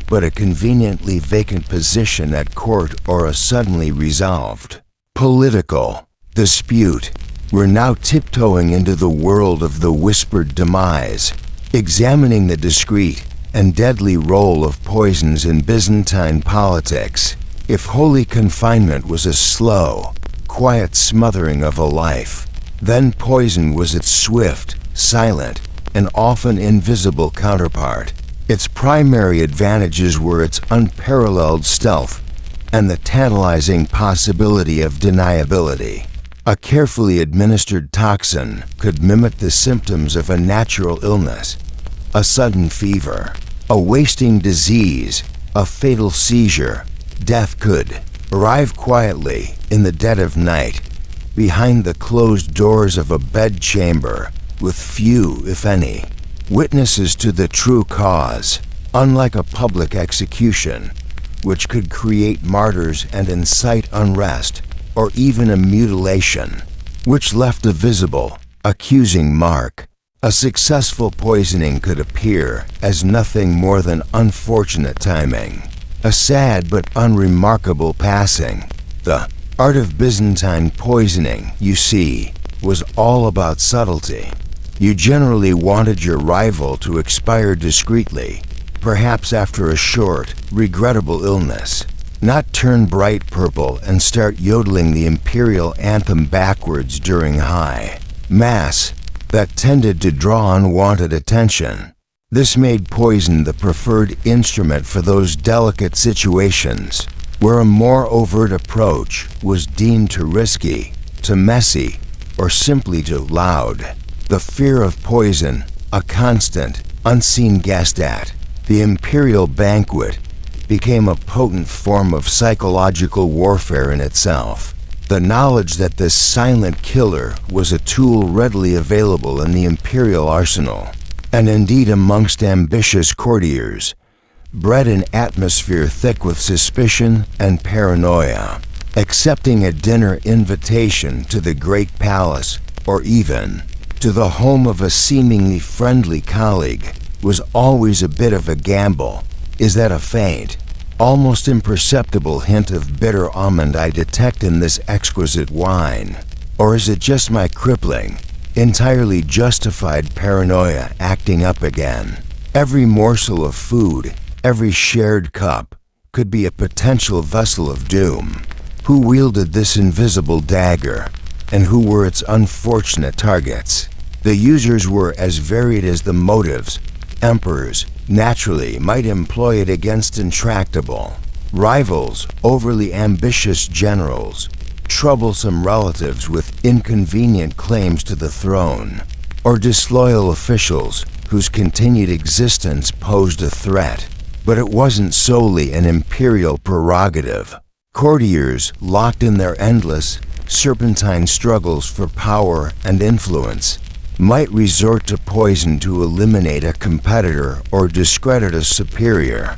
but a conveniently vacant position at court or a suddenly resolved political dispute. We're now tiptoeing into the world of the whispered demise, examining the discreet and deadly role of poisons in Byzantine politics. If holy confinement was a slow, quiet smothering of a life, then poison was its swift, silent, and often invisible counterpart. Its primary advantages were its unparalleled stealth and the tantalizing possibility of deniability. A carefully administered toxin could mimic the symptoms of a natural illness, a sudden fever, a wasting disease, a fatal seizure. Death could arrive quietly in the dead of night, behind the closed doors of a bedchamber, with few, if any, witnesses to the true cause, unlike a public execution, which could create martyrs and incite unrest, or even a mutilation, which left a visible, accusing mark. A successful poisoning could appear as nothing more than unfortunate timing, a sad but unremarkable passing. The art of Byzantine poisoning, you see, was all about subtlety. You generally wanted your rival to expire discreetly, perhaps after a short, regrettable illness, not turn bright purple and start yodeling the imperial anthem backwards during high mass that tended to draw unwanted attention. This made poison the preferred instrument for those delicate situations where a more overt approach was deemed too risky, too messy, or simply too loud. The fear of poison, a constant, unseen guest at the imperial banquet, became a potent form of psychological warfare in itself. The knowledge that this silent killer was a tool readily available in the imperial arsenal, and indeed amongst ambitious courtiers, bred an atmosphere thick with suspicion and paranoia. Accepting a dinner invitation to the great palace, or even to the home of a seemingly friendly colleague, was always a bit of a gamble. Is that a faint, almost imperceptible hint of bitter almond I detect in this exquisite wine? Or is it just my crippling, entirely justified paranoia acting up again? Every morsel of food, every shared cup, could be a potential vessel of doom. Who wielded this invisible dagger, and who were its unfortunate targets? The users were as varied as the motives. Emperors, naturally, might employ it against intractable rivals, overly ambitious generals, troublesome relatives with inconvenient claims to the throne, or disloyal officials whose continued existence posed a threat. But it wasn't solely an imperial prerogative. Courtiers, locked in their endless, serpentine struggles for power and influence, might resort to poison to eliminate a competitor or discredit a superior.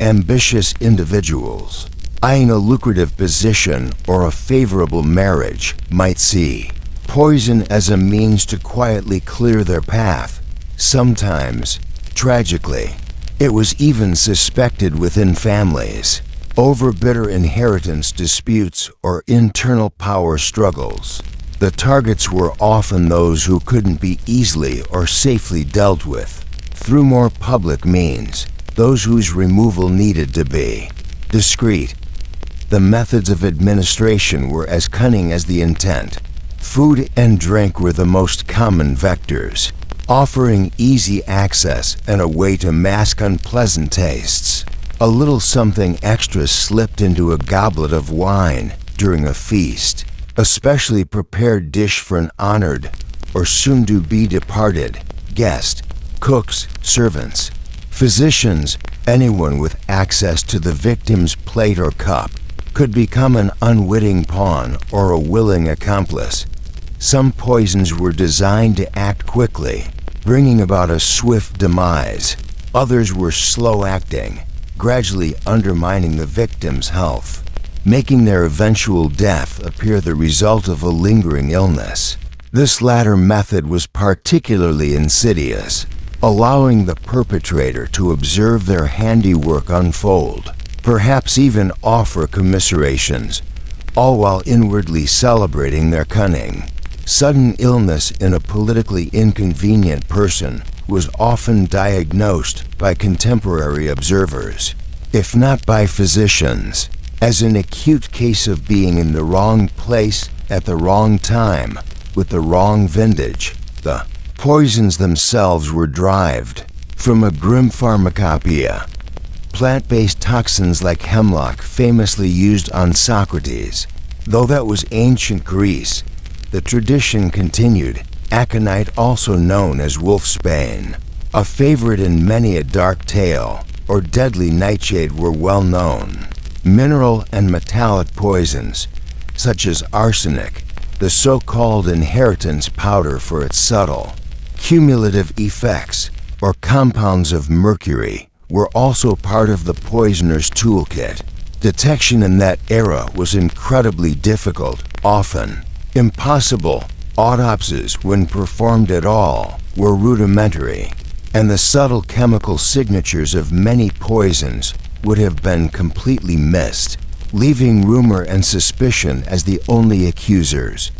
Ambitious individuals, eyeing a lucrative position or a favorable marriage, might see poison as a means to quietly clear their path. Sometimes, tragically, it was even suspected within families, over bitter inheritance disputes or internal power struggles. The targets were often those who couldn't be easily or safely dealt with through more public means, those whose removal needed to be discreet. The methods of administration were as cunning as the intent. Food and drink were the most common vectors, offering easy access and a way to mask unpleasant tastes. A little something extra slipped into a goblet of wine during a feast, a specially prepared dish for an honored or soon-to-be departed guest. Cooks, servants, physicians, anyone with access to the victim's plate or cup could become an unwitting pawn or a willing accomplice. Some poisons were designed to act quickly, bringing about a swift demise. Others were slow-acting, gradually undermining the victim's health, making their eventual death appear the result of a lingering illness. This latter method was particularly insidious, allowing the perpetrator to observe their handiwork unfold, perhaps even offer commiserations, all while inwardly celebrating their cunning. Sudden illness in a politically inconvenient person was often diagnosed by contemporary observers, if not by physicians, as an acute case of being in the wrong place at the wrong time with the wrong vintage. The poisons themselves were derived from a grim pharmacopoeia. Plant-based toxins like hemlock famously used on Socrates. Though that was ancient Greece, the tradition continued. Aconite, also known as wolfsbane, a favorite in many a dark tale, or deadly nightshade were well known. Mineral and metallic poisons, such as arsenic, the so-called inheritance powder for its subtle, cumulative effects, or compounds of mercury, were also part of the poisoner's toolkit. Detection in that era was incredibly difficult, often impossible, Autopsies, when performed at all, were rudimentary, and the subtle chemical signatures of many poisons would have been completely missed, leaving rumor and suspicion as the only accusers.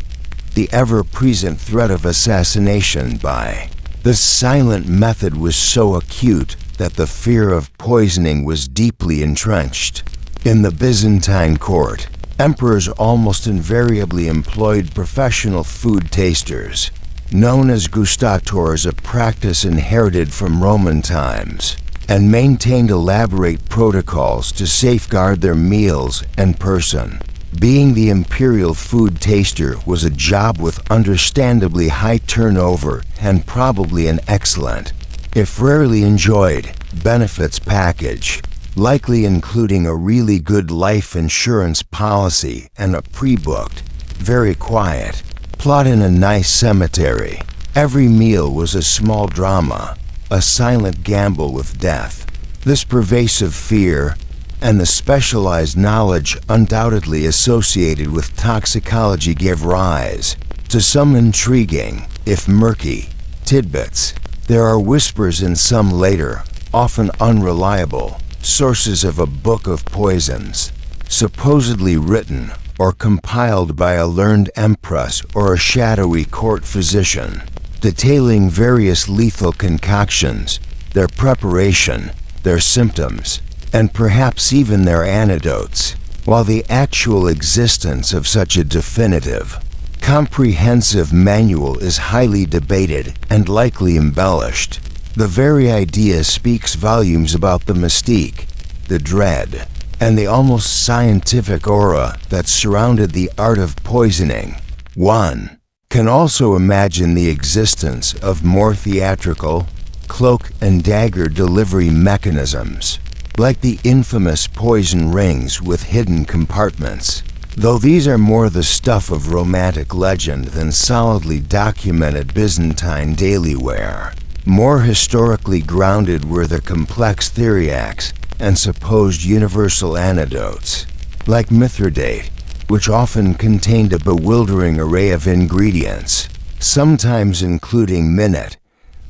The ever-present threat of assassination by the silent method was so acute that the fear of poisoning was deeply entrenched. In the Byzantine court, emperors almost invariably employed professional food tasters, known as gustators, a practice inherited from Roman times, and maintained elaborate protocols to safeguard their meals and person. Being the imperial food taster was a job with understandably high turnover and probably an excellent, if rarely enjoyed, benefits package, likely including a really good life insurance policy and a pre-booked, very quiet, plot in a nice cemetery. Every meal was a small drama, a silent gamble with death. This pervasive fear and the specialized knowledge undoubtedly associated with toxicology gave rise to some intriguing, if murky, tidbits. There are whispers in some later, often unreliable, sources of a book of poisons, supposedly written or compiled by a learned empress or a shadowy court physician, detailing various lethal concoctions, their preparation, their symptoms, and perhaps even their antidotes. While the actual existence of such a definitive, comprehensive manual is highly debated and likely embellished, the very idea speaks volumes about the mystique, the dread, and the almost scientific aura that surrounded the art of poisoning. One can also imagine the existence of more theatrical, cloak and dagger delivery mechanisms, like the infamous poison rings with hidden compartments. Though these are more the stuff of romantic legend than solidly documented Byzantine daily wear, more historically grounded were the complex theriacs and supposed universal antidotes, like mithridate, which often contained a bewildering array of ingredients, sometimes including minute,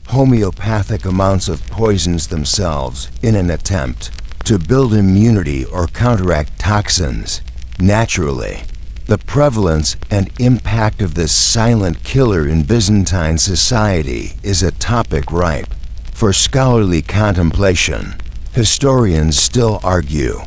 homeopathic amounts of poisons themselves in an attempt to build immunity or counteract toxins. Naturally, the prevalence and impact of this silent killer in Byzantine society is a topic ripe for scholarly contemplation. Historians still argue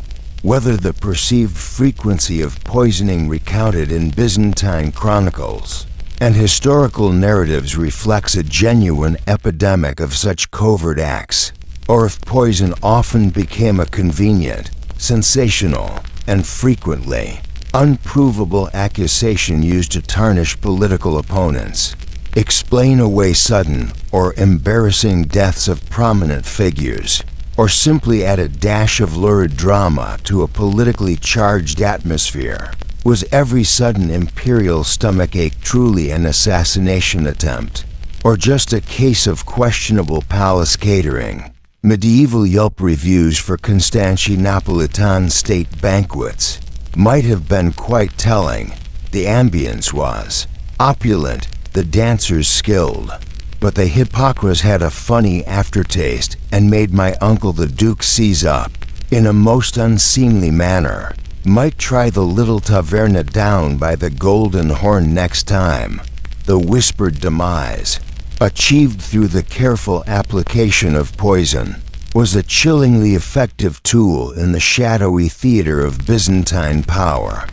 whether the perceived frequency of poisoning recounted in Byzantine chronicles and historical narratives reflects a genuine epidemic of such covert acts, or if poison often became a convenient, sensational, and frequently unprovable accusation used to tarnish political opponents, explain away sudden or embarrassing deaths of prominent figures, or simply add a dash of lurid drama to a politically charged atmosphere. Was every sudden imperial stomachache truly an assassination attempt, or just a case of questionable palace catering? Medieval Yelp reviews for Constantinopolitan state banquets might have been quite telling. The ambience was opulent, the dancers skilled, but the hypocrites had a funny aftertaste and made my uncle the Duke seize up, in a most unseemly manner. Might try the little taverna down by the Golden Horn next time. The whispered demise, achieved through the careful application of poison, was a chillingly effective tool in the shadowy theater of Byzantine power.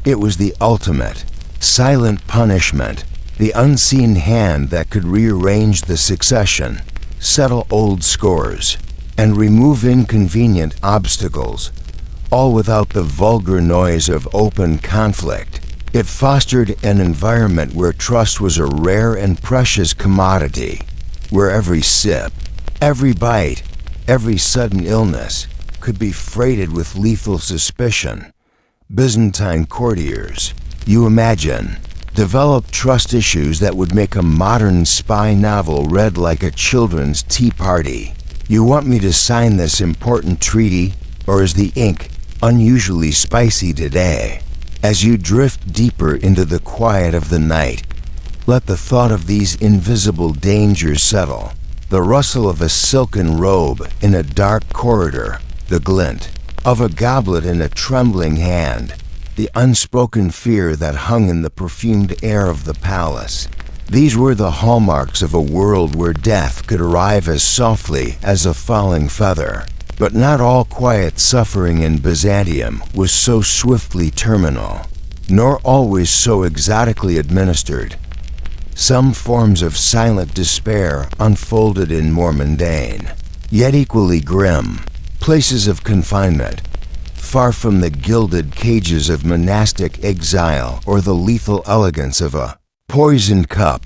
It was the ultimate, silent punishment, the unseen hand that could rearrange the succession, settle old scores, and remove inconvenient obstacles, all without the vulgar noise of open conflict. It fostered an environment where trust was a rare and precious commodity, where every sip, every bite, every sudden illness could be freighted with lethal suspicion. Byzantine courtiers, you imagine, developed trust issues that would make a modern spy novel read like a children's tea party. You want me to sign this important treaty, or is the ink unusually spicy today? As you drift deeper into the quiet of the night, Let the thought of these invisible dangers settle. The rustle of a silken robe in a dark corridor, the glint of a goblet in a trembling hand, the unspoken fear that hung in the perfumed air of the palace. These were the hallmarks of a world where death could arrive as softly as a falling feather. But not all quiet suffering in Byzantium was so swiftly terminal, nor always so exotically administered. Some forms of silent despair unfolded in more mundane, yet equally grim, places of confinement, far from the gilded cages of monastic exile or the lethal elegance of a poisoned cup.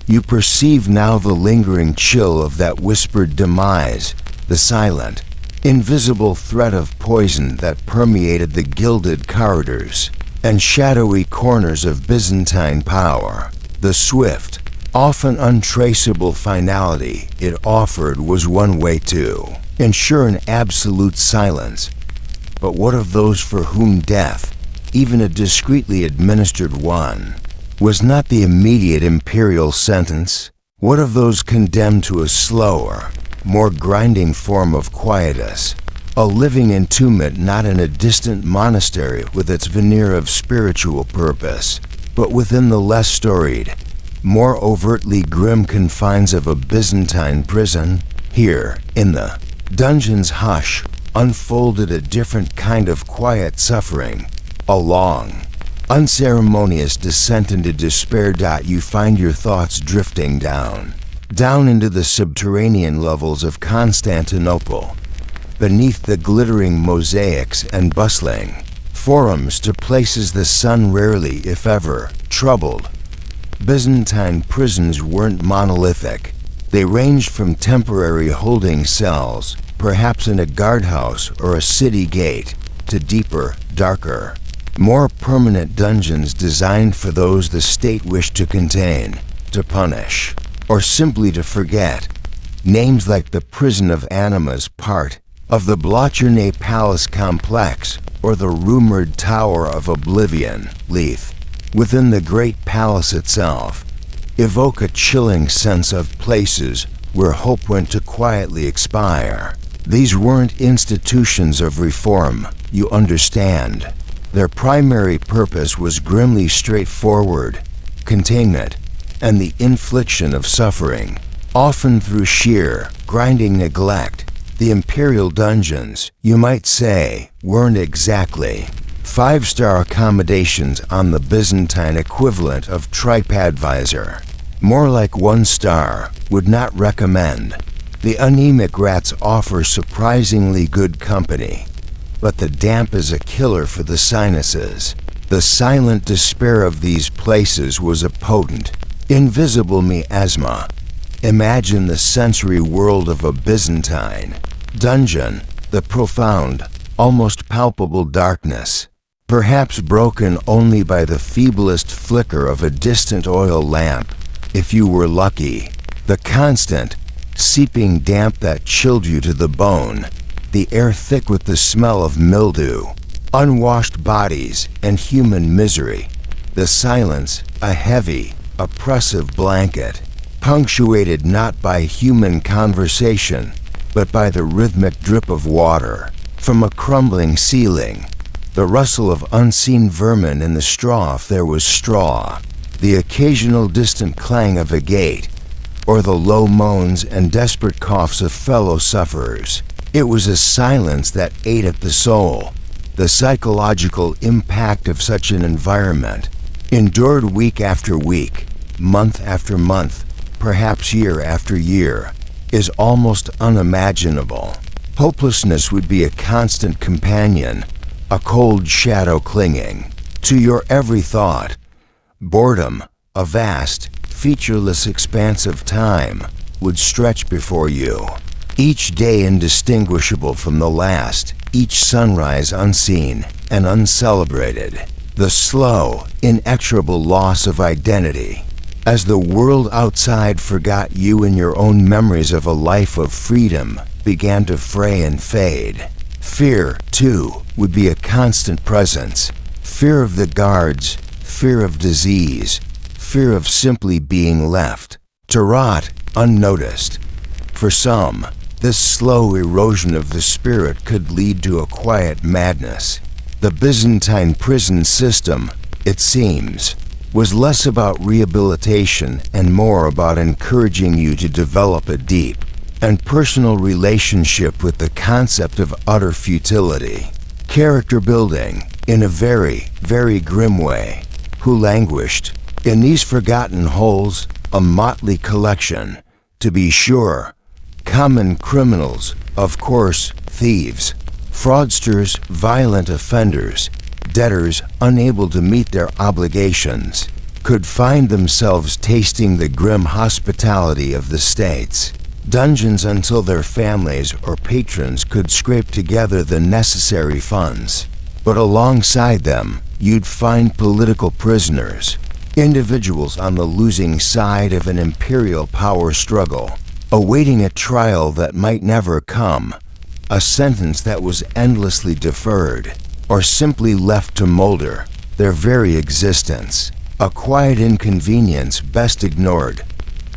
You perceive now the lingering chill of that whispered demise, the silent, invisible threat of poison that permeated the gilded corridors and shadowy corners of Byzantine power. The swift, often untraceable finality it offered was one way to ensure an absolute silence. But what of those for whom death, even a discreetly administered one, was not the immediate imperial sentence? What of those condemned to a slower, more grinding form of quietus, a living entombment not in a distant monastery with its veneer of spiritual purpose, but within the less storied, more overtly grim confines of a Byzantine prison? Here, in the dungeon's hush, unfolded a different kind of quiet suffering, a long, unceremonious descent into despair. You find your thoughts drifting down into the subterranean levels of Constantinople, beneath the glittering mosaics and bustling forums to places the sun rarely, if ever, troubled. Byzantine prisons weren't monolithic. They ranged from temporary holding cells, perhaps in a guardhouse or a city gate, to deeper, darker, more permanent dungeons designed for those the state wished to contain, to punish, or simply to forget. Names like the Prison of Animas, part of the Blotchernet Palace complex, or the rumored Tower of Oblivion, Leith, within the great palace itself, evoke a chilling sense of places where hope went to quietly expire. These weren't institutions of reform, you understand. Their primary purpose was grimly straightforward: containment and the infliction of suffering, often through sheer, grinding neglect. The imperial dungeons, you might say, weren't exactly five-star accommodations on the Byzantine equivalent of TripAdvisor. More like 1 star, would not recommend. The anemic rats offer surprisingly good company, but the damp is a killer for the sinuses. The silent despair of these places was a potent, invisible miasma. Imagine the sensory world of a Byzantine dungeon, the profound, almost palpable darkness, perhaps broken only by the feeblest flicker of a distant oil lamp, if you were lucky. The constant, seeping damp that chilled you to the bone, the air thick with the smell of mildew, unwashed bodies, and human misery. The silence, a heavy, oppressive blanket, punctuated not by human conversation, but by the rhythmic drip of water from a crumbling ceiling, the rustle of unseen vermin in the straw if there was straw, the occasional distant clang of a gate, or the low moans and desperate coughs of fellow sufferers. It was a silence that ate at the soul. The psychological impact of such an environment, endured week after week, month after month, perhaps year after year, is almost unimaginable. Hopelessness would be a constant companion, a cold shadow clinging to your every thought. Boredom, a vast, featureless expanse of time, would stretch before you, each day indistinguishable from the last, each sunrise unseen and uncelebrated. The slow, inexorable loss of identity, as the world outside forgot you and your own memories of a life of freedom began to fray and fade. Fear, too, would be a constant presence. Fear of the guards, fear of disease, fear of simply being left to rot unnoticed. For some, this slow erosion of the spirit could lead to a quiet madness. The Byzantine prison system, it seems, was less about rehabilitation and more about encouraging you to develop a deep and personal relationship with the concept of utter futility. Character building, in a very, very grim way. Who languished in these forgotten holes? A motley collection, to be sure. Common criminals, of course, thieves, fraudsters, violent offenders, debtors unable to meet their obligations, could find themselves tasting the grim hospitality of the states. Dungeons until their families or patrons could scrape together the necessary funds. But alongside them, you'd find political prisoners, individuals on the losing side of an imperial power struggle, awaiting a trial that might never come, a sentence that was endlessly deferred, or simply left to molder their very existence, a quiet inconvenience best ignored.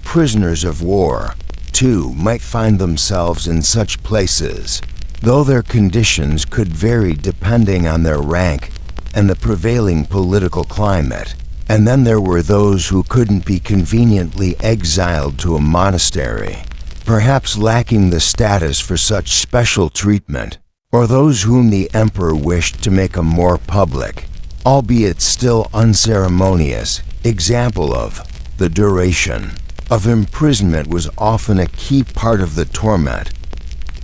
Prisoners of war, too, might find themselves in such places, though their conditions could vary depending on their rank and the prevailing political climate. And then there were those who couldn't be conveniently exiled to a monastery, perhaps lacking the status for such special treatment, or those whom the emperor wished to make a more public, albeit still unceremonious, example of. The duration of imprisonment was often a key part of the torment.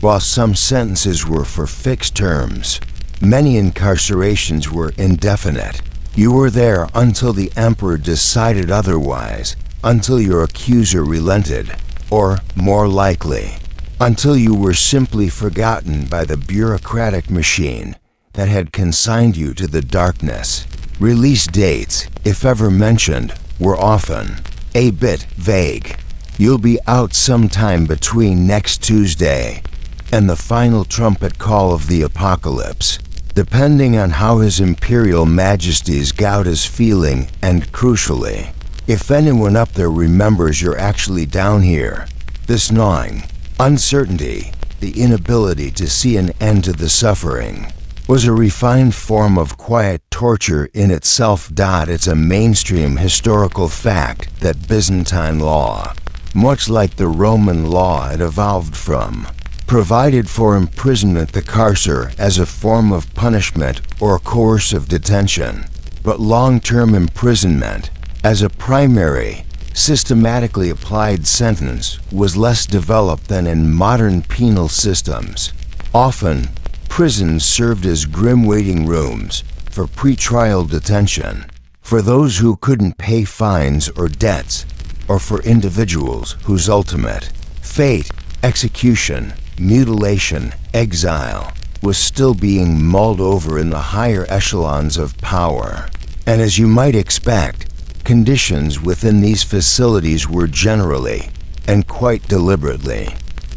While some sentences were for fixed terms, many incarcerations were indefinite. You were there until the emperor decided otherwise, until your accuser relented, or, more likely, until you were simply forgotten by the bureaucratic machine that had consigned you to the darkness. Release dates, if ever mentioned, were often a bit vague. You'll be out sometime between next Tuesday and the final trumpet call of the apocalypse, depending on how His Imperial Majesty's gout is feeling and, crucially, if anyone up there remembers you're actually down here. This gnawing uncertainty, the inability to see an end to the suffering, was a refined form of quiet torture in itself. It's a mainstream historical fact that Byzantine law, much like the Roman law it evolved from, provided for imprisonment, the carcer, as a form of punishment or coercive detention, but long-term imprisonment, as a primary, systematically applied sentence, was less developed than in modern penal systems. Often, prisons served as grim waiting rooms for pre-trial detention, for those who couldn't pay fines or debts, or for individuals whose ultimate fate, execution, mutilation, exile, was still being mulled over in the higher echelons of power. And as you might expect, conditions within these facilities were generally, and quite deliberately,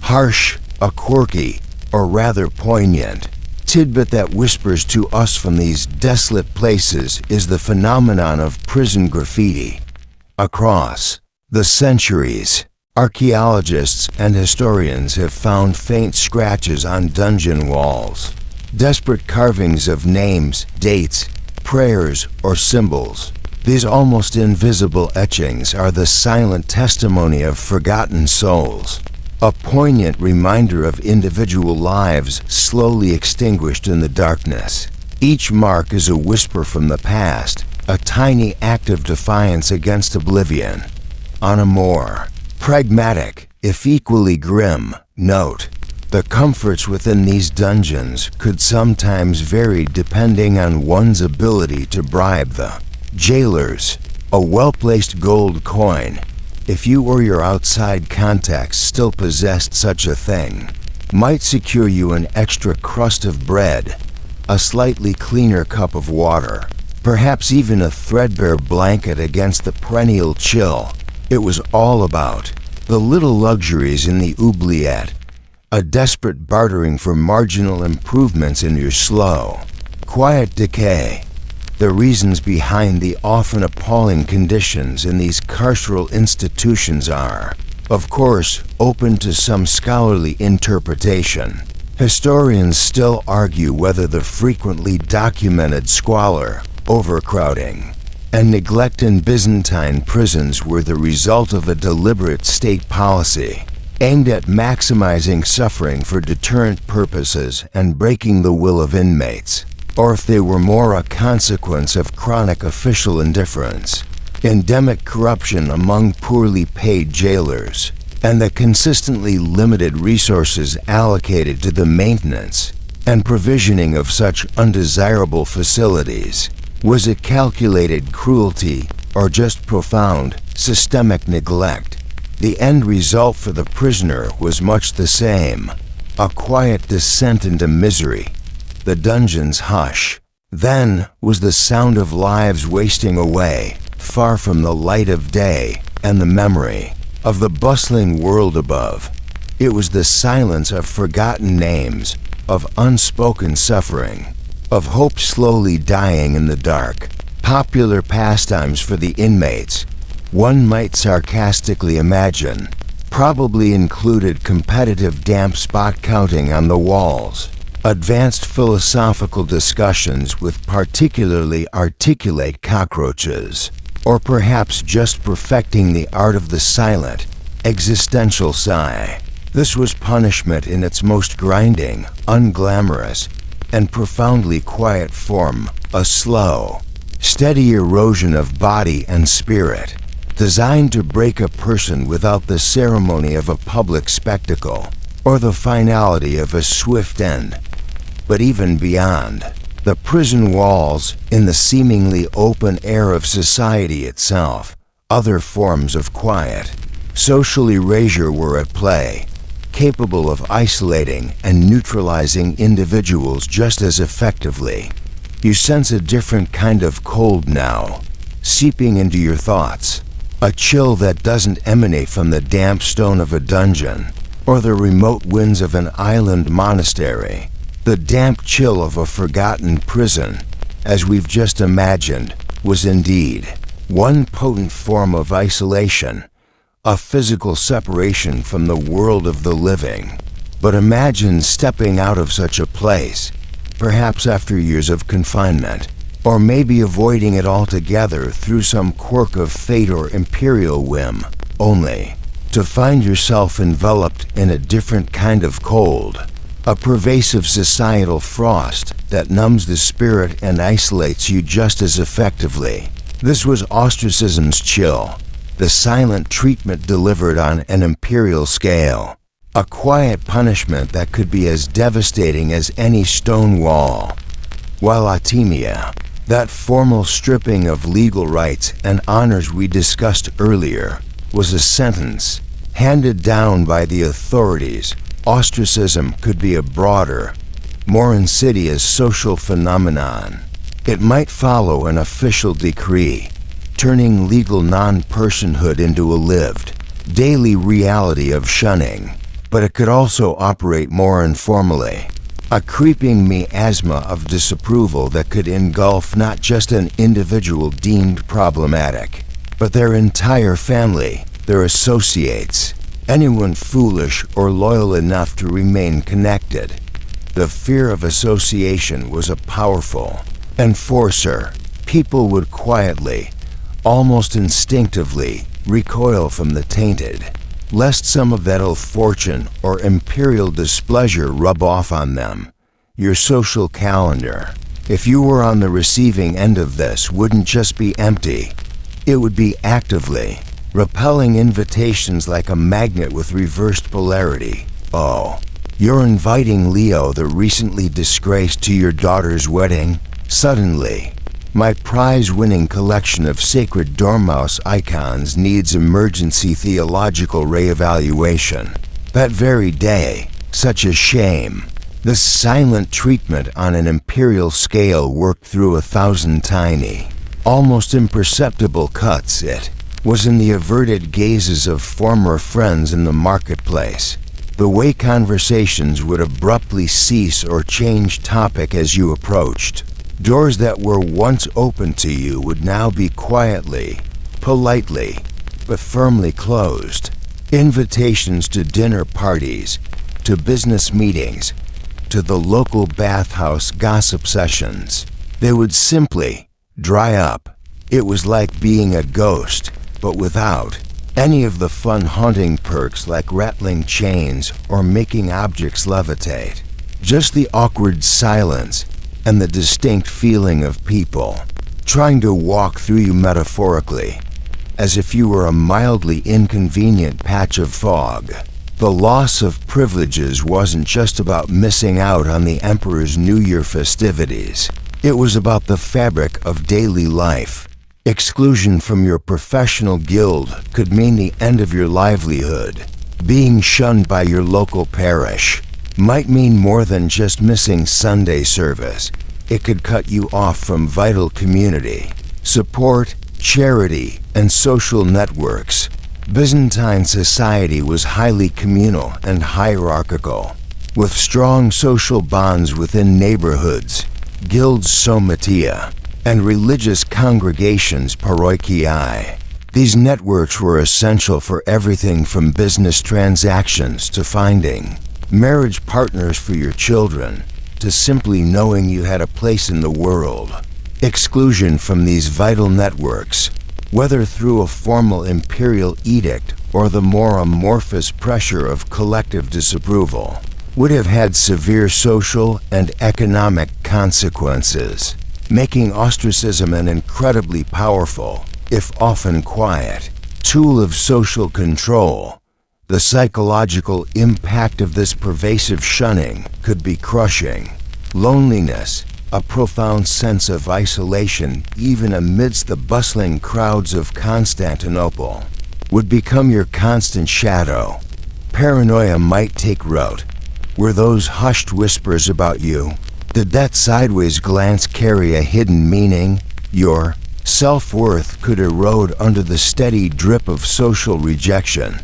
harsh. A quirky, or rather poignant, tidbit that whispers to us from these desolate places is the phenomenon of prison graffiti. Across the centuries, archaeologists and historians have found faint scratches on dungeon walls, desperate carvings of names, dates, prayers, or symbols. These almost invisible etchings are the silent testimony of forgotten souls, a poignant reminder of individual lives slowly extinguished in the darkness. Each mark is a whisper from the past, a tiny act of defiance against oblivion. On a more pragmatic, if equally grim, note, the comforts within these dungeons could sometimes vary depending on one's ability to bribe the jailers. A well-placed gold coin, if you or your outside contacts still possessed such a thing, might secure you an extra crust of bread, a slightly cleaner cup of water, perhaps even a threadbare blanket against the perennial chill. It was all about the little luxuries in the oubliette, a desperate bartering for marginal improvements in your slow, quiet decay. The reasons behind the often appalling conditions in these carceral institutions are, of course, open to some scholarly interpretation. Historians still argue whether the frequently documented squalor, overcrowding, and neglect in Byzantine prisons were the result of a deliberate state policy aimed at maximizing suffering for deterrent purposes and breaking the will of inmates, or if they were more a consequence of chronic official indifference, endemic corruption among poorly paid jailers, and the consistently limited resources allocated to the maintenance and provisioning of such undesirable facilities. Was it calculated cruelty or just profound, systemic neglect? The end result for the prisoner was much the same: a quiet descent into misery, the dungeon's hush. Then was the sound of lives wasting away, far from the light of day and the memory of the bustling world above. It was the silence of forgotten names, of unspoken suffering, of hope slowly dying in the dark. Popular pastimes for the inmates, one might sarcastically imagine, probably included competitive damp spot counting on the walls, advanced philosophical discussions with particularly articulate cockroaches, or perhaps just perfecting the art of the silent, existential sigh. This was punishment in its most grinding, unglamorous, and profoundly quiet form, a slow, steady erosion of body and spirit, designed to break a person without the ceremony of a public spectacle or the finality of a swift end. But even beyond the prison walls, in the seemingly open air of society itself, other forms of quiet, social erasure were at play, capable of isolating and neutralizing individuals just as effectively. You sense a different kind of cold now, seeping into your thoughts, a chill that doesn't emanate from the damp stone of a dungeon or the remote winds of an island monastery. The damp chill of a forgotten prison, as we've just imagined, was indeed one potent form of isolation, a physical separation from the world of the living. But imagine stepping out of such a place, perhaps after years of confinement, or maybe avoiding it altogether through some quirk of fate or imperial whim, only to find yourself enveloped in a different kind of cold, a pervasive societal frost that numbs the spirit and isolates you just as effectively. This was ostracism's chill, the silent treatment delivered on an imperial scale, a quiet punishment that could be as devastating as any stone wall. While atimia, that formal stripping of legal rights and honors we discussed earlier, was a sentence handed down by the authorities, ostracism could be a broader, more insidious social phenomenon. It might follow an official decree, turning legal non-personhood into a lived, daily reality of shunning, but it could also operate more informally, a creeping miasma of disapproval that could engulf not just an individual deemed problematic, but their entire family, their associates, anyone foolish or loyal enough to remain connected. The fear of association was a powerful enforcer. People would quietly, almost instinctively, recoil from the tainted, lest some of that ill fortune or imperial displeasure rub off on them. Your social calendar, if you were on the receiving end of this, wouldn't just be empty. It would be actively repelling invitations like a magnet with reversed polarity. Oh, you're inviting Leo the recently disgraced to your daughter's wedding? Suddenly, my prize-winning collection of sacred dormouse icons needs emergency theological reevaluation. That very day, such a shame. The silent treatment on an imperial scale worked through 1,000 tiny, almost imperceptible cuts. It was in the averted gazes of former friends in the marketplace, the way conversations would abruptly cease or change topic as you approached, Doors that were once open to you would now be quietly, politely, but firmly closed. Invitations to dinner parties, to business meetings, to the local bathhouse gossip sessions, they would simply dry up. It was like being a ghost, but without any of the fun haunting perks like rattling chains or making objects levitate. Just the awkward silence and the distinct feeling of people trying to walk through you metaphorically, as if you were a mildly inconvenient patch of fog. The loss of privileges wasn't just about missing out on the Emperor's New Year festivities. It was about the fabric of daily life. Exclusion from your professional guild could mean the end of your livelihood. Being shunned by your local parish might mean more than just missing Sunday service. It could cut you off from vital community, support, charity, and social networks. Byzantine society was highly communal and hierarchical, with strong social bonds within neighborhoods, guilds somatia, and religious congregations parochiae. These networks were essential for everything from business transactions to finding marriage partners for your children, to simply knowing you had a place in the world. Exclusion from these vital networks, whether through a formal imperial edict or the more amorphous pressure of collective disapproval, would have had severe social and economic consequences, making ostracism an incredibly powerful, if often quiet, tool of social control. The psychological impact of this pervasive shunning could be crushing. Loneliness, a profound sense of isolation even amidst the bustling crowds of Constantinople, would become your constant shadow. Paranoia might take root. Were those hushed whispers about you? Did that sideways glance carry a hidden meaning? Your self-worth could erode under the steady drip of social rejection.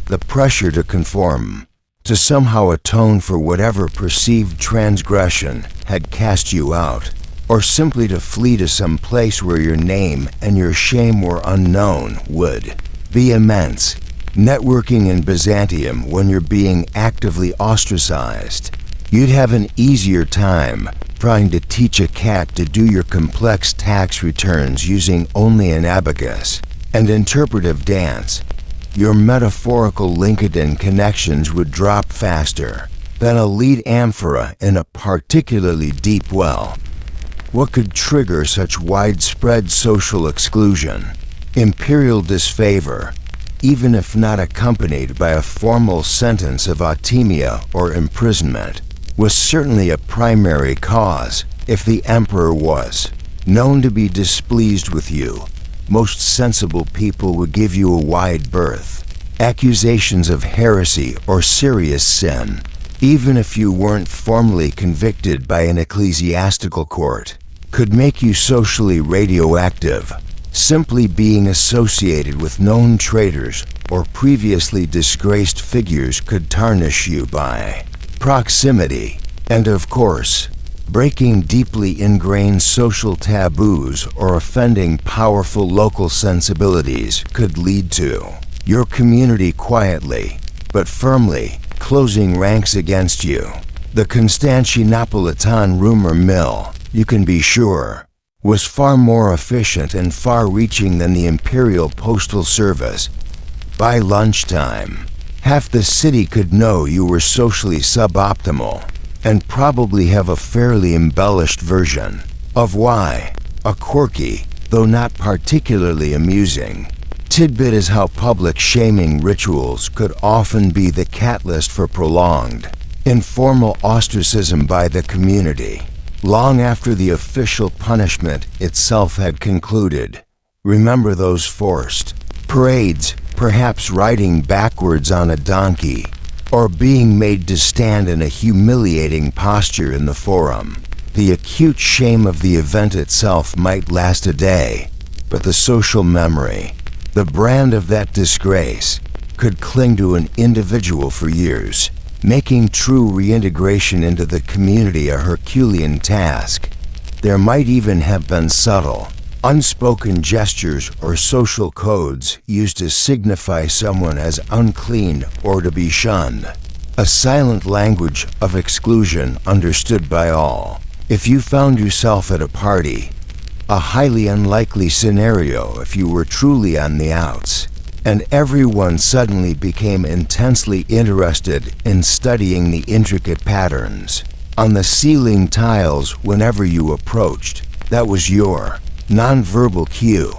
The pressure to conform, to somehow atone for whatever perceived transgression had cast you out, or simply to flee to some place where your name and your shame were unknown, would be immense. Networking in Byzantium when you're being actively ostracized. You'd have an easier time trying to teach a cat to do your complex tax returns using only an abacus and interpretive dance. Your metaphorical LinkedIn connections would drop faster than a lead amphora in a particularly deep well. What could trigger such widespread social exclusion? Imperial disfavor, even if not accompanied by a formal sentence of atimia or imprisonment, was certainly a primary cause. If the emperor was known to be displeased with you, most sensible people would give you a wide berth. Accusations of heresy or serious sin, even if you weren't formally convicted by an ecclesiastical court, could make you socially radioactive. Simply being associated with known traitors or previously disgraced figures could tarnish you by proximity. And of course, breaking deeply ingrained social taboos or offending powerful local sensibilities could lead to your community quietly, but firmly, closing ranks against you. The Constantinopolitan rumor mill, you can be sure, was far more efficient and far-reaching than the Imperial Postal Service. By lunchtime, half the city could know you were socially suboptimal, and probably have a fairly embellished version of why. A quirky, though not particularly amusing, tidbit is how public shaming rituals could often be the catalyst for prolonged, informal ostracism by the community, long after the official punishment itself had concluded. Remember those forced parades, perhaps riding backwards on a donkey, or being made to stand in a humiliating posture in the forum. The acute shame of the event itself might last a day, but the social memory, the brand of that disgrace, could cling to an individual for years, making true reintegration into the community a Herculean task. There might even have been subtle, unspoken gestures or social codes used to signify someone as unclean or to be shunned. A silent language of exclusion understood by all. If you found yourself at a party, a highly unlikely scenario if you were truly on the outs, and everyone suddenly became intensely interested in studying the intricate patterns on the ceiling tiles whenever you approached. That was your nonverbal cue.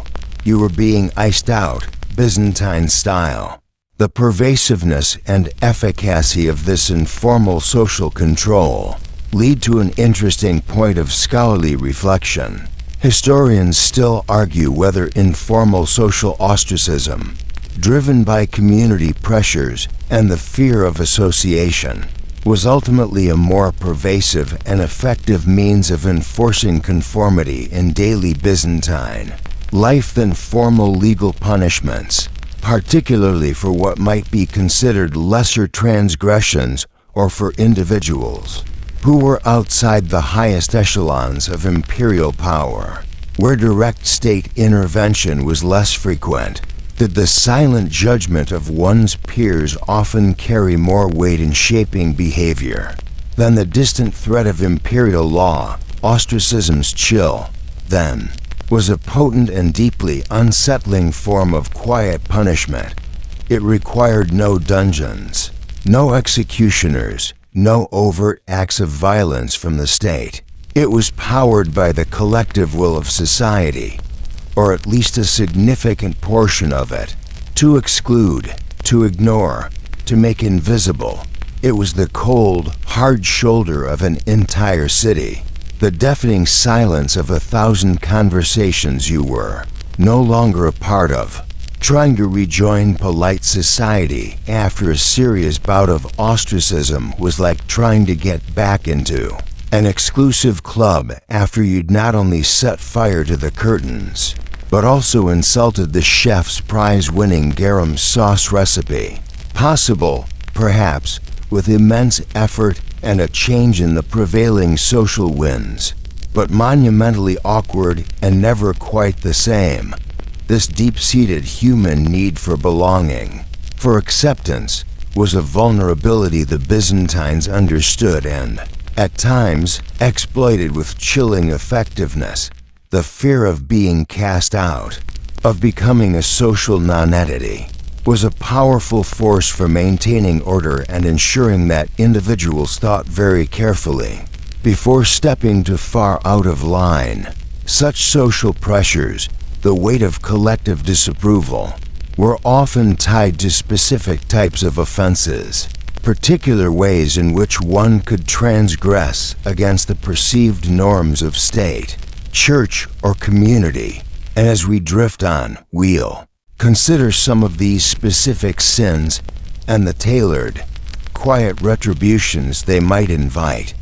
You were being iced out, Byzantine style. The pervasiveness and efficacy of this informal social control lead to an interesting point of scholarly reflection. Historians still argue whether informal social ostracism, driven by community pressures and the fear of association, was ultimately a more pervasive and effective means of enforcing conformity in daily Byzantine life than formal legal punishments, particularly for what might be considered lesser transgressions or for individuals who were outside the highest echelons of imperial power. Where direct state intervention was less frequent, did the silent judgment of one's peers often carry more weight in shaping behavior than the distant threat of imperial law. Ostracism's chill, then, was a potent and deeply unsettling form of quiet punishment. It required no dungeons, no executioners, no overt acts of violence from the state. It was powered by the collective will of society, or at least a significant portion of it. To exclude, to ignore, to make invisible. It was the cold, hard shoulder of an entire city. The deafening silence of 1,000 conversations you were no longer a part of. Trying to rejoin polite society after a serious bout of ostracism was like trying to get back into an exclusive club after you'd not only set fire to the curtains, but also insulted the chef's prize-winning garum sauce recipe. Possible, perhaps, with immense effort and a change in the prevailing social winds, but monumentally awkward and never quite the same. This deep-seated human need for belonging, for acceptance, was a vulnerability the Byzantines understood and, at times, exploited with chilling effectiveness. The fear of being cast out, of becoming a social nonentity, was a powerful force for maintaining order and ensuring that individuals thought very carefully before stepping too far out of line. Such social pressures, the weight of collective disapproval, were often tied to specific types of offenses, particular ways in which one could transgress against the perceived norms of state, church, or community. And as we drift on, we'll consider some of these specific sins and the tailored, quiet retributions they might invite.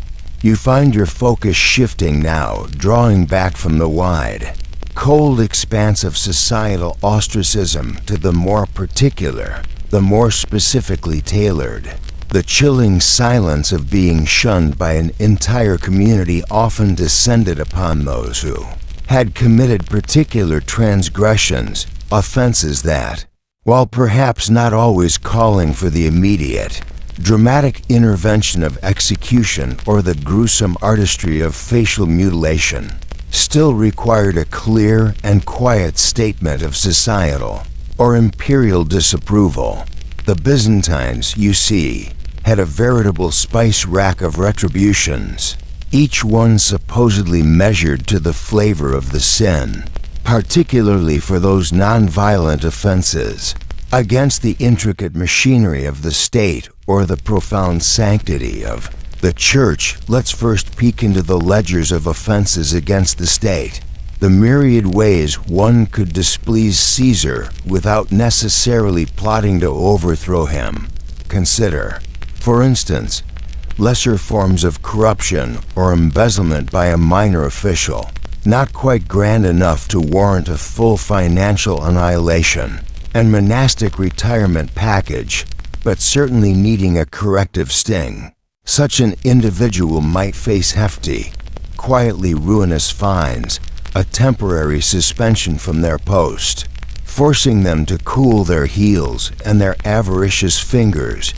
You find your focus shifting now, drawing back from the wide, cold expanse of societal ostracism to the more particular, the more specifically tailored. The chilling silence of being shunned by an entire community often descended upon those who had committed particular transgressions, offenses that, while perhaps not always calling for the immediate, dramatic intervention of execution or the gruesome artistry of facial mutilation, still required a clear and quiet statement of societal or imperial disapproval. The Byzantines, you see, had a veritable spice rack of retributions, each one supposedly measured to the flavor of the sin, particularly for those non-violent offenses against the intricate machinery of the state or the profound sanctity of the church. Let's first peek into the ledgers of offenses against the state, the myriad ways one could displease Caesar without necessarily plotting to overthrow him. Consider, for instance, lesser forms of corruption or embezzlement by a minor official, not quite grand enough to warrant a full financial annihilation and monastic retirement package, but certainly needing a corrective sting. Such an individual might face hefty, quietly ruinous fines, a temporary suspension from their post, forcing them to cool their heels and their avaricious fingers,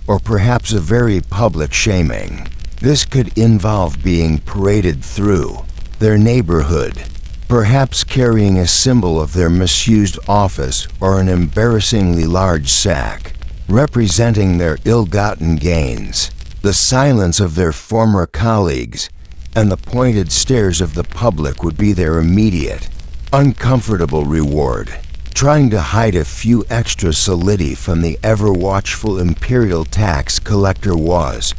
or perhaps a very public shaming. This could involve being paraded through their neighborhood, perhaps carrying a symbol of their misused office or an embarrassingly large sack, representing their ill-gotten gains, the silence of their former colleagues, and the pointed stares of the public would be their immediate, uncomfortable reward. Trying to hide a few extra solidi from the ever-watchful imperial tax collector was,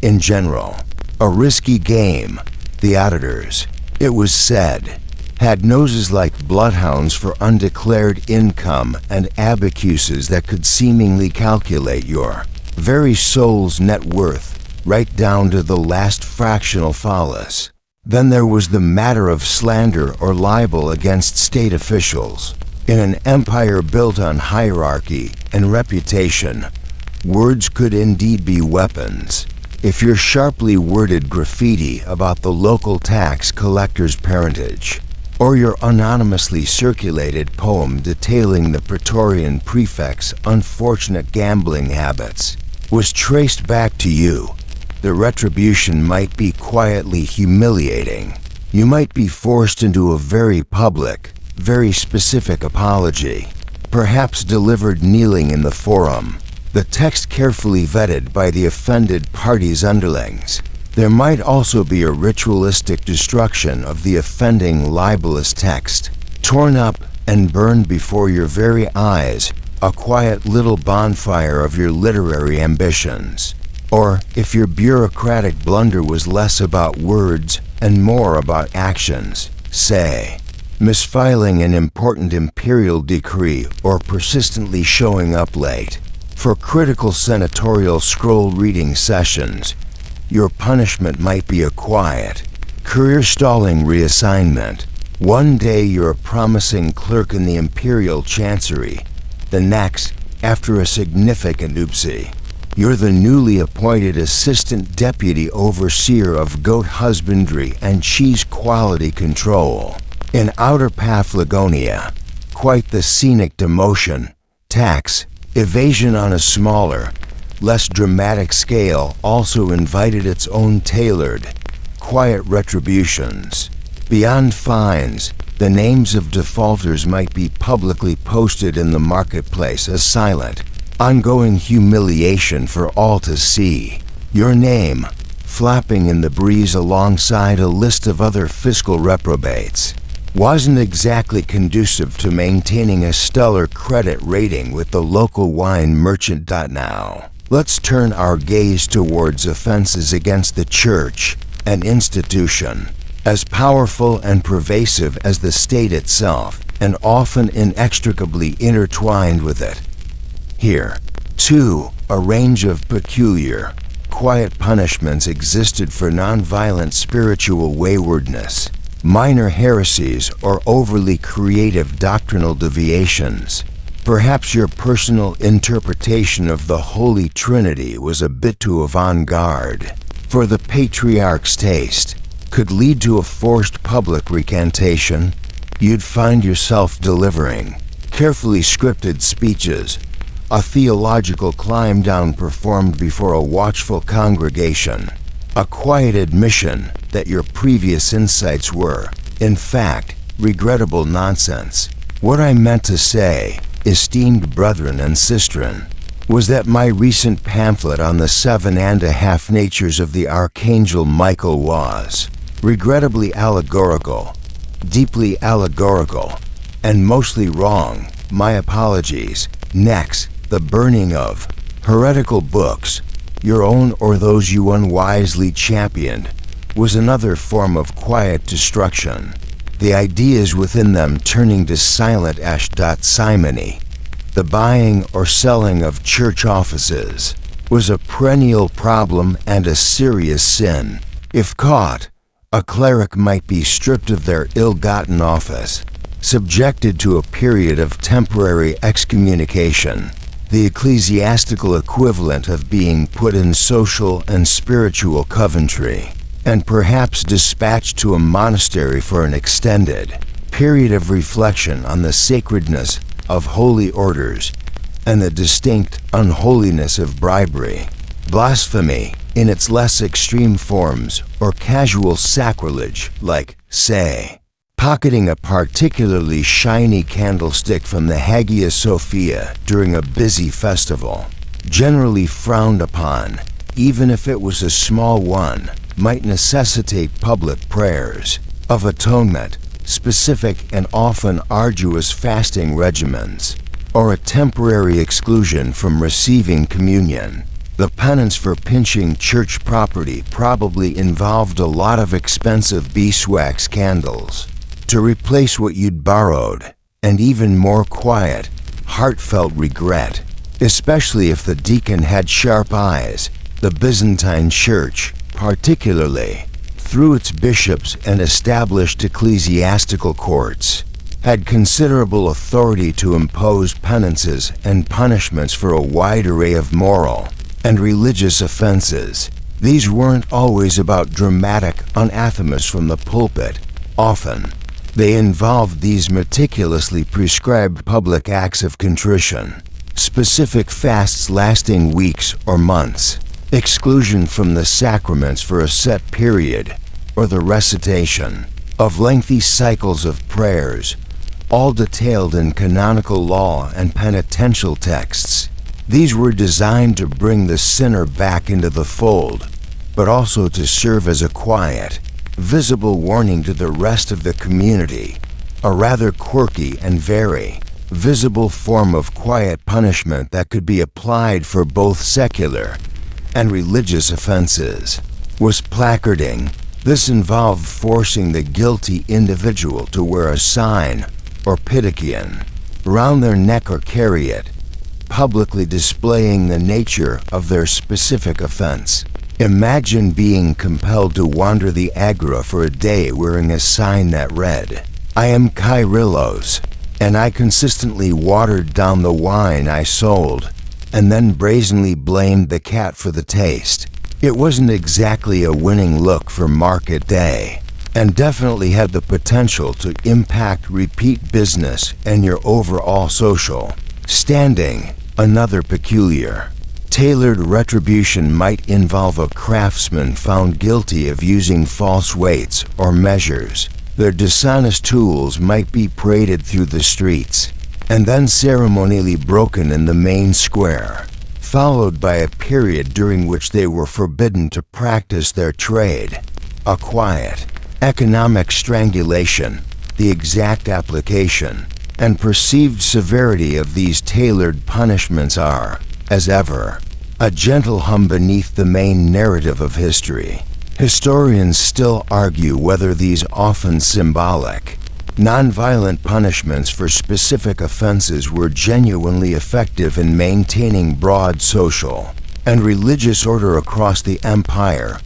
in general, a risky game. The auditors, it was said, had noses like bloodhounds for undeclared income and abacuses that could seemingly calculate your very soul's net worth right down to the last fractional phallus. Then there was the matter of slander or libel against state officials. In an empire built on hierarchy and reputation, words could indeed be weapons. If your sharply worded graffiti about the local tax collector's parentage, or your anonymously circulated poem detailing the Praetorian prefect's unfortunate gambling habits, was traced back to you, the retribution might be quietly humiliating. You might be forced into a very public, very specific apology, perhaps delivered kneeling in the forum, the text carefully vetted by the offended party's underlings. There might also be a ritualistic destruction of the offending libelous text, torn up and burned before your very eyes, a quiet little bonfire of your literary ambitions. Or, if your bureaucratic blunder was less about words and more about actions, say, misfiling an important imperial decree or persistently showing up late for critical senatorial scroll reading sessions, your punishment might be a quiet, career-stalling reassignment. One day you're a promising clerk in the imperial chancery, the next, after a significant oopsie, you're the newly appointed assistant deputy overseer of goat husbandry and cheese quality control. In Outer Paphlagonia, quite the scenic demotion, tax evasion on a smaller, less dramatic scale also invited its own tailored, quiet retributions. Beyond fines, the names of defaulters might be publicly posted in the marketplace as silent, ongoing humiliation for all to see. Your name, flapping in the breeze alongside a list of other fiscal reprobates, wasn't exactly conducive to maintaining a stellar credit rating with the local wine merchant. Now, let's turn our gaze towards offenses against the church, an institution as powerful and pervasive as the state itself, and often inextricably intertwined with it. Here, too, a range of peculiar, quiet punishments existed for nonviolent spiritual waywardness, minor heresies, or overly creative doctrinal deviations. Perhaps your personal interpretation of the Holy Trinity was a bit too avant-garde for the patriarch's taste, could lead to a forced public recantation. You'd find yourself delivering carefully scripted speeches, a theological climb down performed before a watchful congregation, a quiet admission that your previous insights were, in fact, regrettable nonsense. What I meant to say, esteemed brethren and sistren, was that my recent pamphlet on the 7.5 natures of the Archangel Michael was regrettably allegorical, deeply allegorical, and mostly wrong. My apologies. Next, the burning of heretical books, your own or those you unwisely championed, was another form of quiet destruction, the ideas within them turning to silent ash. Simony, the buying or selling of church offices, was a perennial problem and a serious sin. If caught, a cleric might be stripped of their ill-gotten office, subjected to a period of temporary excommunication, the ecclesiastical equivalent of being put in social and spiritual coventry. and perhaps dispatched to a monastery for an extended period of reflection on the sacredness of holy orders and the distinct unholiness of bribery. Blasphemy, in its less extreme forms, or casual sacrilege, like, say, pocketing a particularly shiny candlestick from the Hagia Sophia during a busy festival, generally frowned upon, even if it was a small one, might necessitate public prayers of atonement, specific and often arduous fasting regimens, or a temporary exclusion from receiving communion. The penance for pinching church property probably involved a lot of expensive beeswax candles to replace what you'd borrowed, and even more quiet, heartfelt regret, especially if the deacon had sharp eyes. The Byzantine Church, particularly, through its bishops and established ecclesiastical courts, had considerable authority to impose penances and punishments for a wide array of moral and religious offenses. These weren't always about dramatic anathemas from the pulpit. Often, they involved these meticulously prescribed public acts of contrition, specific fasts lasting weeks or months, exclusion from the sacraments for a set period, or the recitation of lengthy cycles of prayers, all detailed in canonical law and penitential texts. These were designed to bring the sinner back into the fold, but also to serve as a quiet, visible warning to the rest of the community, a rather quirky and very visible form of quiet punishment that could be applied for both secular and religious offenses was placarding. This involved forcing the guilty individual to wear a sign or pitakion around their neck or carry it, publicly displaying the nature of their specific offense. Imagine being compelled to wander the agora for a day wearing a sign that read, "I am Kyrillos, and I consistently watered down the wine I sold," and then brazenly blamed the cat for the taste. It wasn't exactly a winning look for market day, and definitely had the potential to impact repeat business and your overall social standing. Another peculiar, tailored retribution might involve a craftsman found guilty of using false weights or measures. Their dishonest tools might be paraded through the streets, and then ceremonially broken in the main square, followed by a period during which they were forbidden to practice their trade. A quiet, economic strangulation. The exact application and perceived severity of these tailored punishments are, as ever, a gentle hum beneath the main narrative of history. Historians still argue whether these often symbolic, nonviolent punishments for specific offenses were genuinely effective in maintaining broad social and religious order across the empire,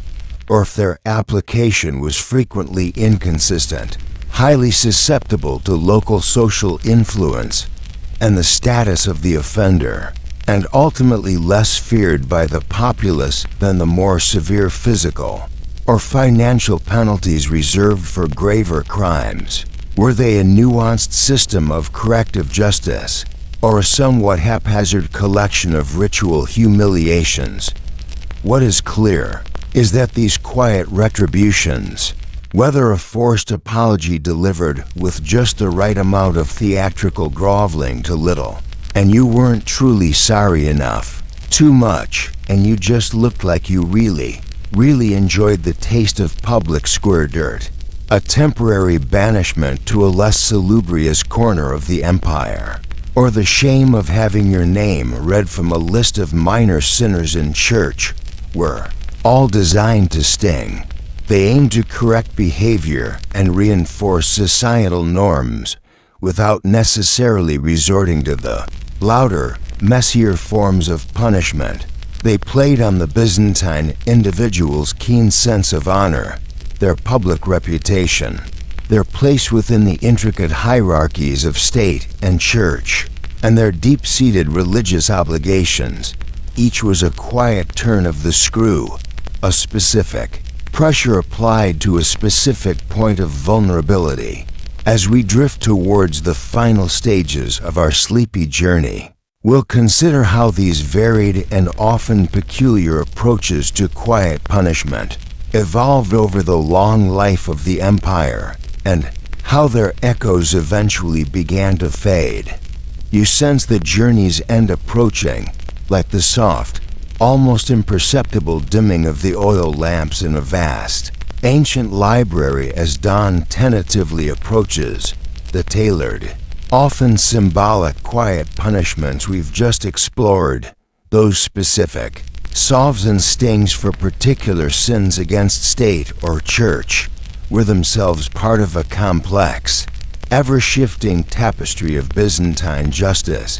or if their application was frequently inconsistent, highly susceptible to local social influence and the status of the offender, and ultimately less feared by the populace than the more severe physical or financial penalties reserved for graver crimes. Were they a nuanced system of corrective justice, or a somewhat haphazard collection of ritual humiliations? What is clear is that these quiet retributions, whether a forced apology delivered with just the right amount of theatrical groveling to little, and you weren't truly sorry enough, too much, and you just looked like you really enjoyed the taste of public square dirt, a temporary banishment to a less salubrious corner of the empire, or the shame of having your name read from a list of minor sinners in church, were all designed to sting. They aim to correct behavior and reinforce societal norms without necessarily resorting to the louder, messier forms of punishment. They played on the Byzantine individual's keen sense of honor, their public reputation, their place within the intricate hierarchies of state and church, and their deep-seated religious obligations. Each was a quiet turn of the screw, a specific, pressure applied to a specific point of vulnerability. As we drift towards the final stages of our sleepy journey, we'll consider how these varied and often peculiar approaches to quiet punishment evolved over the long life of the empire, and how their echoes eventually began to fade. You sense the journey's end approaching, like the soft, almost imperceptible dimming of the oil lamps in a vast, ancient library as dawn tentatively approaches. The tailored, often symbolic quiet punishments we've just explored, those specific, salves and stings for particular sins against state or church, were themselves part of a complex, ever-shifting tapestry of Byzantine justice.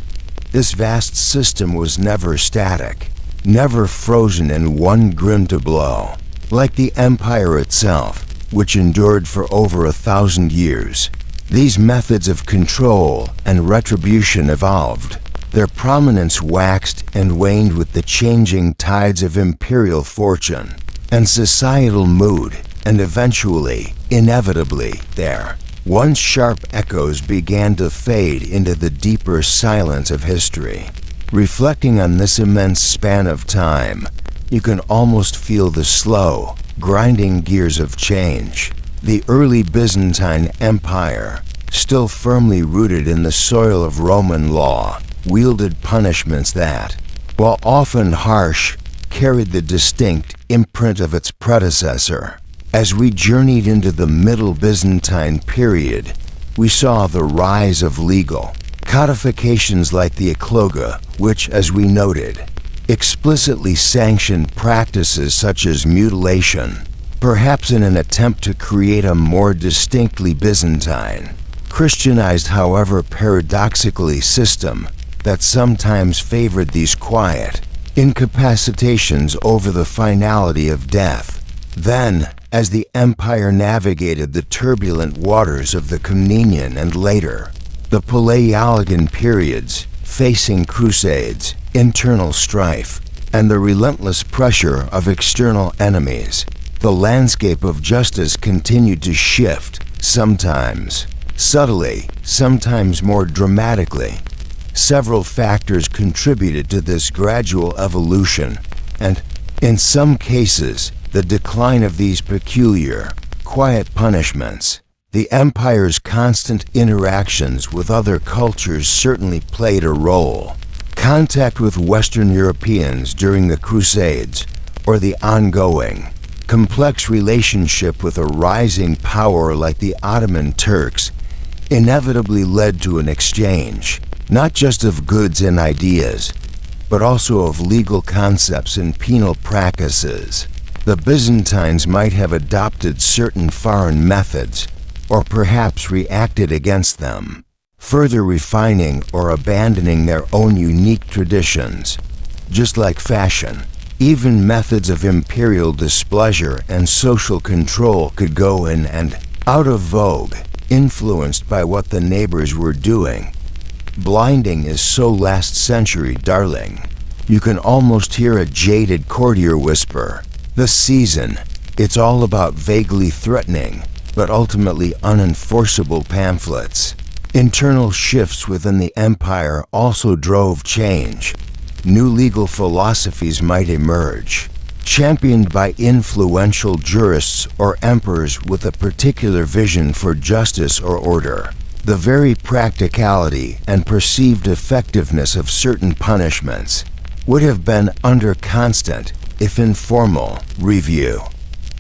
This vast system was never static, never frozen in one grim blow. Like the empire itself, which endured for over 1,000 years, these methods of control and retribution evolved. Their prominence waxed and waned with the changing tides of imperial fortune and societal mood, and eventually, inevitably, their once sharp echoes began to fade into the deeper silence of history. Reflecting on this immense span of time, you can almost feel the slow, grinding gears of change. The early Byzantine Empire, still firmly rooted in the soil of Roman law, wielded punishments that, while often harsh, carried the distinct imprint of its predecessor. As we journeyed into the Middle Byzantine period, we saw the rise of legal codifications like the Ecloga, which, as we noted, explicitly sanctioned practices such as mutilation, perhaps in an attempt to create a more distinctly Byzantine, Christianized, however paradoxically, system that sometimes favored these quiet incapacitations over the finality of death. Then, as the empire navigated the turbulent waters of the Comnenian and later, the Paleologan periods, facing crusades, internal strife, and the relentless pressure of external enemies, the landscape of justice continued to shift, sometimes subtly, sometimes more dramatically. Several factors contributed to this gradual evolution, and, in some cases, the decline of these peculiar, quiet punishments. The empire's constant interactions with other cultures certainly played a role. Contact with Western Europeans during the Crusades, or the ongoing, complex relationship with a rising power like the Ottoman Turks, inevitably led to an exchange, not just of goods and ideas, but also of legal concepts and penal practices. The Byzantines might have adopted certain foreign methods, or perhaps reacted against them, further refining or abandoning their own unique traditions. Just like fashion, even methods of imperial displeasure and social control could go in and out of vogue, influenced by what the neighbors were doing. Blinding is so last century, darling. You can almost hear a jaded courtier whisper, "The season, it's all about vaguely threatening, but ultimately unenforceable pamphlets." Internal shifts within the empire also drove change. New legal philosophies might emerge, championed by influential jurists or emperors with a particular vision for justice or order. The very practicality and perceived effectiveness of certain punishments would have been under constant, if informal, review.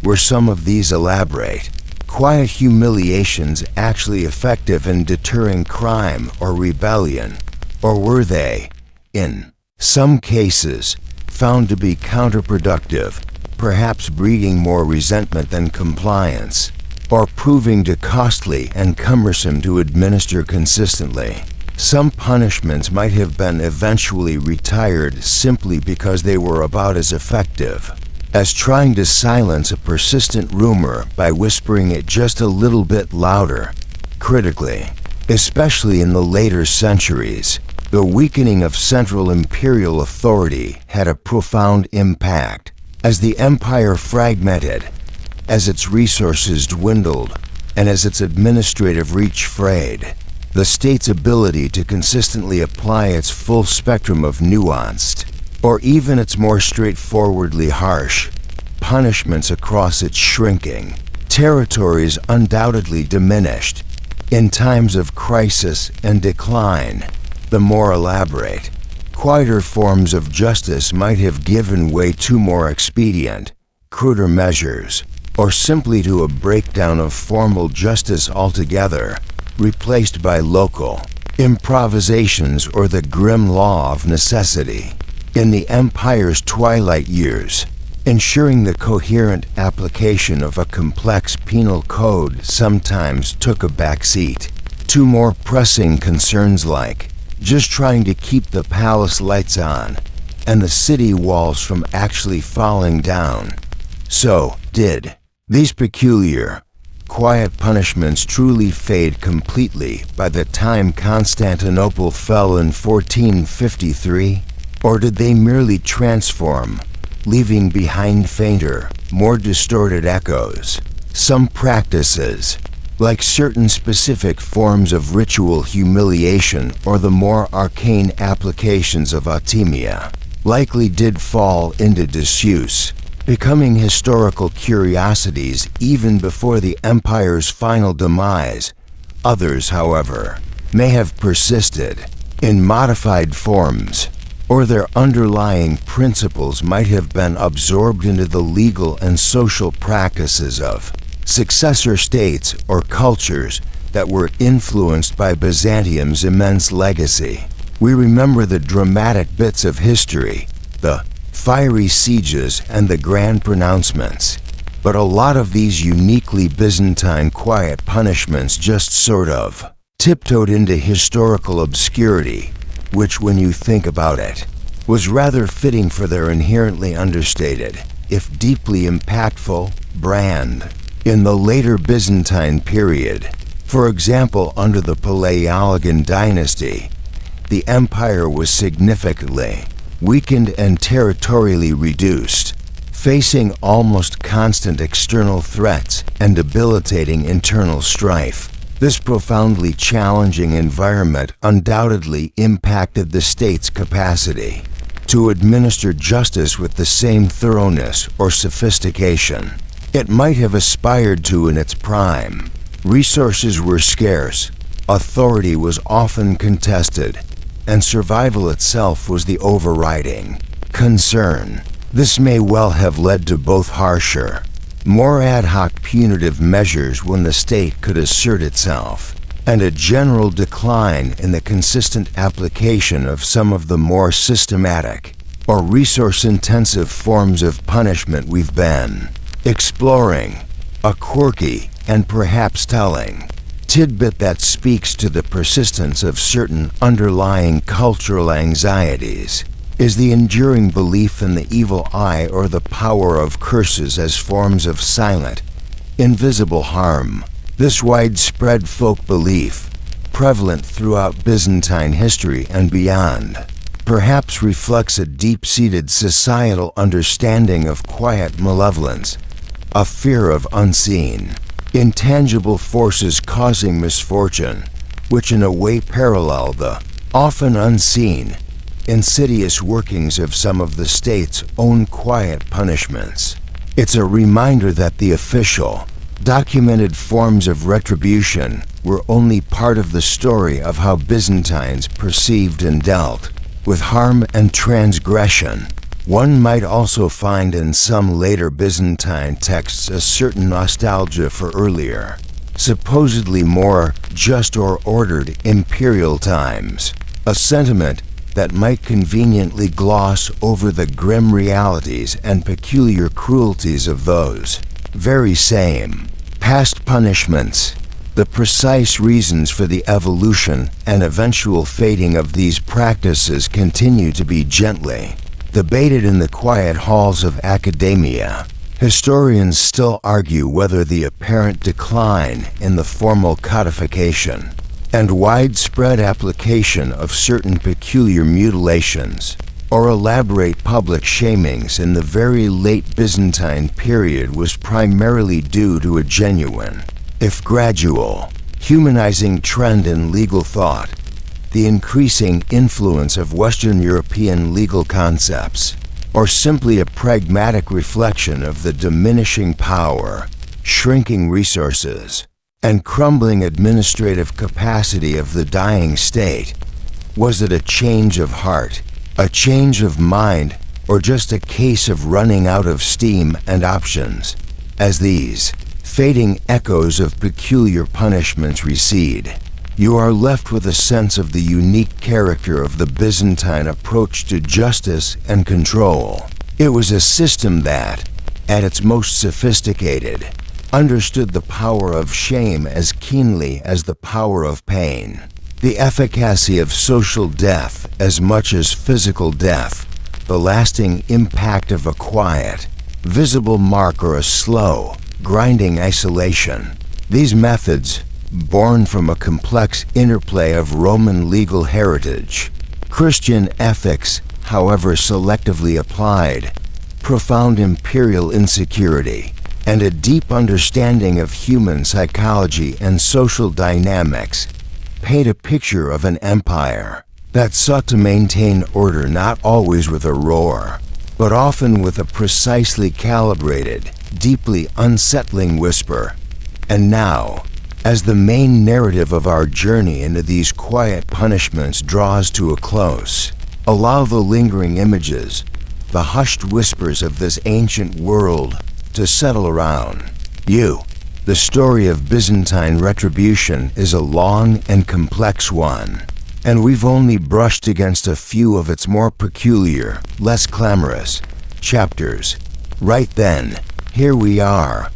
Were some of these elaborate, quiet humiliations actually effective in deterring crime or rebellion, or were they, in some cases, found to be counterproductive, perhaps breeding more resentment than compliance, or proving too costly and cumbersome to administer consistently? Some punishments might have been eventually retired simply because they were about as effective as trying to silence a persistent rumor by whispering it just a little bit louder. Critically, especially in the later centuries, the weakening of central imperial authority had a profound impact. As the empire fragmented, As its resources dwindled, and as its administrative reach frayed, the state's ability to consistently apply its full spectrum of nuanced, or even its more straightforwardly harsh, punishments across its shrinking territories undoubtedly diminished. In times of crisis and decline, the more elaborate, quieter forms of justice might have given way to more expedient, cruder measures, or simply to a breakdown of formal justice altogether, replaced by local improvisations or the grim law of necessity. In the empire's twilight years, ensuring the coherent application of a complex penal code sometimes took a backseat to more pressing concerns like just trying to keep the palace lights on and the city walls from actually falling down. So, did these peculiar, quiet punishments truly fade completely by the time Constantinople fell in 1453? Or did they merely transform, leaving behind fainter, more distorted echoes? Some practices, like certain specific forms of ritual humiliation or the more arcane applications of atimia, likely did fall into disuse, becoming historical curiosities even before the empire's final demise. Others, however, may have persisted in modified forms, or their underlying principles might have been absorbed into the legal and social practices of successor states or cultures that were influenced by Byzantium's immense legacy. We remember the dramatic bits of history, the fiery sieges and the grand pronouncements, but a lot of these uniquely Byzantine quiet punishments just sort of tiptoed into historical obscurity, which, when you think about it, was rather fitting for their inherently understated, if deeply impactful, brand. In the later Byzantine period, for example under the Paleologan dynasty, the empire was significantly weakened and territorially reduced, facing almost constant external threats and debilitating internal strife. This profoundly challenging environment undoubtedly impacted the state's capacity to administer justice with the same thoroughness or sophistication it might have aspired to in its prime. Resources were scarce, authority was often contested, and survival itself was the overriding concern. This may well have led to both harsher, more ad hoc punitive measures when the state could assert itself, and a general decline in the consistent application of some of the more systematic or resource-intensive forms of punishment we've been exploring. A quirky and perhaps telling tidbit that speaks to the persistence of certain underlying cultural anxieties is the enduring belief in the evil eye or the power of curses as forms of silent, invisible harm. This widespread folk belief, prevalent throughout Byzantine history and beyond, perhaps reflects a deep-seated societal understanding of quiet malevolence, a fear of unseen, intangible forces causing misfortune, which in a way parallel the often unseen, insidious workings of some of the state's own quiet punishments. It's a reminder that the official, documented forms of retribution were only part of the story of how Byzantines perceived and dealt with harm and transgression. One might also find in some later Byzantine texts a certain nostalgia for earlier, supposedly more just or ordered imperial times, a sentiment that might conveniently gloss over the grim realities and peculiar cruelties of those very same past punishments. The precise reasons for the evolution and eventual fading of these practices continue to be gently debated in the quiet halls of academia. Historians still argue whether the apparent decline in the formal codification and widespread application of certain peculiar mutilations or elaborate public shamings in the very late Byzantine period was primarily due to a genuine, if gradual, humanizing trend in legal thought, the increasing influence of Western European legal concepts, or simply a pragmatic reflection of the diminishing power, shrinking resources, and crumbling administrative capacity of the dying state. Was it a change of heart, a change of mind, or just a case of running out of steam and options? As these fading echoes of peculiar punishments recede, you are left with a sense of the unique character of the Byzantine approach to justice and control. It was a system that, at its most sophisticated, understood the power of shame as keenly as the power of pain, the efficacy of social death as much as physical death, the lasting impact of a quiet, visible mark or a slow, grinding isolation. These methods, born from a complex interplay of Roman legal heritage, Christian ethics, however selectively applied, profound imperial insecurity, and a deep understanding of human psychology and social dynamics, paint a picture of an empire that sought to maintain order not always with a roar, but often with a precisely calibrated, deeply unsettling whisper. And now, as the main narrative of our journey into these quiet punishments draws to a close, allow the lingering images, the hushed whispers of this ancient world to settle around you. The story of Byzantine retribution is a long and complex one, and we've only brushed against a few of its more peculiar, less glamorous chapters. Right then, here we are.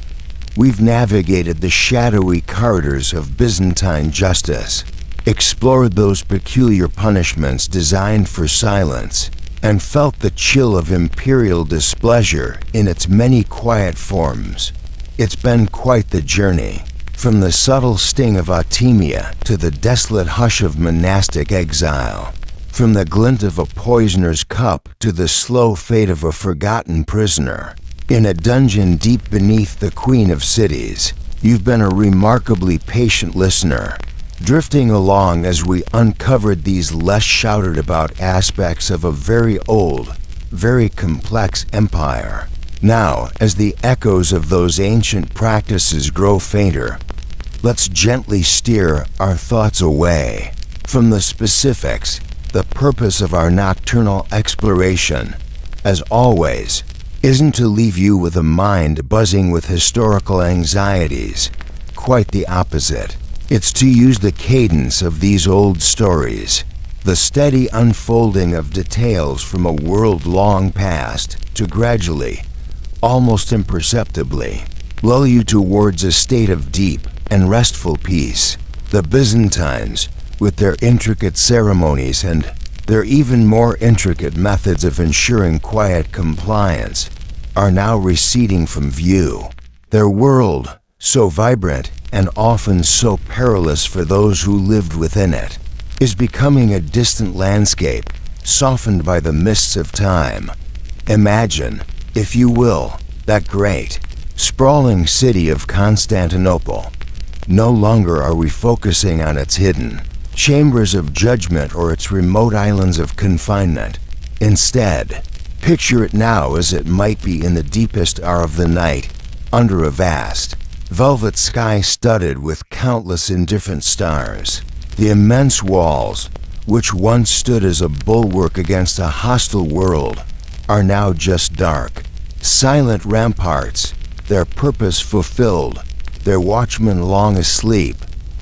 We've navigated the shadowy corridors of Byzantine justice, explored those peculiar punishments designed for silence, and felt the chill of imperial displeasure in its many quiet forms. It's been quite the journey, from the subtle sting of Artemia to the desolate hush of monastic exile, from the glint of a poisoner's cup to the slow fate of a forgotten prisoner. In a dungeon deep beneath the Queen of Cities, you've been a remarkably patient listener, drifting along as we uncovered these less shouted about aspects of a very old, very complex empire. Now, as the echoes of those ancient practices grow fainter, let's gently steer our thoughts away from the specifics, the purpose of our nocturnal exploration, as always, isn't to leave you with a mind buzzing with historical anxieties. Quite the opposite. It's to use the cadence of these old stories, the steady unfolding of details from a world long past, to gradually, almost imperceptibly, lull you towards a state of deep and restful peace. The Byzantines, with their intricate ceremonies and their even more intricate methods of ensuring quiet compliance, are now receding from view. Their world, so vibrant and often so perilous for those who lived within it, is becoming a distant landscape, softened by the mists of time. Imagine, if you will, that great, sprawling city of Constantinople. No longer are we focusing on its hidden chambers of judgment or its remote islands of confinement. Instead, picture it now as it might be in the deepest hour of the night, under a vast, velvet sky studded with countless indifferent stars. The immense walls, which once stood as a bulwark against a hostile world, are now just dark, silent ramparts, their purpose fulfilled, their watchmen long asleep.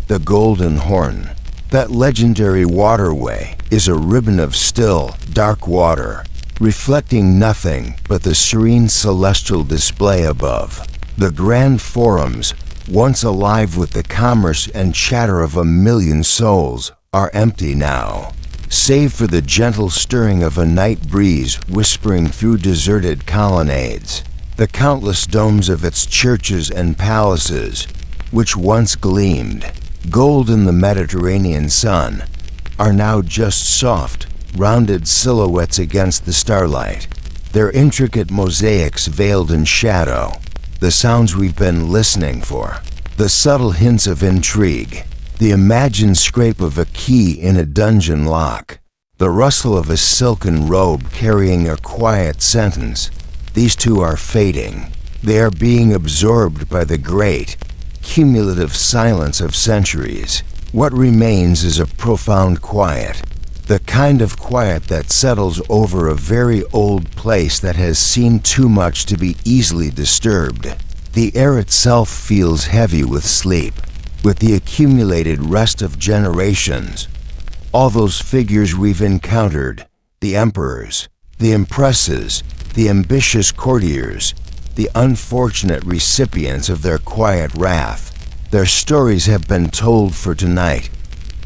The Golden Horn, that legendary waterway, is a ribbon of still, dark water, reflecting nothing but the serene celestial display above. The grand forums, once alive with the commerce and chatter of a million souls, are empty now, save for the gentle stirring of a night breeze whispering through deserted colonnades. The countless domes of its churches and palaces, which once gleamed gold in the Mediterranean sun, are now just soft, rounded silhouettes against the starlight, their intricate mosaics veiled in shadow, the sounds we've been listening for, the subtle hints of intrigue, the imagined scrape of a key in a dungeon lock, the rustle of a silken robe carrying a quiet sentence. These two are fading. They are being absorbed by the great, cumulative silence of centuries. What remains is a profound quiet, the kind of quiet that settles over a very old place that has seen too much to be easily disturbed. The air itself feels heavy with sleep, with the accumulated rest of generations. All those figures we've encountered, the emperors, the empresses, the ambitious courtiers, the unfortunate recipients of their quiet wrath. Their stories have been told for tonight.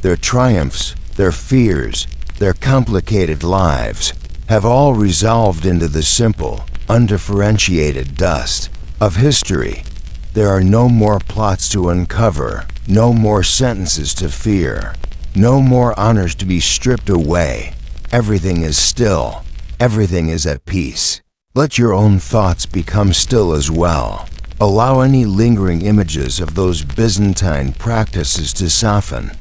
Their triumphs, their fears, their complicated lives have all resolved into the simple, undifferentiated dust of history. There are no more plots to uncover, no more sentences to fear, no more honors to be stripped away. Everything is still. Everything is at peace. Let your own thoughts become still as well. Allow any lingering images of those Byzantine practices to soften,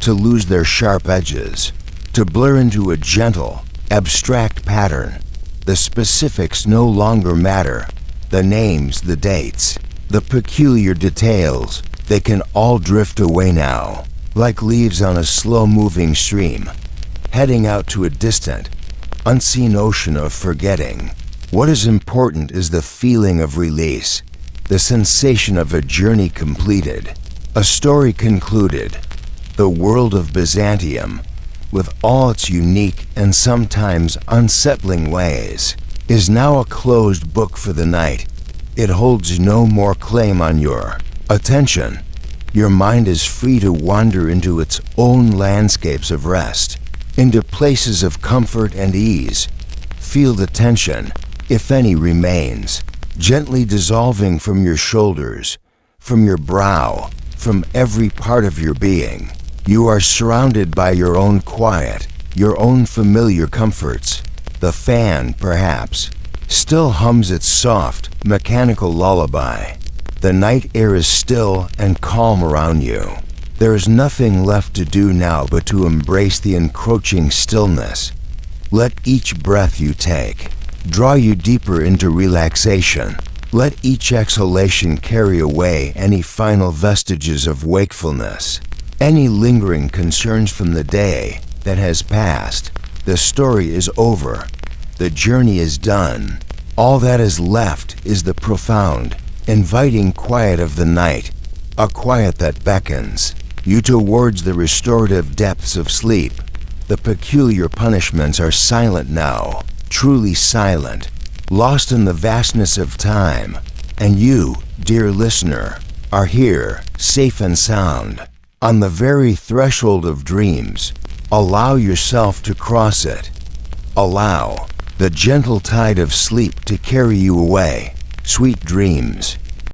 to lose their sharp edges, to blur into a gentle, abstract pattern. The specifics no longer matter. The names, the dates, the peculiar details, they can all drift away now, like leaves on a slow-moving stream, heading out to a distant, unseen ocean of forgetting. What is important is the feeling of release, the sensation of a journey completed, a story concluded. The world of Byzantium, with all its unique and sometimes unsettling ways, is now a closed book for the night. It holds no more claim on your attention. Your mind is free to wander into its own landscapes of rest, into places of comfort and ease. Feel the tension, if any remains, gently dissolving from your shoulders, from your brow, from every part of your being. You are surrounded by your own quiet, your own familiar comforts. The fan, perhaps, still hums its soft, mechanical lullaby. The night air is still and calm around you. There is nothing left to do now but to embrace the encroaching stillness. Let each breath you take draw you deeper into relaxation. Let each exhalation carry away any final vestiges of wakefulness, any lingering concerns from the day that has passed. The story is over. The journey is done. All that is left is the profound, inviting quiet of the night, a quiet that beckons you towards the restorative depths of sleep. The peculiar punishments are silent now, truly silent, lost in the vastness of time. And you, dear listener, are here, safe and sound, on the very threshold of dreams. Allow yourself to cross it. Allow the gentle tide of sleep to carry you away. Sweet dreams.